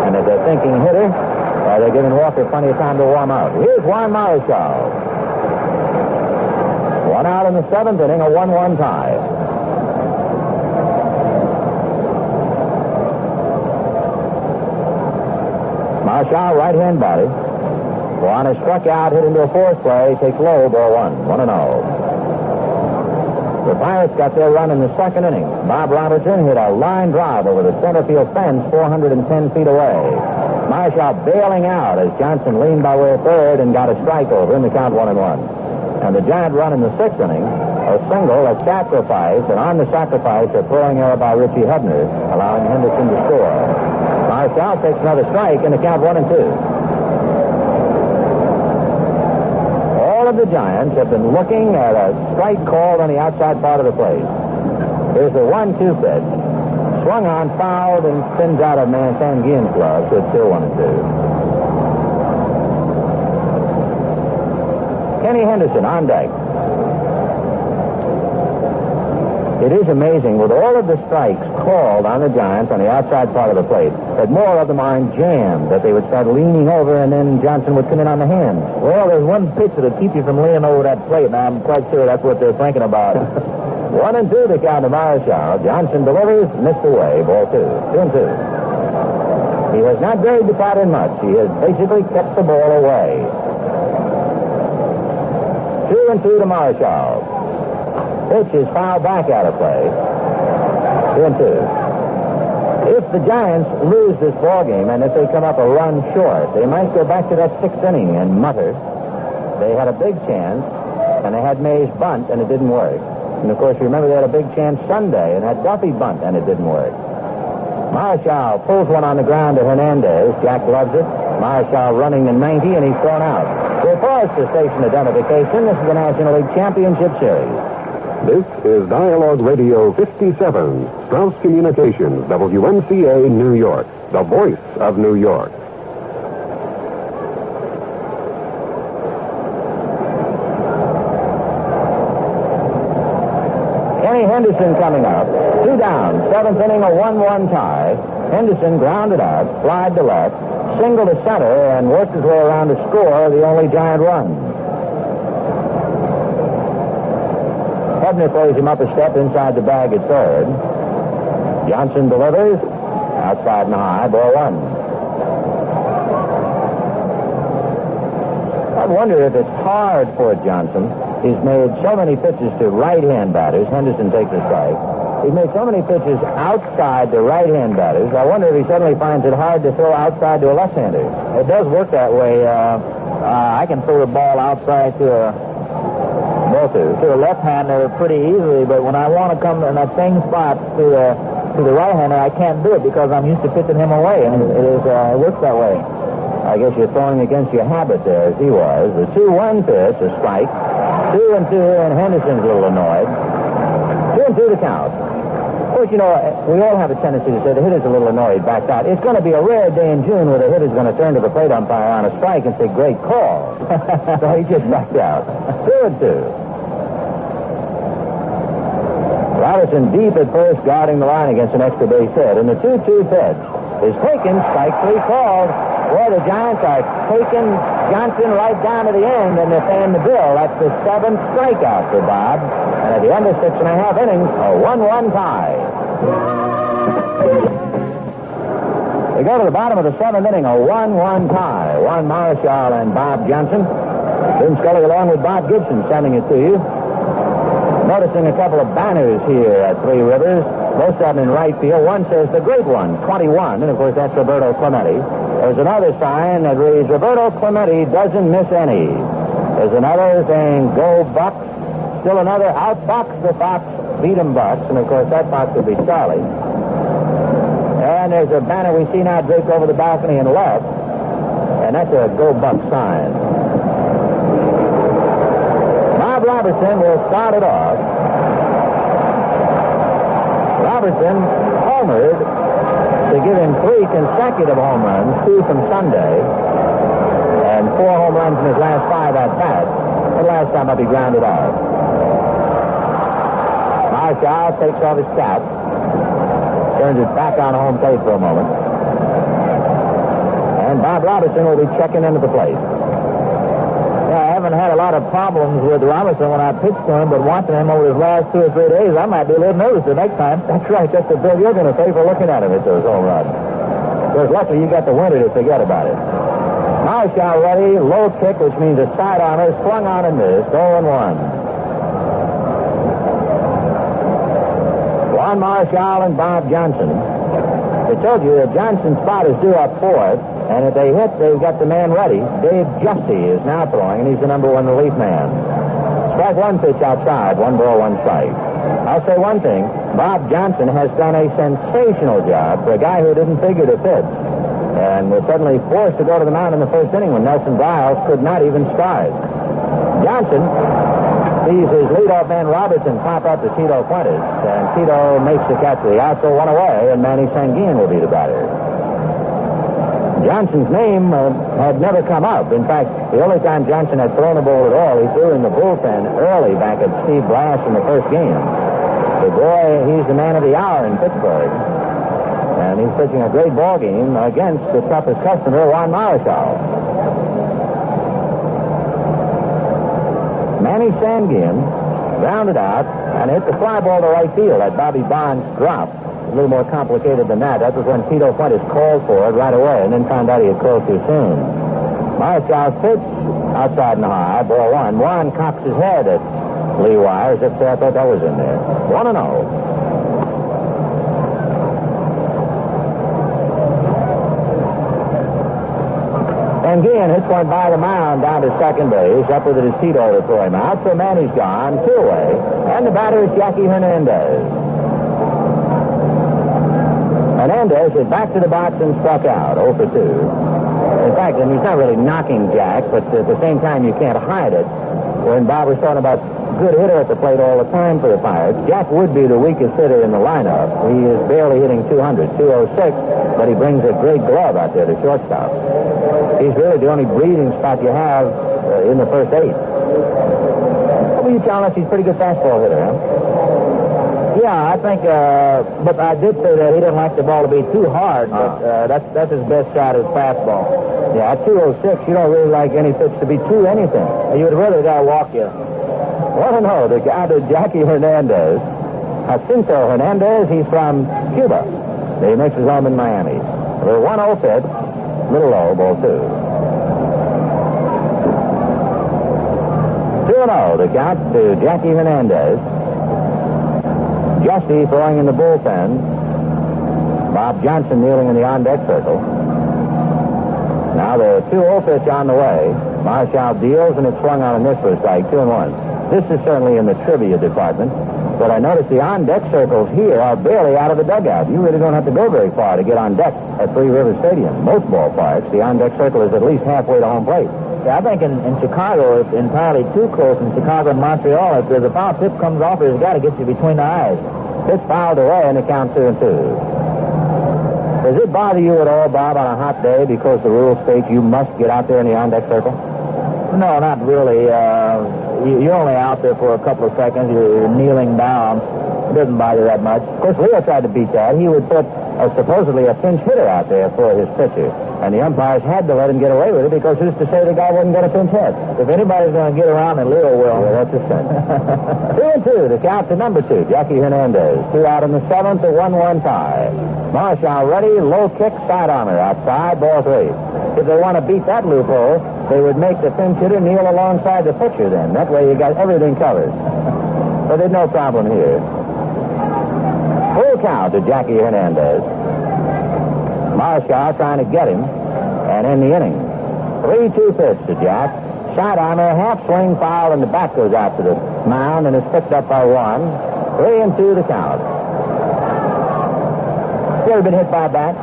And as a thinking hitter, they're giving Walker plenty of time to warm up. Here's Juan Marichal. 1 out in the 7th inning, a 1-1 tie. Marshall, right-hand body. Juan is struck out, hit into a 4th play, takes low, ball 1, 1-0. The Pirates got their run in the 2nd inning. Bob Robertson hit a line drive over the center field fence 410 feet away. Marshall bailing out as Johnson leaned by way of 3rd and got a strike over in the count 1-1. And the Giant run in the 6th inning, a single, a sacrifice, and on the sacrifice, a throwing error by Richie Hebner, allowing Henderson to score. Marshall takes another strike in the count 1-2. All of the Giants have been looking at a strike called on the outside part of the plate. Here's the 1-2 pitch. Swung on, fouled, and spins out of Sanguine's glove, so it's still 1-2. Kenny Henderson on deck. It is amazing, with all of the strikes called on the Giants on the outside part of the plate, that more of them aren't jammed, that they would start leaning over and then Johnson would come in on the hands. Well, there's one pitch that'll keep you from leaning over that plate, and I'm quite sure that's what they're thinking about. 1-2 the count to Marshall. Johnson delivers, missed away, ball 2. 2-2. He has not varied the pattern much. He has basically kept the ball away. 2-2 to Marshall. Pitch is fouled back out of play. 2-2. If the Giants lose this ball game and if they come up a run short, they might go back to that 6th inning and mutter. They had a big chance, and they had Mays bunt, and it didn't work. And, of course, you remember they had a big chance Sunday and had Duffy bunt, and it didn't work. Marshall pulls one on the ground to Hernandez. Jack loves it. Marshall running to 90, and he's thrown out. We'll pause for station identification. This is the National League Championship Series. This is Dialogue Radio 57, Strauss Communications, WMCA, New York, the voice of New York. Kenny Henderson coming up. 2 down, 7th inning, a 1-1 tie. Henderson grounded out, slide to left, single to center, and worked his way around to score the only Giant run. Hebner plays him up a step inside the bag at third. Johnson delivers. Outside and high, ball 1. I wonder if it's hard for Johnson. He's made so many pitches to right-hand batters. Henderson takes a strike. He's made so many pitches outside to right-hand batters. I wonder if he suddenly finds it hard to throw outside to a left-hander. It does work that way. I can throw the ball outside to a left-hander pretty easily, but when I want to come in that same spot to the right-hander, I can't do it because I'm used to pitching him away, and it works that way. I guess you're throwing against your habit there, as he was. The 2-1 pitch, a strike. 2-2, and Henderson's a little annoyed. 2-2 to count. Of course, you know, we all have a tendency to say the hitter's a little annoyed, backed out. It's going to be a rare day in June where the hitter's going to turn to the plate umpire on a strike and say, great call. So he just backed out. 2-2. Robertson deep at first, guarding the line against an extra base hit. And the 2-2 pitch is taken, strike 3 called. Boy, the Giants are taking Johnson right down to the end, and they're paying the bill. That's the 7th strikeout for Bob. And at the end of 6.5 innings, a 1-1 tie. We go to the bottom of the 7th inning, a 1-1 tie. Juan Marshall and Bob Johnson. Jim Scully along with Bob Gibson sending it to you. Noticing a couple of banners here at Three Rivers, most of them in right field. One says the great one, 21, and of course that's Roberto Clemente. There's another sign that reads, Roberto Clemente doesn't miss any. There's another saying, go Bucks. Still another, outbox the Fox, beat 'em Bucks, and of course that Fox would be Charlie. And there's a banner we see now draped over the balcony in left, and that's a go Bucks sign. Bob Robertson will start it off. Robertson homered to give him 3 consecutive home runs, 2 from Sunday, and 4 home runs in his last 5 at-bats. The last time up he grounded out. Marshall takes off his cap, turns it back on home plate for a moment, and Bob Robertson will be checking into the plate. Yeah, I haven't had a lot of problems with Robertson when I pitched to him, but watching him over his last 2 or 3 days, I might be a little nervous the next time. That's right, that's the bill you're going to pay for looking at him at those home runs. Because luckily you got the winter to forget about it. Marshall ready, low kick, which means a sidearmer, swung on and missed, 0-1. Juan Marshall and Bob Johnson. I told you that Johnson's spot is due up fourth, and if they hit, they've got the man ready. Dave Jussie is now throwing, and he's the number 1 relief man. Strike 1 pitch outside, 1 ball, 1 strike. I'll say one thing, Bob Johnson has done a sensational job for a guy who didn't figure to pitch, and was suddenly forced to go to the mound in the first inning when Nelson Biles could not even start. Johnson sees his leadoff man Robertson pop up to Tito Fuentes, and Tito makes the catch with the out, so 1 away, and Manny Sanguin will be the batter. Johnson's name had never come up. In fact, the only time Johnson had thrown a ball at all, he threw in the bullpen early back at Steve Blass in the first game. The boy, he's the man of the hour in Pittsburgh. And he's pitching a great ball game against the toughest customer, Juan Marshall. Manny Sanguin Grounded out and hit the fly ball to right field. That Bobby Bonds drop. A little more complicated than that. That was when Tito Fuentes called for it right away and then found out he had called too soon. Marshall's pitch outside and high. Ball one. Warren cocks his head at Lee Wire as if I thought that was in there. 1-0. And Guillen hits one by the mound down to second base. Up with it is Tito to throw him out. So Manny's gone. 2 away. And the batter is Jackie Hernandez. Hernandez hit back to the box and struck out. 0 for 2. In fact, and he's not really knocking Jack, but at the same time you can't hide it. When Bob was talking about good hitter at the plate all the time for the Pirates, Jack would be the weakest hitter in the lineup. He is barely hitting 200, 206, but he brings a great glove out there to shortstop. He's really the only breathing spot you have in the first 8. What were you telling us? He's a pretty good fastball hitter, huh? Yeah, I think, but I did say that he didn't like the ball to be too hard, but that's his best shot is fastball. Yeah, at 206, you don't really like any pitch to be too anything. You would rather guy walk you. 1-0, the guy to Jackie Hernandez. Jacinto Hernandez, he's from Cuba. He makes his home in Miami. The 1-0 pitch, little low, ball 2. 2-0, the count to Jackie Hernandez. Jesse throwing in the bullpen. Bob Johnson kneeling in the on-deck circle. Now the 2-0 pitch on the way. Marshall deals, and it's swung on a miss for a strike, 2-1. This is certainly in the trivia department, but I notice the on-deck circles here are barely out of the dugout. You really don't have to go very far to get on deck at Three Rivers Stadium. Most ballparks, the on-deck circle is at least halfway to home plate. Yeah, I think in Chicago, it's entirely too close. In Chicago and Montreal, if there's a foul tip comes off, it's got to get you between the eyes. Pitch fouled away, and the count 2-2. Does it bother you at all, Bob, on a hot day because the rules state you must get out there in the on-deck circle? No, not really. You're only out there for a couple of seconds. You're kneeling down. It doesn't bother that much. Of course, Leo tried to beat that. He would put supposedly a pinch hitter out there for his pitcher. And the umpires had to let him get away with it because who's to say the guy wouldn't get a pinch hit? If anybody's going to get around, then Leo will. Yeah, that's a sin. 2-2, the count to number 2, Jackie Hernandez. 2 out in the 7th, a 1-1 tie. Marshall ready, low kick, sidearmer outside, ball 3. If they want to beat that loophole, they would make the pinch hitter kneel alongside the pitcher then. That way you got everything covered. But there's no problem here. Full count to Jackie Hernandez. Marshall trying to get him, and in the inning. 3-2 pitch to Jack. Sidearmer, half swing foul, and the bat goes out to the mound, and it's picked up by 1. 3-2 the count. You ever been hit by a bat?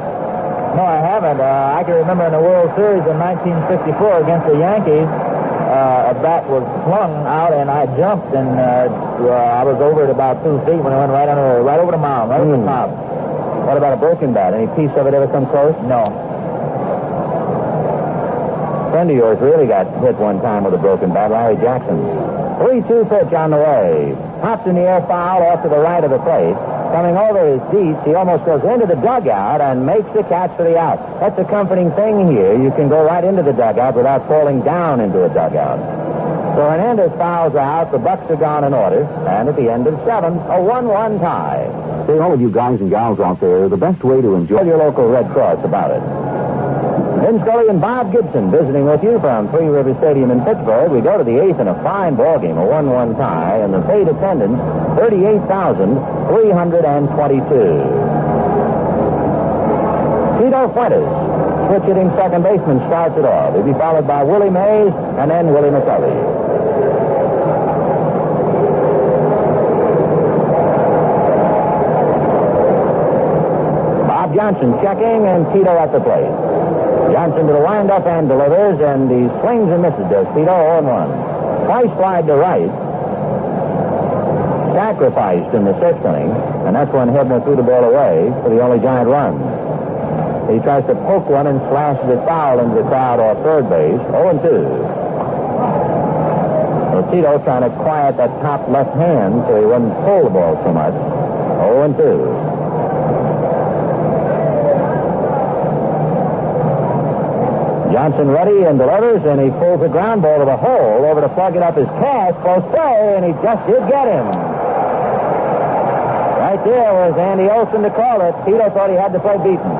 No, I haven't. I can remember in the World Series in 1954 against the Yankees, a bat was flung out, and I jumped, and I was over it about 2 feet when I went right over the mound, right over the top. What about a broken bat? Any piece of it ever come close? No. A friend of yours really got hit one time with a broken bat, Larry Jackson. 3-2 pitch on the way. Pops in the air, foul off to the right of the plate. Coming over his seats, he almost goes into the dugout and makes the catch for the out. That's a comforting thing here. You can go right into the dugout without falling down into a dugout. So Hernandez fouls out. The Bucks are gone in order. And at the end of 7, a 1-1 tie. Say, all of you guys and gals out there, the best way to enjoy Tell your local Red Cross about it. Vin Scully and Bob Gibson visiting with you from Three River Stadium in Pittsburgh. We go to the 8th in a fine ball game, a 1-1 tie, and the paid attendance, 38,322. Tito Fuentes, switch hitting second baseman, starts it off. He'll be followed by Willie Mays and then Willie McCovey. Johnson checking, and Tito at the plate. Johnson to the windup and delivers, and he swings and misses. Does Tito 0-1. Twice slide to right. Sacrificed in the 6th inning, and that's when Hebner threw the ball away for the only giant run. He tries to poke one and slashes it foul into the crowd off third base. 0-2. So Tito trying to quiet that top left hand so he wouldn't pull the ball so much. 0-2. Johnson ready and delivers, and he pulls a ground ball to the hole over to plug it up his cast. Close play, and he just did get him. Right there was Andy Olson to call it. Tito thought he had to play beaten.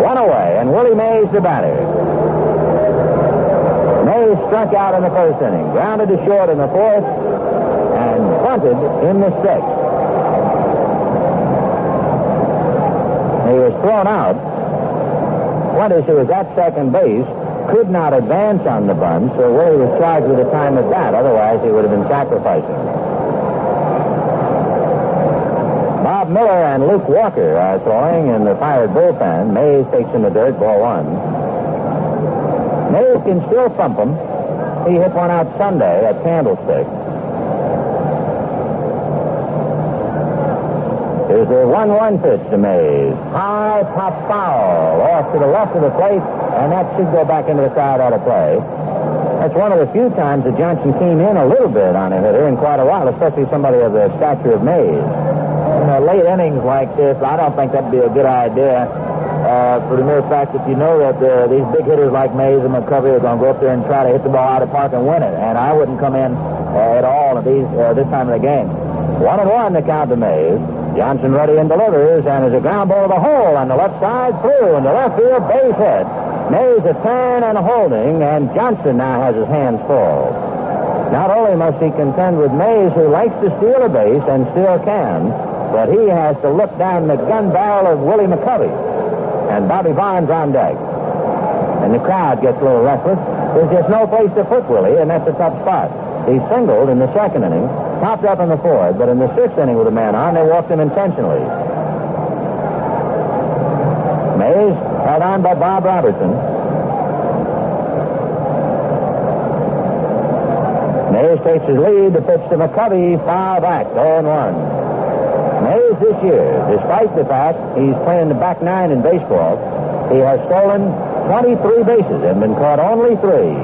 One away, and Willie Mays the batter. Mays struck out in the first inning, grounded to short in the fourth, and bunted in the sixth. He was thrown out. Winters, who was at second base, could not advance on the bunt, so Willie was charged with a time at bat. Otherwise, he would have been sacrificing. Bob Miller and Luke Walker are throwing in the Pirate bullpen. Mays takes in the dirt, ball one. Mays can still thump him. He hit one out Sunday at Candlestick. Here's the 1-1 pitch to Mays. High pop foul off to the left of the plate, and that should go back into the crowd out of play. That's one of the few times that Johnson came in a little bit on a hitter in quite a while, especially somebody of the stature of Mays. In late innings like this, I don't think that'd be a good idea for the mere fact that you know that these big hitters like Mays and McCovey are going to go up there and try to hit the ball out of the park and win it, and I wouldn't come in at all at this time of the game. 1-1 the count to Mays. Johnson ready and delivers, and there's a ground ball to the hole on the left side, through in the left field, base hit. Mays a turn and holding, and Johnson now has his hands full. Not only must he contend with Mays, who likes to steal a base and still can, but he has to look down the gun barrel of Willie McCovey. And Bobby Bonds on deck. And the crowd gets a little restless. There's just no place to put Willie, and that's a tough spot. He singled in the second inning, topped up in the fourth, but in the sixth inning with a man on, they walked him intentionally. Mays held on by Bob Robertson. Mays takes his lead. The pitch to McCovey, foul back, 0-1. Mays this year, despite the fact he's playing the back nine in baseball, he has stolen 23 bases and been caught only 3.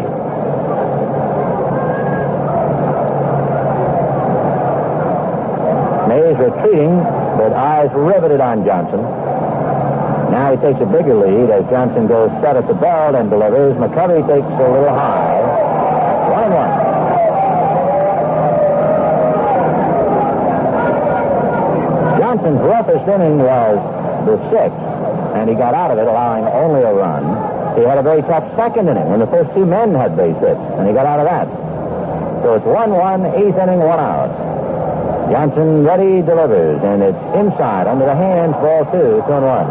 Mays retreating, but eyes riveted on Johnson. Now he takes a bigger lead as Johnson goes set at the belt and delivers. McCovey takes a little high. 1-1. Johnson's roughest inning was the 6th, and he got out of it, allowing only a run. He had a very tough second inning when the first 2 men had base hits, and he got out of that. So it's 1-1, 8th inning, 1 out. Johnson ready, delivers, and it's inside, under the hands, ball 2, 2-1.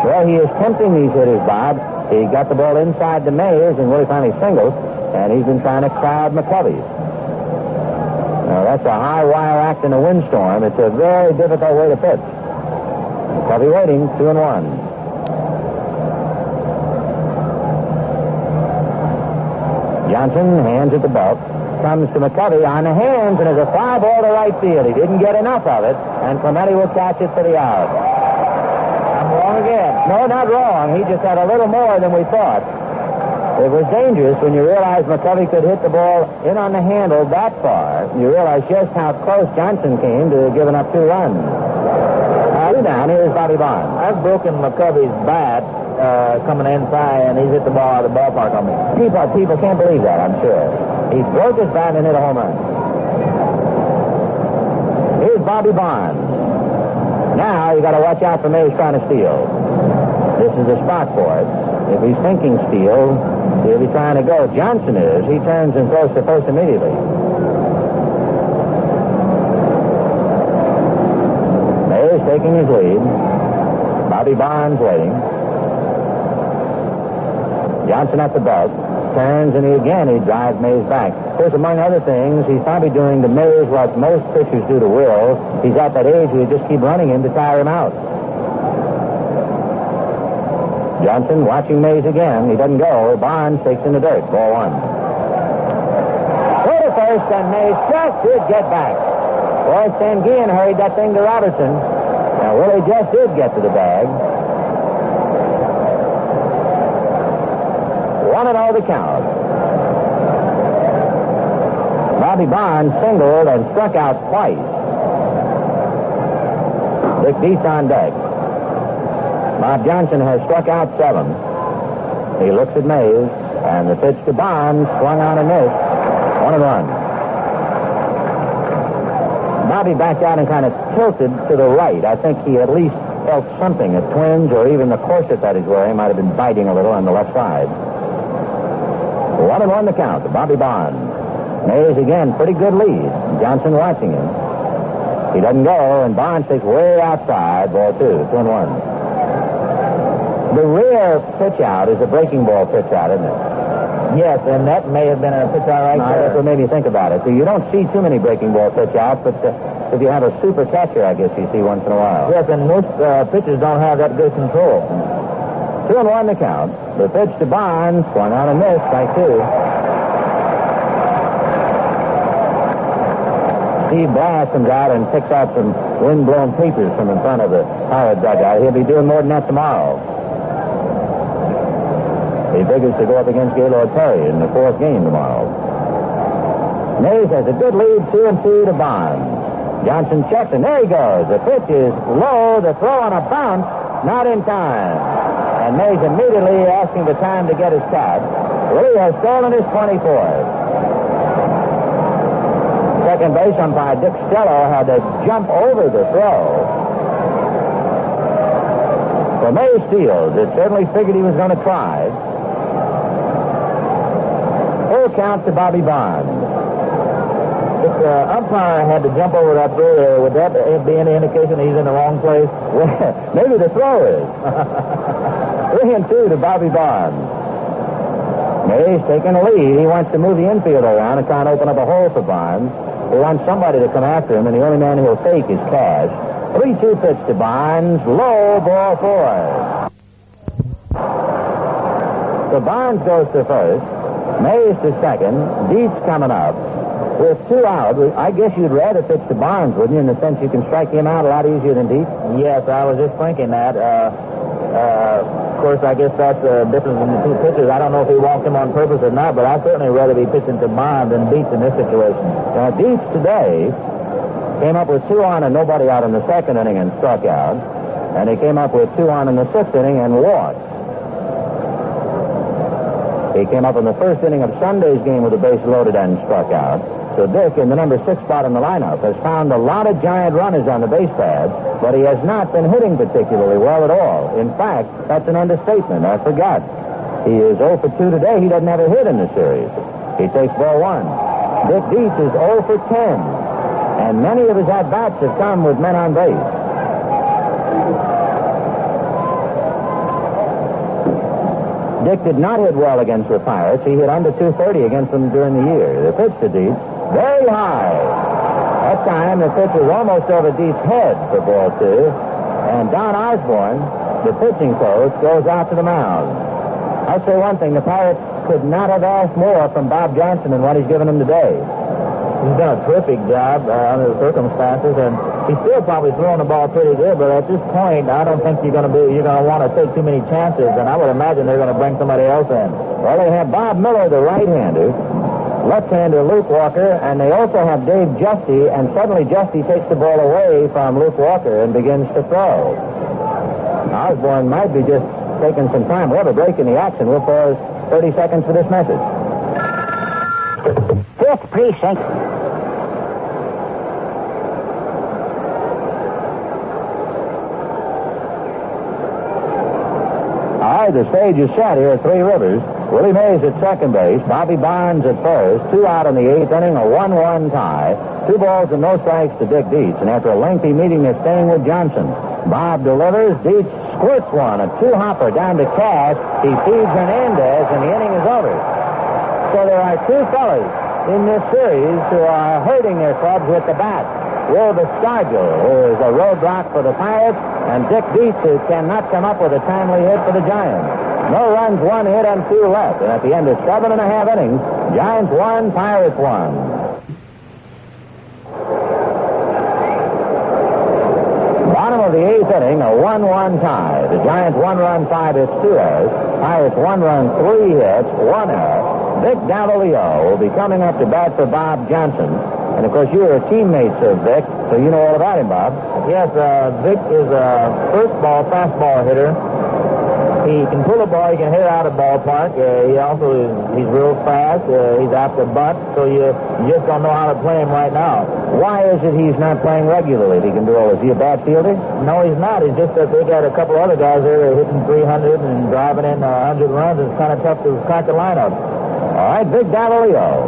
Well, he is tempting these hitters, Bob. He got the ball inside to Mays, and Willie finally singled, and he's been trying to crowd McCovey. Now, that's a high wire act in a windstorm. It's a very difficult way to pitch. McCovey waiting, 2-1. Johnson, hands at the belt. Comes to McCovey on the hands, and there's a fly ball to right field. He didn't get enough of it, and Clemente will catch it for the out. I'm wrong again. No, not wrong. He just had a little more than we thought. It was dangerous when you realized McCovey could hit the ball in on the handle that far. You realize just how close Johnson came to giving up 2 runs. Down, here's Bobby Bonds. I've broken McCovey's bat coming inside, and he's hit the ball out of the ballpark on me. People can't believe that, I'm sure. He broke his bat and hit a home run. Here's Bobby Bonds. Now you got to watch out for Mays trying to steal. This is the spot for it. If he's thinking steal, he'll be trying to go. Johnson is. He turns and throws to first immediately. Mays taking his lead. Bobby Bonds waiting. Johnson at the belt. Turns, and he drives Mays back. Of course, among other things, he's probably doing to Mays what most pitchers do to Will. He's at that age where you just keep running him to tire him out. Johnson watching Mays again. He doesn't go. Bonds takes in the dirt. Ball 1. Go to first, and Mays just did get back. Boy, Sanguian hurried that thing to Robertson. Now, Willie just did get to the bag. 1-0 the count. Bobby Bonds singled and struck out twice. Dick Deese on deck. Bob Johnson has struck out 7. He looks at Mays, and the pitch to Bonds, swung on and missed. 1-1. Bobby backed out and kind of tilted to the right. I think he at least felt something. A twinge or even the corset that he's wearing might have been biting a little on the left side. 1-1 the count to Bobby Bonds. Mays again, pretty good lead. Johnson watching him. He doesn't go, and Bonds takes way outside. Ball 2, 2-1. The rear pitch out is a breaking ball pitch out, isn't it? Yes, and that may have been a pitch out right there. That's what made me think about it. So you don't see too many breaking ball pitch outs, but if you have a super catcher, I guess you see once in a while. Yes, and most pitchers don't have that good control. 2-1 the count. The pitch to Bonds, swung out and missed, strike 2. Steve Blass comes out and picks out some wind-blown papers from in front of the Pirate dugout. He'll be doing more than that tomorrow. He figures to go up against Gaylord Perry in the 4th game tomorrow. Mays has a good lead, 2-2 to Bonds. Johnson checks, and there he goes. The pitch is low. The throw on a bounce, not in time. And Mays immediately asking the time to get his cat. Willie has stolen his 24th. Second base umpire Dick Stello had to jump over the throw. For Mays steals, it certainly figured he was going to try. Full count to Bobby Bonds. If the umpire had to jump over that throw there, would that be any indication he's in the wrong place? Maybe the throw is. 3-2 to Bobby Bonds. Mays taking a lead. He wants to move the infield around and try and open up a hole for Bonds. He wants somebody to come after him, and the only man he'll take is Cash. 3-2 pitch to Bonds. Low, ball 4. So Bonds goes to first. Mays to second. Dietz coming up. With 2 out, I guess you'd rather pitch to Bonds, wouldn't you, in the sense you can strike him out a lot easier than Dietz? Yes, I was just thinking that. Of course, I guess that's the difference in the two pitchers. I don't know if he walked him on purpose or not, but I'd certainly rather be pitching to Bonds than Dietz in this situation. Now, Dietz today came up with 2 on and nobody out in the 2nd inning and struck out. And he came up with 2 on in the 6th inning and walked. He came up in the 1st inning of Sunday's game with a base loaded and struck out. So Dick, in the number 6 spot in the lineup, has found a lot of giant runners on the base pads, but he has not been hitting particularly well at all. In fact, that's an understatement. I forgot. He is 0 for 2 today. He doesn't have a hit in the series. He takes ball 1. Dick Dietz is 0 for 10, and many of his at-bats have come with men on base. Dick did not hit well against the Pirates. He hit under 230 against them during the year. The pitch to Dietz, very high. That time, the pitch was almost over Dietz's head for ball 2. And Don Osborne, the pitching coach, goes out to the mound. I'll say one thing. The Pirates could not have asked more from Bob Johnson than what he's given them today. He's done a terrific job under the circumstances, and he's still probably throwing the ball pretty good, but at this point, I don't think you're going to want to take too many chances, and I would imagine they're going to bring somebody else in. Well, they have Bob Miller, the right-hander, left-hander Luke Walker, and they also have Dave Justy, and suddenly Justy takes the ball away from Luke Walker and begins to throw. Osborne might be just taking some time. We'll have a break in the action. We'll pause 30 seconds for this message. 5th precinct. All right, the stage is set here at Three Rivers. Willie Mays at second base, Bobby Bonds at first, 2 out in the 8th inning, a 1-1 tie, 2 balls and no strikes to Dick Dietz, and after a lengthy meeting, they're staying with Johnson. Bob delivers, Dietz squirts one, a 2-hopper down to Cash. He feeds Hernandez, and the inning is over. So there are 2 fellas in this series who are hurting their clubs with the bat. Will Biscarjo, who is a roadblock for the Pirates, and Dick Dietz, who cannot come up with a timely hit for the Giants. No runs, 1 hit, and 2 left. And at the end of 7.5 innings, Giants 1, Pirates 1. Bottom of the 8th inning, a 1-1 tie. The Giants 1 run, 5 hits, 2 errors. Pirates 1 run, 3 hits, 1 error. Vic Davalillo will be coming up to bat for Bob Johnson. And, of course, you are teammates of Vic, so you know all about him, Bob. Yes, Vic is a first ball, fastball hitter. He can pull a ball. He can hit out of the ballpark. He's real fast. He's after butt. So you just don't know how to play him right now. Why is it he's not playing regularly? He can do all. Is he a bad fielder? No, he's not. It's just that they got a couple other guys there that are hitting 300 and driving in 100 runs. It's kind of tough to crack the lineup. All right, Big Davalillo,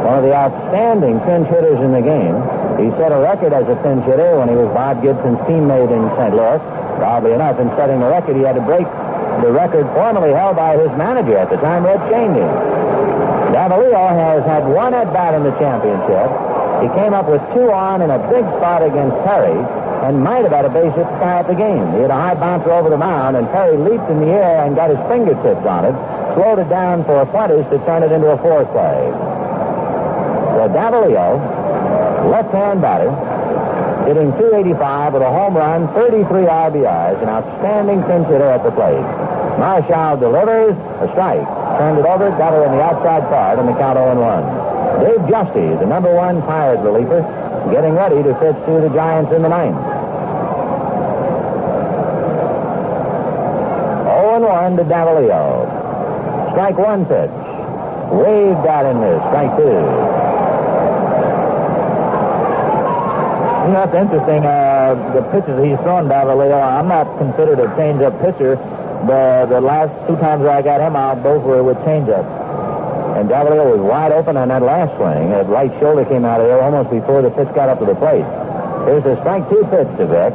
one of the outstanding pinch hitters in the game. He set a record as a pinch hitter when he was Bob Gibson's teammate in St. Louis. Oddly enough, in setting the record, he had to break the record formerly held by his manager at the time, Red Cheney. Davalillo has had one at-bat in the championship. He came up with 2 on in a big spot against Perry and might have had a base hit to tie up the game. He had a high bouncer over the mound, and Perry leaped in the air and got his fingertips on it, slowed it down for a Fuentes to turn it into a 4 play. So Davalillo, left-hand batter, hitting .285 with a home run, 33 RBIs, an outstanding pinch hitter at the plate. Marshall delivers a strike, turned it over, got her in the outside part, and the count 0-1. Dave Justy, the number 1 Pirate reliever, getting ready to pitch to the Giants in the 9th. 0-1 to Davalillo. Strike 1 pitch. Waved out in this. Strike 2. You know, that's interesting. The pitches he's thrown, Davalillo, I'm not considered a change-up pitcher. The last 2 times I got him out, both were with change-up. And Davalillo was wide open on that last swing. That right shoulder came out of there almost before the pitch got up to the plate. Here's a strike 2 pitch to Vick.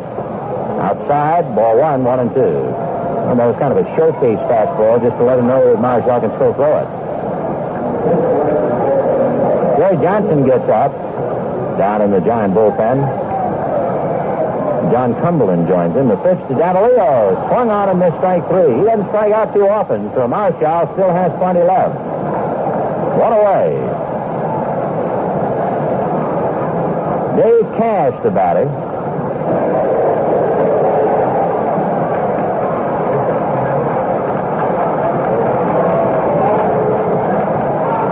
Outside, ball 1, 1-2. And that was kind of a showcase fastball just to let him know that Marshall can still throw it. Jerry Johnson gets up down in the Giant bullpen. John Cumberland joins him. The pitch to Davalillo. Swung on and missed strike 3. He doesn't strike out too often, so Marshall still has plenty left. 1 away. Dave Cash, the batter.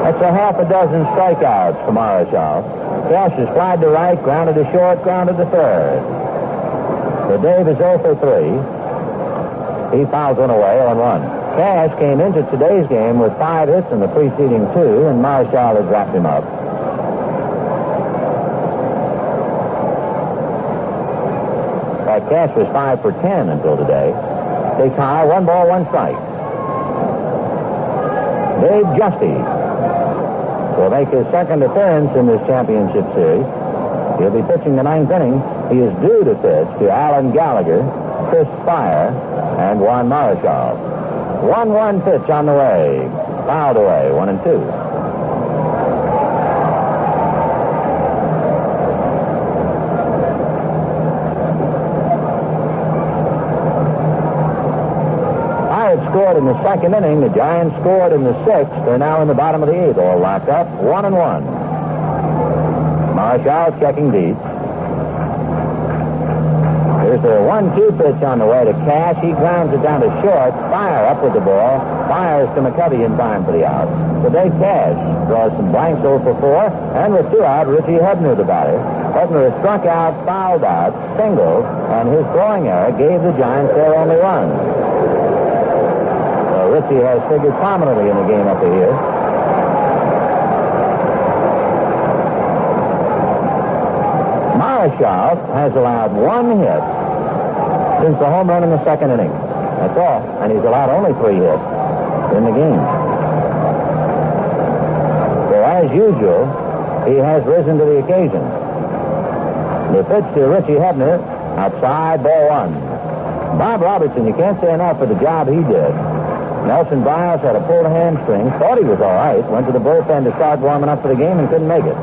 That's a half a dozen strikeouts for Marshall. Cash is flied to right, grounded to short, grounded to third. So Dave is 0 for 3. He fouls one away, 0-1. Cash came into today's game with 5 hits in the preceding 2, and Marshall has wrapped him up. Cash was 5 for 10 until today. Takes high, 1 ball, 1 strike. Dave Justy will make his second appearance in this championship series. He'll be pitching the 9th inning. He is due to pitch to Alan Gallagher, Chris Spire, and Juan Marshall. 1-1 pitch on the way. Fouled away, 1-2. Pirates scored in the 2nd inning. The Giants scored in the 6th. They're now in the bottom of the 8th, all locked up, 1-1. Marshall checking deep. Here's a 1-2 pitch on the way to Cash. He grounds it down to short. Fire up with the ball. Fires to McCovey in time for the out. So Dave Cash draws some blanks 0 for 4. And with 2 out, Richie Hebner, the batter. Hebner is struck out, fouled out, singled, and his throwing error gave the Giants their only run. So Richie has figured prominently in the game up to here. Marshall has allowed 1 hit since the home run in the 2nd inning. That's all. And he's allowed only 3 hits in the game. So as usual, he has risen to the occasion. The pitch to Richie Hebner, outside, ball 1. Bob Robertson, you can't say enough for the job he did. Nelson Biles had a pulled hamstring, thought he was all right, went to the bullpen to start warming up for the game and couldn't make it.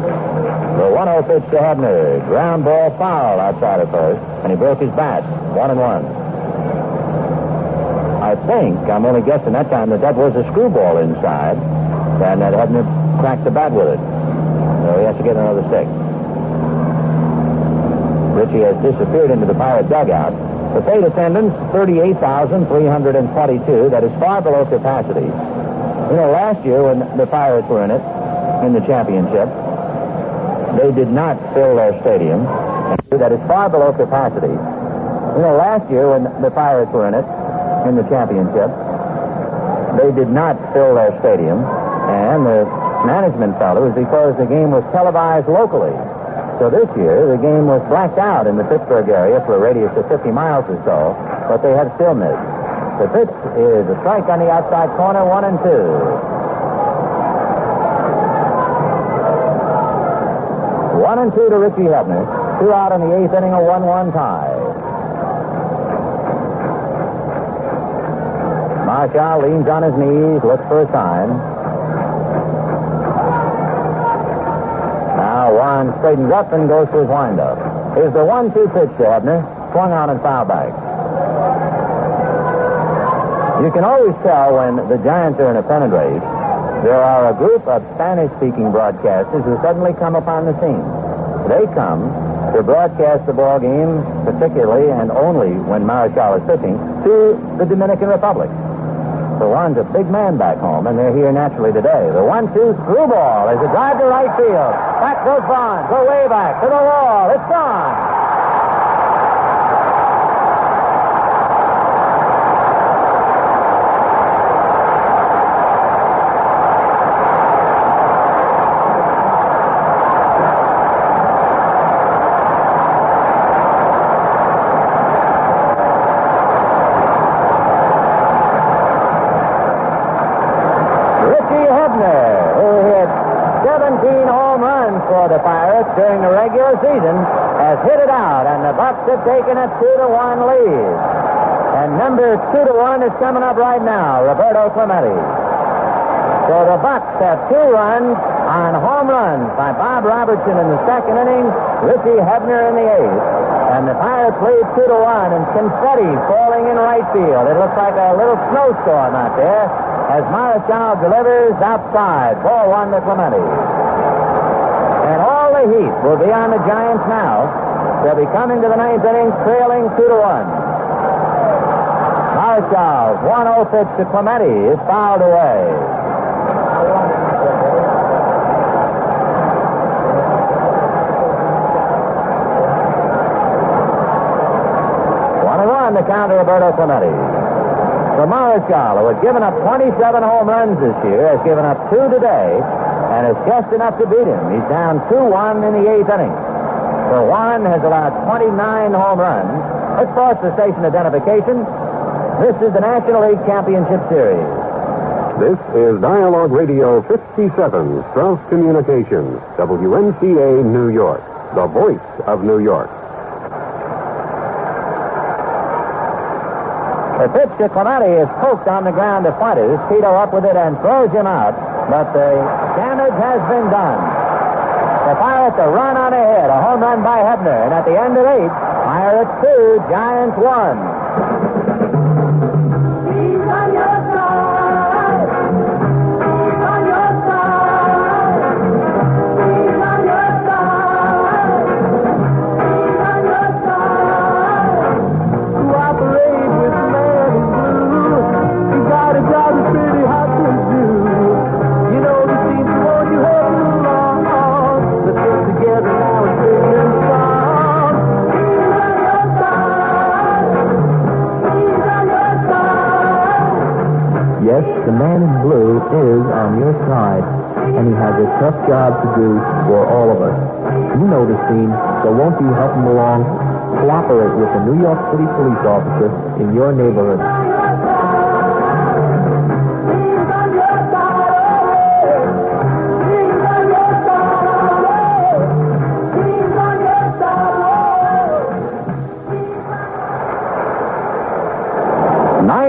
The 1-0 pitch to Hebner. Ground ball foul outside of first, and he broke his bat. 1-1. I think, I'm only guessing that time, that was a screwball inside, and that Hebner cracked the bat with it. So he has to get another 6. Richie has disappeared into the Pirate dugout. The paid attendance, 38,342. That is far below capacity. You know, last year when the Pirates were in it, in the championship, they did not fill their stadium. That is far below capacity. You know, last year when the Pirates were in it, in the championship, they did not fill their stadium, and the management felt it was because the game was televised locally. So this year, the game was blacked out in the Pittsburgh area for a radius of 50 miles or so, but they have still missed. The pitch is a strike on the outside corner, 1-2. 1-2 to Richie Hebner. 2 out in the 8th inning, a 1-1 tie. Marshall leans on his knees, looks for a sign. Now Warren straightens up and goes to his windup. Here's the 1-2 pitch to Hebner, swung on and foul back. You can always tell when the Giants are in a pennant race. There are a group of Spanish-speaking broadcasters who suddenly come upon the scene. They come to broadcast the ball game, particularly and only when Marshall is pitching, to the Dominican Republic. So Warren's a big man back home, and they're here naturally today. The 1-2 through ball is a drive to right field. Back goes Vaughn. Go way back to the wall. It's gone. During the regular season, has hit it out, and the Bucks have taken a 2-1 lead. And number 2-1 is coming up right now, Roberto Clemente. So the Bucks have 2 runs on home runs by Bob Robertson in the 2nd inning, Richie Hebner in the 8th. And the Pirates lead 2-1, and confetti falling in right field. It looks like a little snowstorm out there as Marshall delivers outside. Ball 1 to Clemente. And all the heat will be on the Giants now. They'll be coming to the 9th inning, trailing 2-1. Marshall's 1-0 pitch to Clemente is fouled away. The count to Roberto Clemente. So Marshall, who had given up 27 home runs this year, has given up 2 today, and is just enough to beat him. He's down 2-1 in the 8th inning. So Warren has allowed 29 home runs. Let's pause the station identification. This is the National League Championship Series. This is Dialogue Radio 57, Strauss Communications, WNCA, New York, the voice of New York. The pitch to Clemente is poked on the ground to Fuentes. Tito up with it and throws him out. But the damage has been done. The Pirates a run on ahead. A home run by Hebner. And at the end of 8, Pirates 2, Giants 1. He's on your side. He's on your side. He's on your side. He's on your side. Cooperate with me. Got a job that's pretty hard to do. You know the team before you hold along. Let's get together now and sing this song. He's on your side. He's on your side. Yes, the man in blue is on your side, and he has a tough job to do for all of us. You know the scene, so won't you help him along? Cooperate with the New York City police officer in your neighborhood.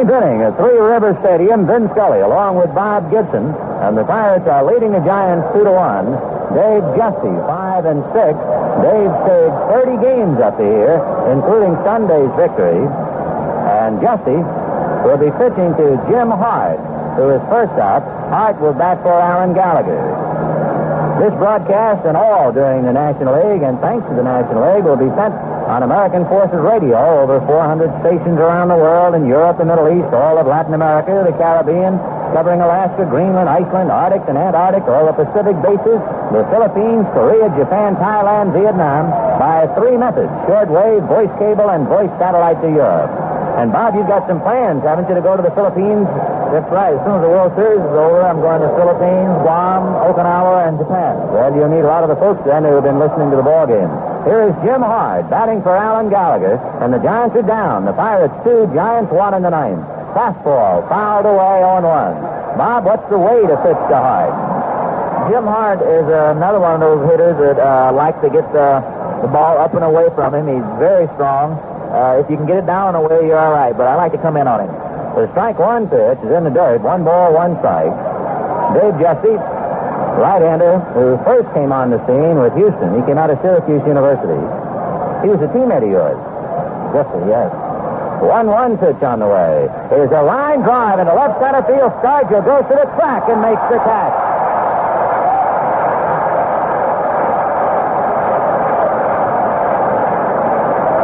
Inning at Three River Stadium, Vin Scully, along with Bob Gibson, and the Pirates are leading the Giants 2-1. Dave Justy, 5 and 6. Dave stayed 30 games up to here, including Sunday's victory. And Justy will be pitching to Jim Hart, who is first up. Hart will bat for Aaron Gallagher. This broadcast and all during the National League, and thanks to the National League, will be sent on American Forces Radio, over 400 stations around the world, in Europe, the Middle East, all of Latin America, the Caribbean, covering Alaska, Greenland, Iceland, Arctic and Antarctic, all the Pacific bases, the Philippines, Korea, Japan, Thailand, Vietnam, by 3 methods: shortwave, voice cable, and voice satellite to Europe. And, Bob, you've got some plans, haven't you, to go to the Philippines? That's right. As soon as the World Series is over, I'm going to Philippines, Guam, Okinawa, and Japan. Well, you'll need a lot of the folks then who have been listening to the ball game. Here is Jim Hard batting for Alan Gallagher, and the Giants are down. The Pirates 2, Giants 1 in the ninth. Fastball fouled away on 1. Bob, what's the way to pitch to Hard? Jim Hart is another one of those hitters that likes to get the ball up and away from him. He's very strong. If you can get it down and away, you're all right, but I like to come in on him. The strike one pitch is in the dirt. 1 ball, 1 strike. Dave Jesse, right-hander, who first came on the scene with Houston. He came out of Syracuse University. He was a teammate of yours. Jesse, yes. 1-1 pitch on the way. Here's a line drive into left center field. Scargill goes to the track and makes the catch.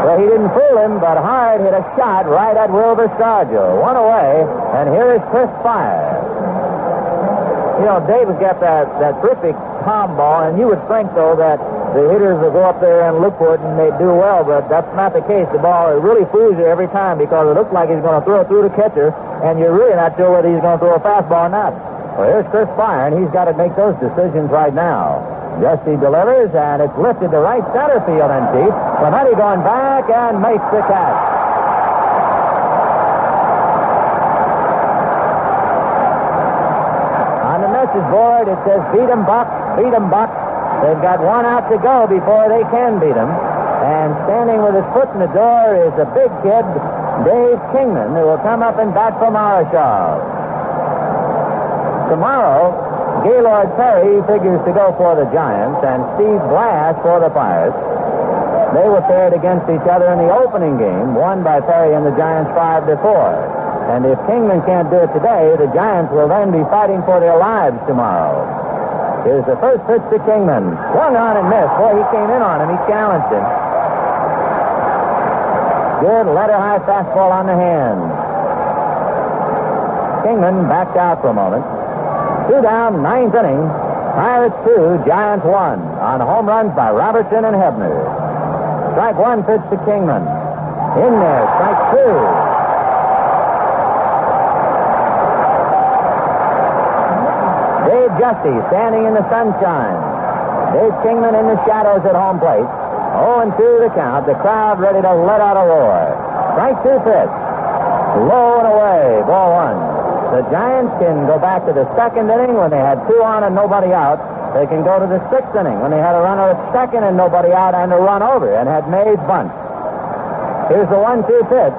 Well, he didn't fool him, but Hard hit a shot right at Wilbur Scargill. 1 away, and here is Chris Fire. You know, Dave has got that terrific palm ball, and you would think, though, that the hitters will go up there and look for it and they do well, but that's not the case. The ball really fools you every time because it looks like he's going to throw it through the catcher, and you're really not sure whether he's going to throw a fastball or not. Well, here's Chris Fire, and he's got to make those decisions right now. Jesse delivers, and it's lifted to right center field and deep. Clemente going back and makes the catch. On the message board, it says, beat 'em, Buck, beat 'em, Buck. They've got 1 out to go before they can beat him. And standing with his foot in the door is a big kid, Dave Kingman, who will come up and bat for Marischal. Tomorrow, Gaylord Perry figures to go for the Giants, and Steve Glass for the Pirates. They were paired against each other in the opening game, won by Perry and the Giants 5-4. And if Kingman can't do it today, the Giants will then be fighting for their lives tomorrow. Here's the first pitch to Kingman. Swung on and missed. Boy, he came in on him. He challenged him. Good letter-high fastball on the hand. Kingman backed out for a moment. 2 down, 9th inning. Pirates 2, Giants 1. On home runs by Robertson and Hebner. Strike 1 pitch to Kingman. In there, strike 2. Dave Justy standing in the sunshine. Dave Kingman in the shadows at home plate. 0-2 the count. The crowd ready to let out a roar. Strike 2 pitch. Low and away. Ball 1. The Giants can go back to the 2nd inning when they had 2 on and nobody out. They can go to the 6th inning when they had a runner at 2nd and nobody out and a run over and had Mays bunt. Here's the 1-2 pitch.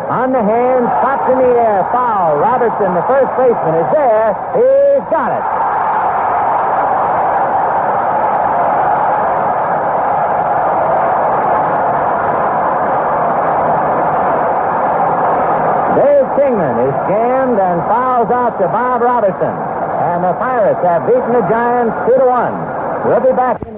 On the hand, popped in the air, foul. Robertson, the first baseman, is there. He's got it. Dave Kingman is jammed and fouls out to Bob Robertson. And the Pirates have beaten the Giants 2-1. We'll be back in